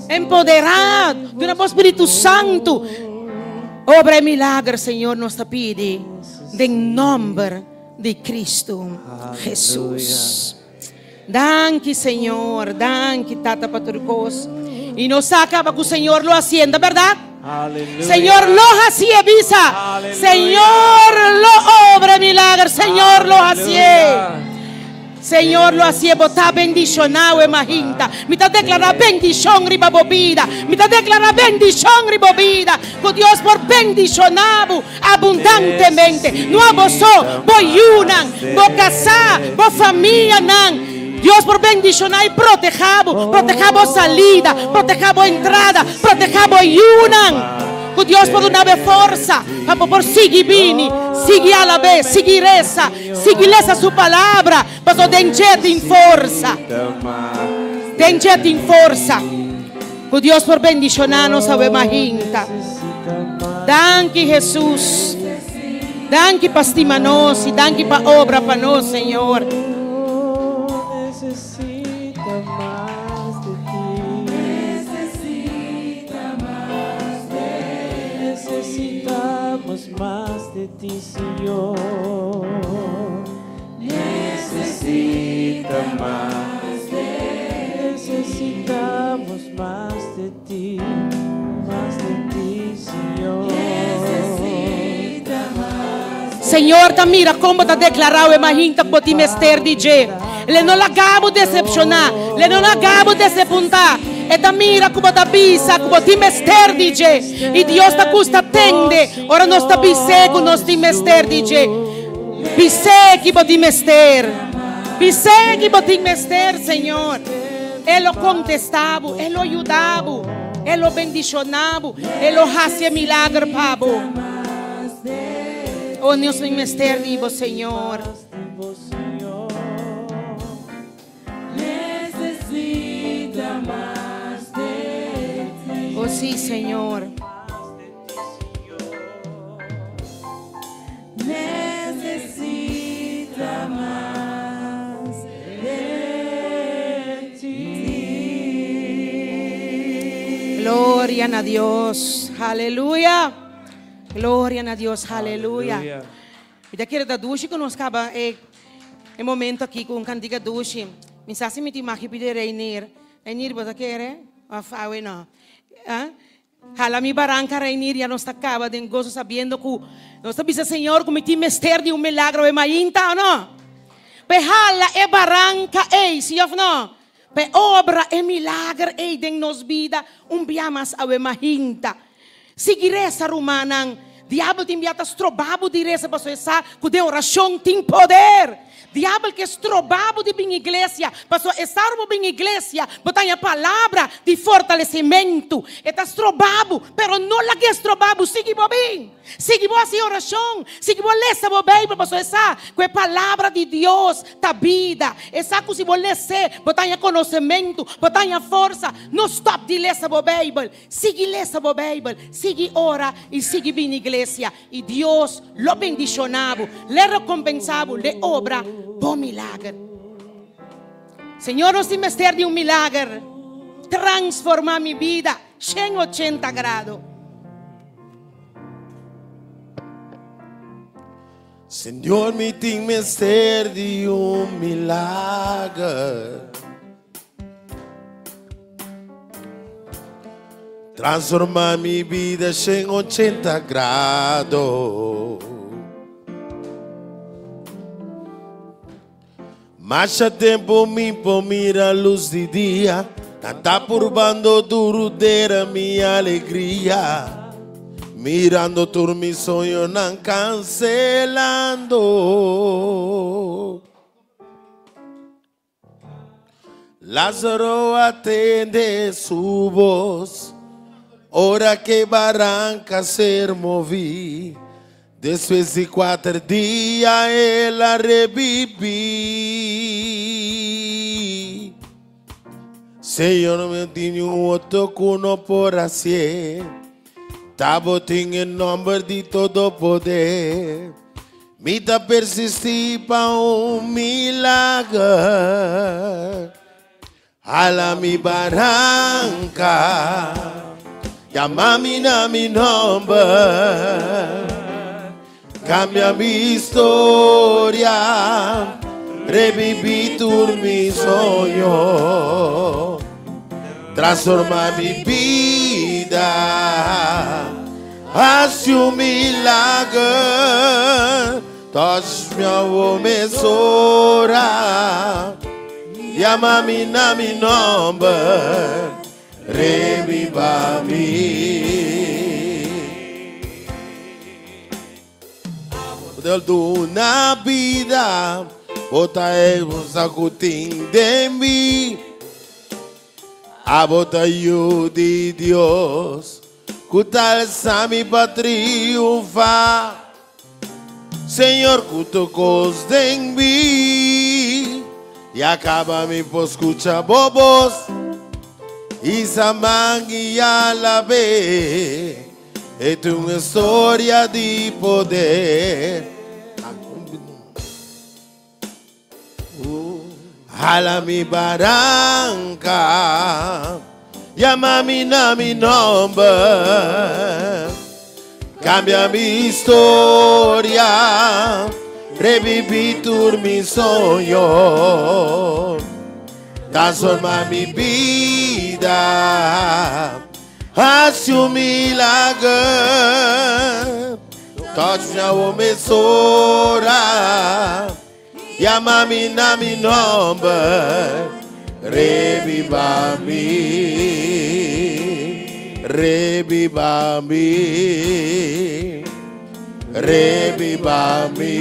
empoderar do nosso Espírito Santo. Obra e milagre, Senhor, nos te pede, em nome de Cristo Jesus. Danke, Senhor, danke, Tata Paturcos. E nos acaba que o Senhor lo haciendo, verdade? Aleluya. Señor, lo hacía visa. Aleluya. Señor, lo obra milagre. Señor, lo hacía. Señor, lo hacía. Botar bendicionado e mahinta. Me está declarando bendición riba bobida. Me está declarando bendición riba bobida. Con Dios por bendicionado abundantemente. No abosó, voy unan, voy casar, voy familia nan. Dios por bendicionar y protejamos salida, protejamos entrada, protejamos ayunan. Que Dios por una vez fuerza, por seguir vini, seguir a la vez, seguir esa su palabra, para denjete en fuerza. Denjete en fuerza. Que Dios por bendicionarnos a imaginta. Danke Jesús. Danke para estimarnos y danke para obra para nos, Señor. Necesitamos más de ti, Señor. Necesitamos más de ti, Señor. Señor, ta mira como ta declarado imagina por ti mester DJ. Le non l'acabo decepcionar, le non l'acabo desepuntar. E ta mira como ta bisa, como ti mester DJ. E Dios ta custa tende. Ora nos ta bisego nos ti mester DJ. Bisegui botim mester. Bisegui botim mester, Senhor. Ele o contestava, ele o ajudava, ele o bendicionava, ele o fazia milagre, Pabo. Oh, Deus me mester vivo, Senhor. Necesita más de ti. Oh, sim, Senhor. Necesita más de ti. Gloria a Dios. Aleluya. Gloria a Dios. Aleluya. Eu quero dar duche que nós acaba em momento aqui com cantiga duche. Me sabe me tem mais pedir Reinier. Reinier você quer? Afawe não. Hala mi barranca Reinier já nós acaba de gozo sabendo que nós sabemos Senhor como tem mester de milagre e mainta não. Pe hala e barranca se eu não. Pe obra e milagre den nos vida biamas awe mahinta. Sigiresa rumanang diabo tem biata strobabo diresa para essa que de oração tem poder. Diabo que estrobabo de bem igreja, passou estar bem igreja, botar a palavra de fortalecimento. Está estrobabo, pero não la que estrobabo, sigue bem. Sigue boa essa oração, sigue boa lesa boa Bíblia, passou essa com a palavra de Deus, da vida. Essa que se boa ser, botar a conhecimento, botar a força. Não stop de lesa boa Bíblia. Sigue lesa boa Bíblia, sigue ora e sigue bem igreja. E Deus lo bendicionava, le recompensava, le obra. Bom milagre. Senhor, nós temos ter de milagre. Transformar minha vida 180 graus. Senhor, me tem mister de milagre. Transformar minha vida 180 graus. Mas há tempo me mira a luz de dia, está turbando duro de minha alegria, mirando tu mi sonho não cancelando. Lázaro atende su voz, hora que barranca ser movi. Después de 4 días ela reviví. Senhor, me tinha outro cuno por hacer. Tabo tem em nome de todo poder. Me dá persistir para milagre. Ala mi barranca, llama-me na mi nome. Cambia mi historia, reviví tu mi sueño, transforma mi vida, haz un milagre, touch mi mesora, llama-me na mi nombre, reviva mi. Una vida, bota el sacutín de mí, a bota yo de Dios, cutal sami para triunfar, Señor, cuto cos de mí, y acaba mi poscucha bobos, y samang y a la vez, es una historia de poder. Jala mi barranca, llama-me na mi nombre, cambia mi historia, reviví tu mi sueño, transforma mi vida, haz un milagre, touch mi mesora. Llama-me na mi nombre, reviva-me, reviva-me, reviva-me.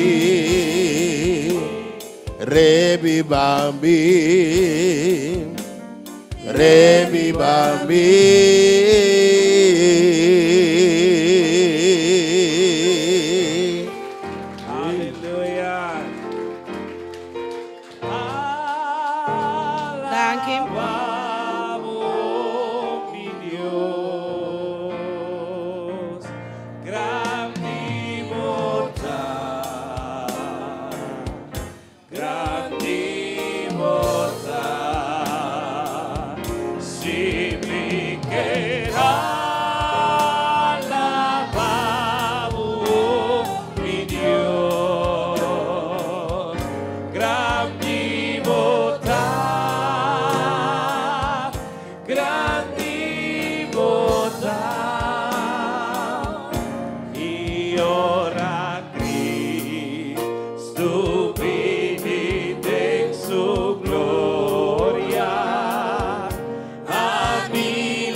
revivami, revivami. Aleluya. Dank u. Alabamos, mi Dios, grande inmortal, grande inmortal, si mi alabamos, mi Dios, grande inmortal, grande inmortal, y ora Cristo venite en su gloria, a mí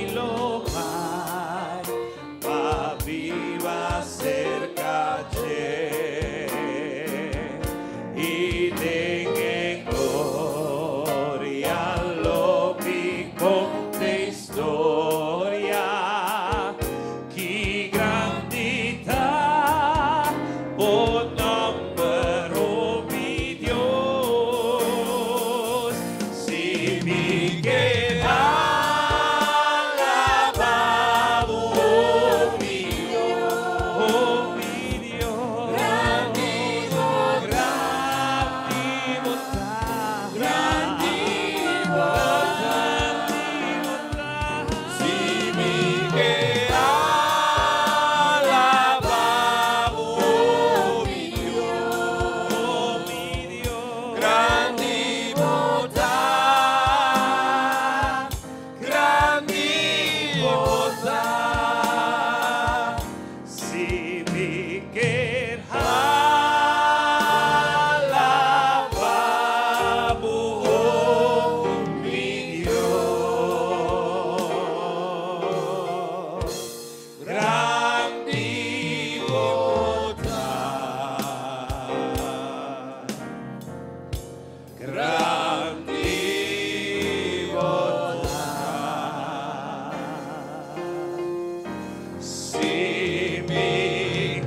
lo Pai, qua vivas cerca y de que gloria lo mi conte historia, que grandità, un numero mi Dios, si mi que alabamos, mi Dios, grande Si mi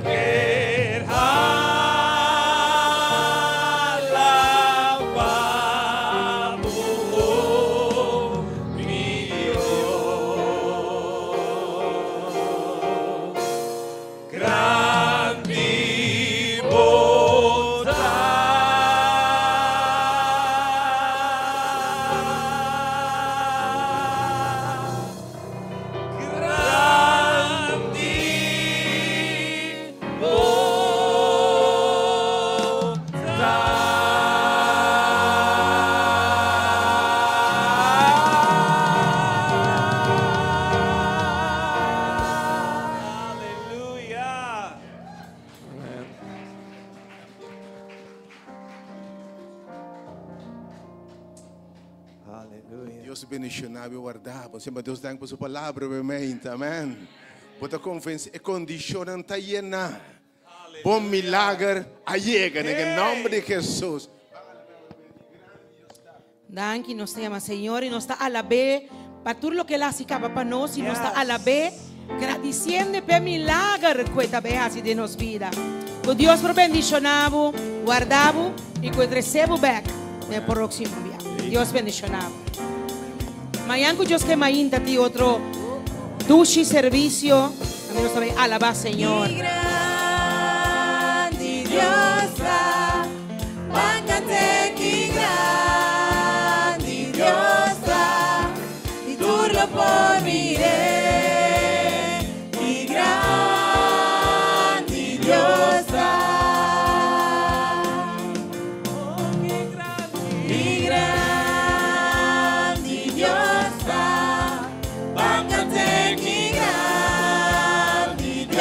Deus bendicionava e guardava. Sempre Deus dá por sua palavra, obviamente. Amém. Pode convencer e condicionar tá llena. Bom milagre llega em nome de Jesus. Danke, nos llama Señor y nos está a la vez para todo lo que Él hace para nosotros y nos está a la vez agradeciendo por milagre que está así de nos vida. Que Dios por bendicionado, guardado y que recebo back el próximo día. Dios bendicionado. Mañana que Dios que mañana ti otro duchi servicio, a mí nos sabe alabar Señor. Y grandiosa, báncate y grandiosa, y tú lo por miré, y grandiosa, y grandiosa, báncate y grandiosa,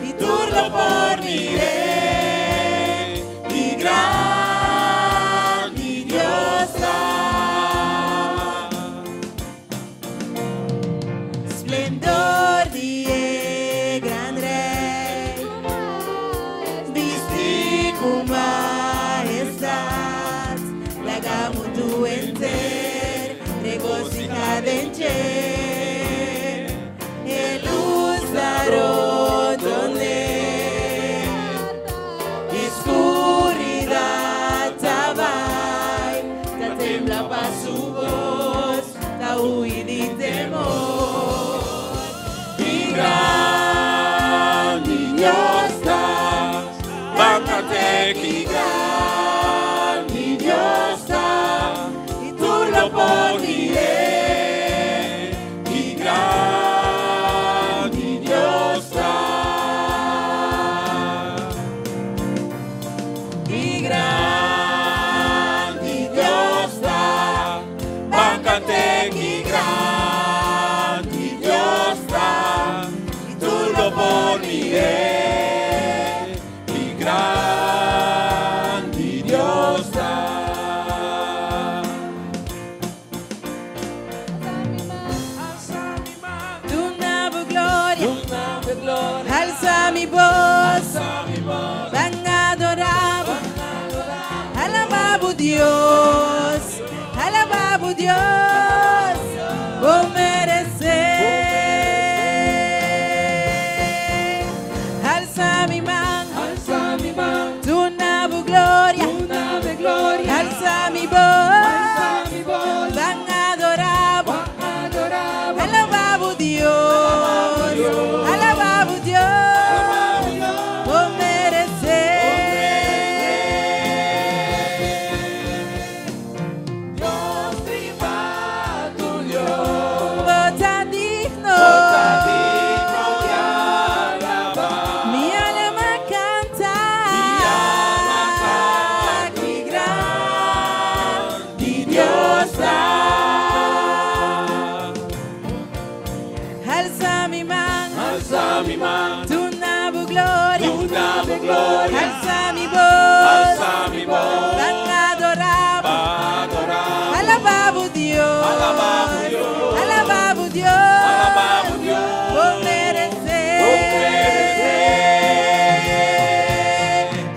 y tú lo por miré, y grandiosa. Splendor di gran rey, visti con majestad, lagamos tu enter, regocijad en che, el usaro donde escuridad tabai, ta tembla pa su voz, ta huir de temor. Y grandiosa, báncate y grandiosa, y tú lo poniré, y grandiosa, y grandiosa, báncate y grandiosa, y tú lo poniré, y grandiosa. Tu nueva gloria, alza mi voz, van a adorar, alabamos Dios, alabamos Dios, vos merecer. Alza mi mano, tu nueva gloria, alza mi voz, van a adorar, alabamos Dios, alabamos Dios, vos merecer. Dios privado, Dios, vos tan digno de alabar. Mi alma canta, que grandiosa. Alza mi mano, tu nueva gloria, alza mi voz, van a adorar, alabamos Dios, alabamos Dios, vos merecer.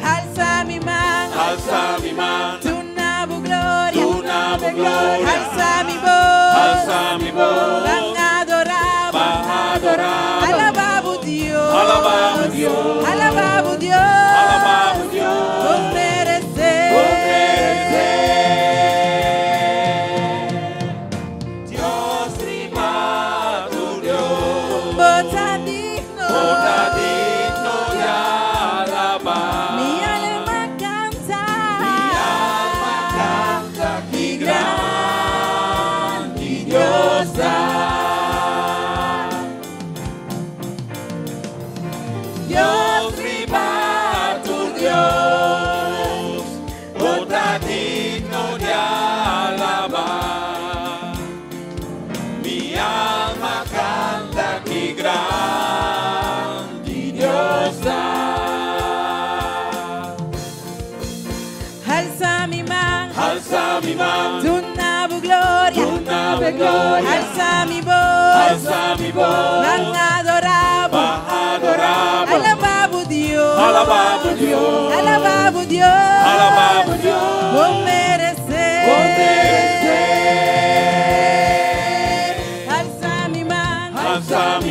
Alza mi mano, tu nueva gloria, alza mi voz, van a adorar, alabamos Dios, alabamos Dios, vos merecer. Dios privado, Dios, vos tan digno de alabar. Mi alma canta, que grandiosa. Dios privado, Dios, otra digno de alabar. Mi alma canta que grandiosa. Alza mi mano, tu dame gloria. Alza mi voz, van adoramos, alabamos Dios, alabamos Dios, alabamos Dios, vos mereces, alza mi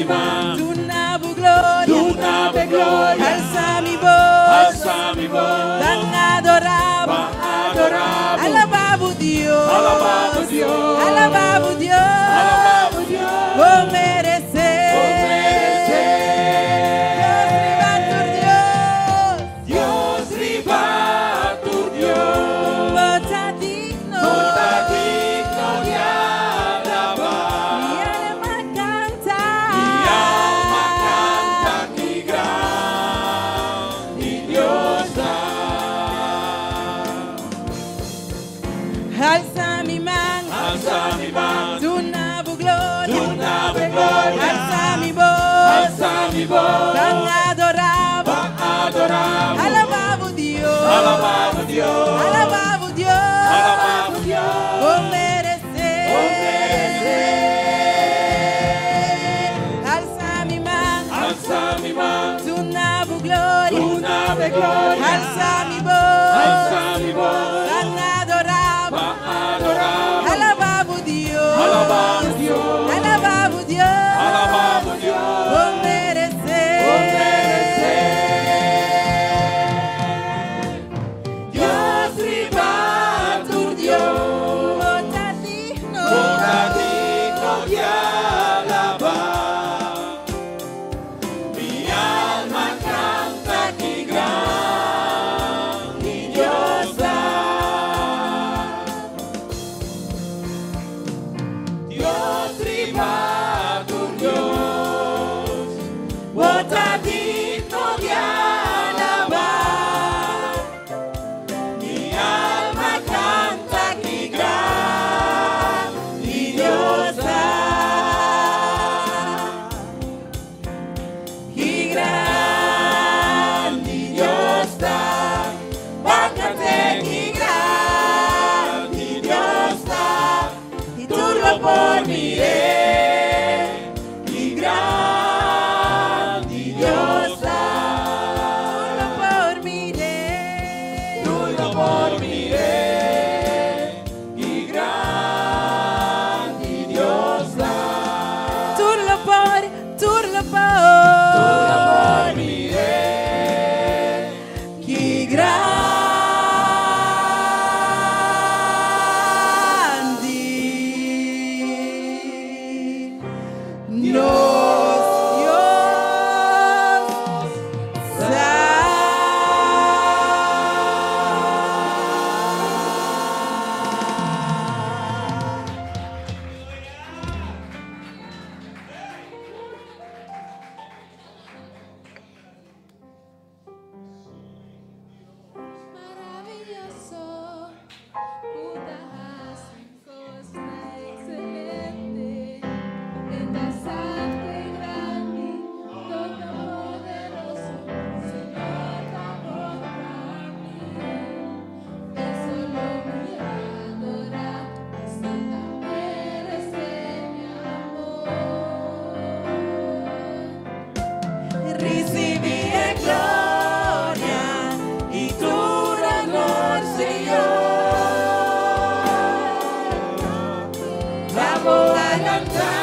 mano, tu nave gloria, alza mi voz, van adoramos, alabamos Dios, alabamos Dios, vos mereces. Alza mi mano, tu nave gloria, alza mi voz, van adoramos, alabamos Dios, alabamos Dios, vos mereces, alza mi mano, tu nave gloria, alza mi voz, van adoramos, alabamos Dios, vos mereces, Dios ribatur Dios, vota digno de alabar, mi alma canta que gran Dios da. Dios ribatur Dios, vota digno de alabar, mi alma canta que gran Dios da, que gran Dios da, bácate que gran Dios da, y tú lo por mí. Cantar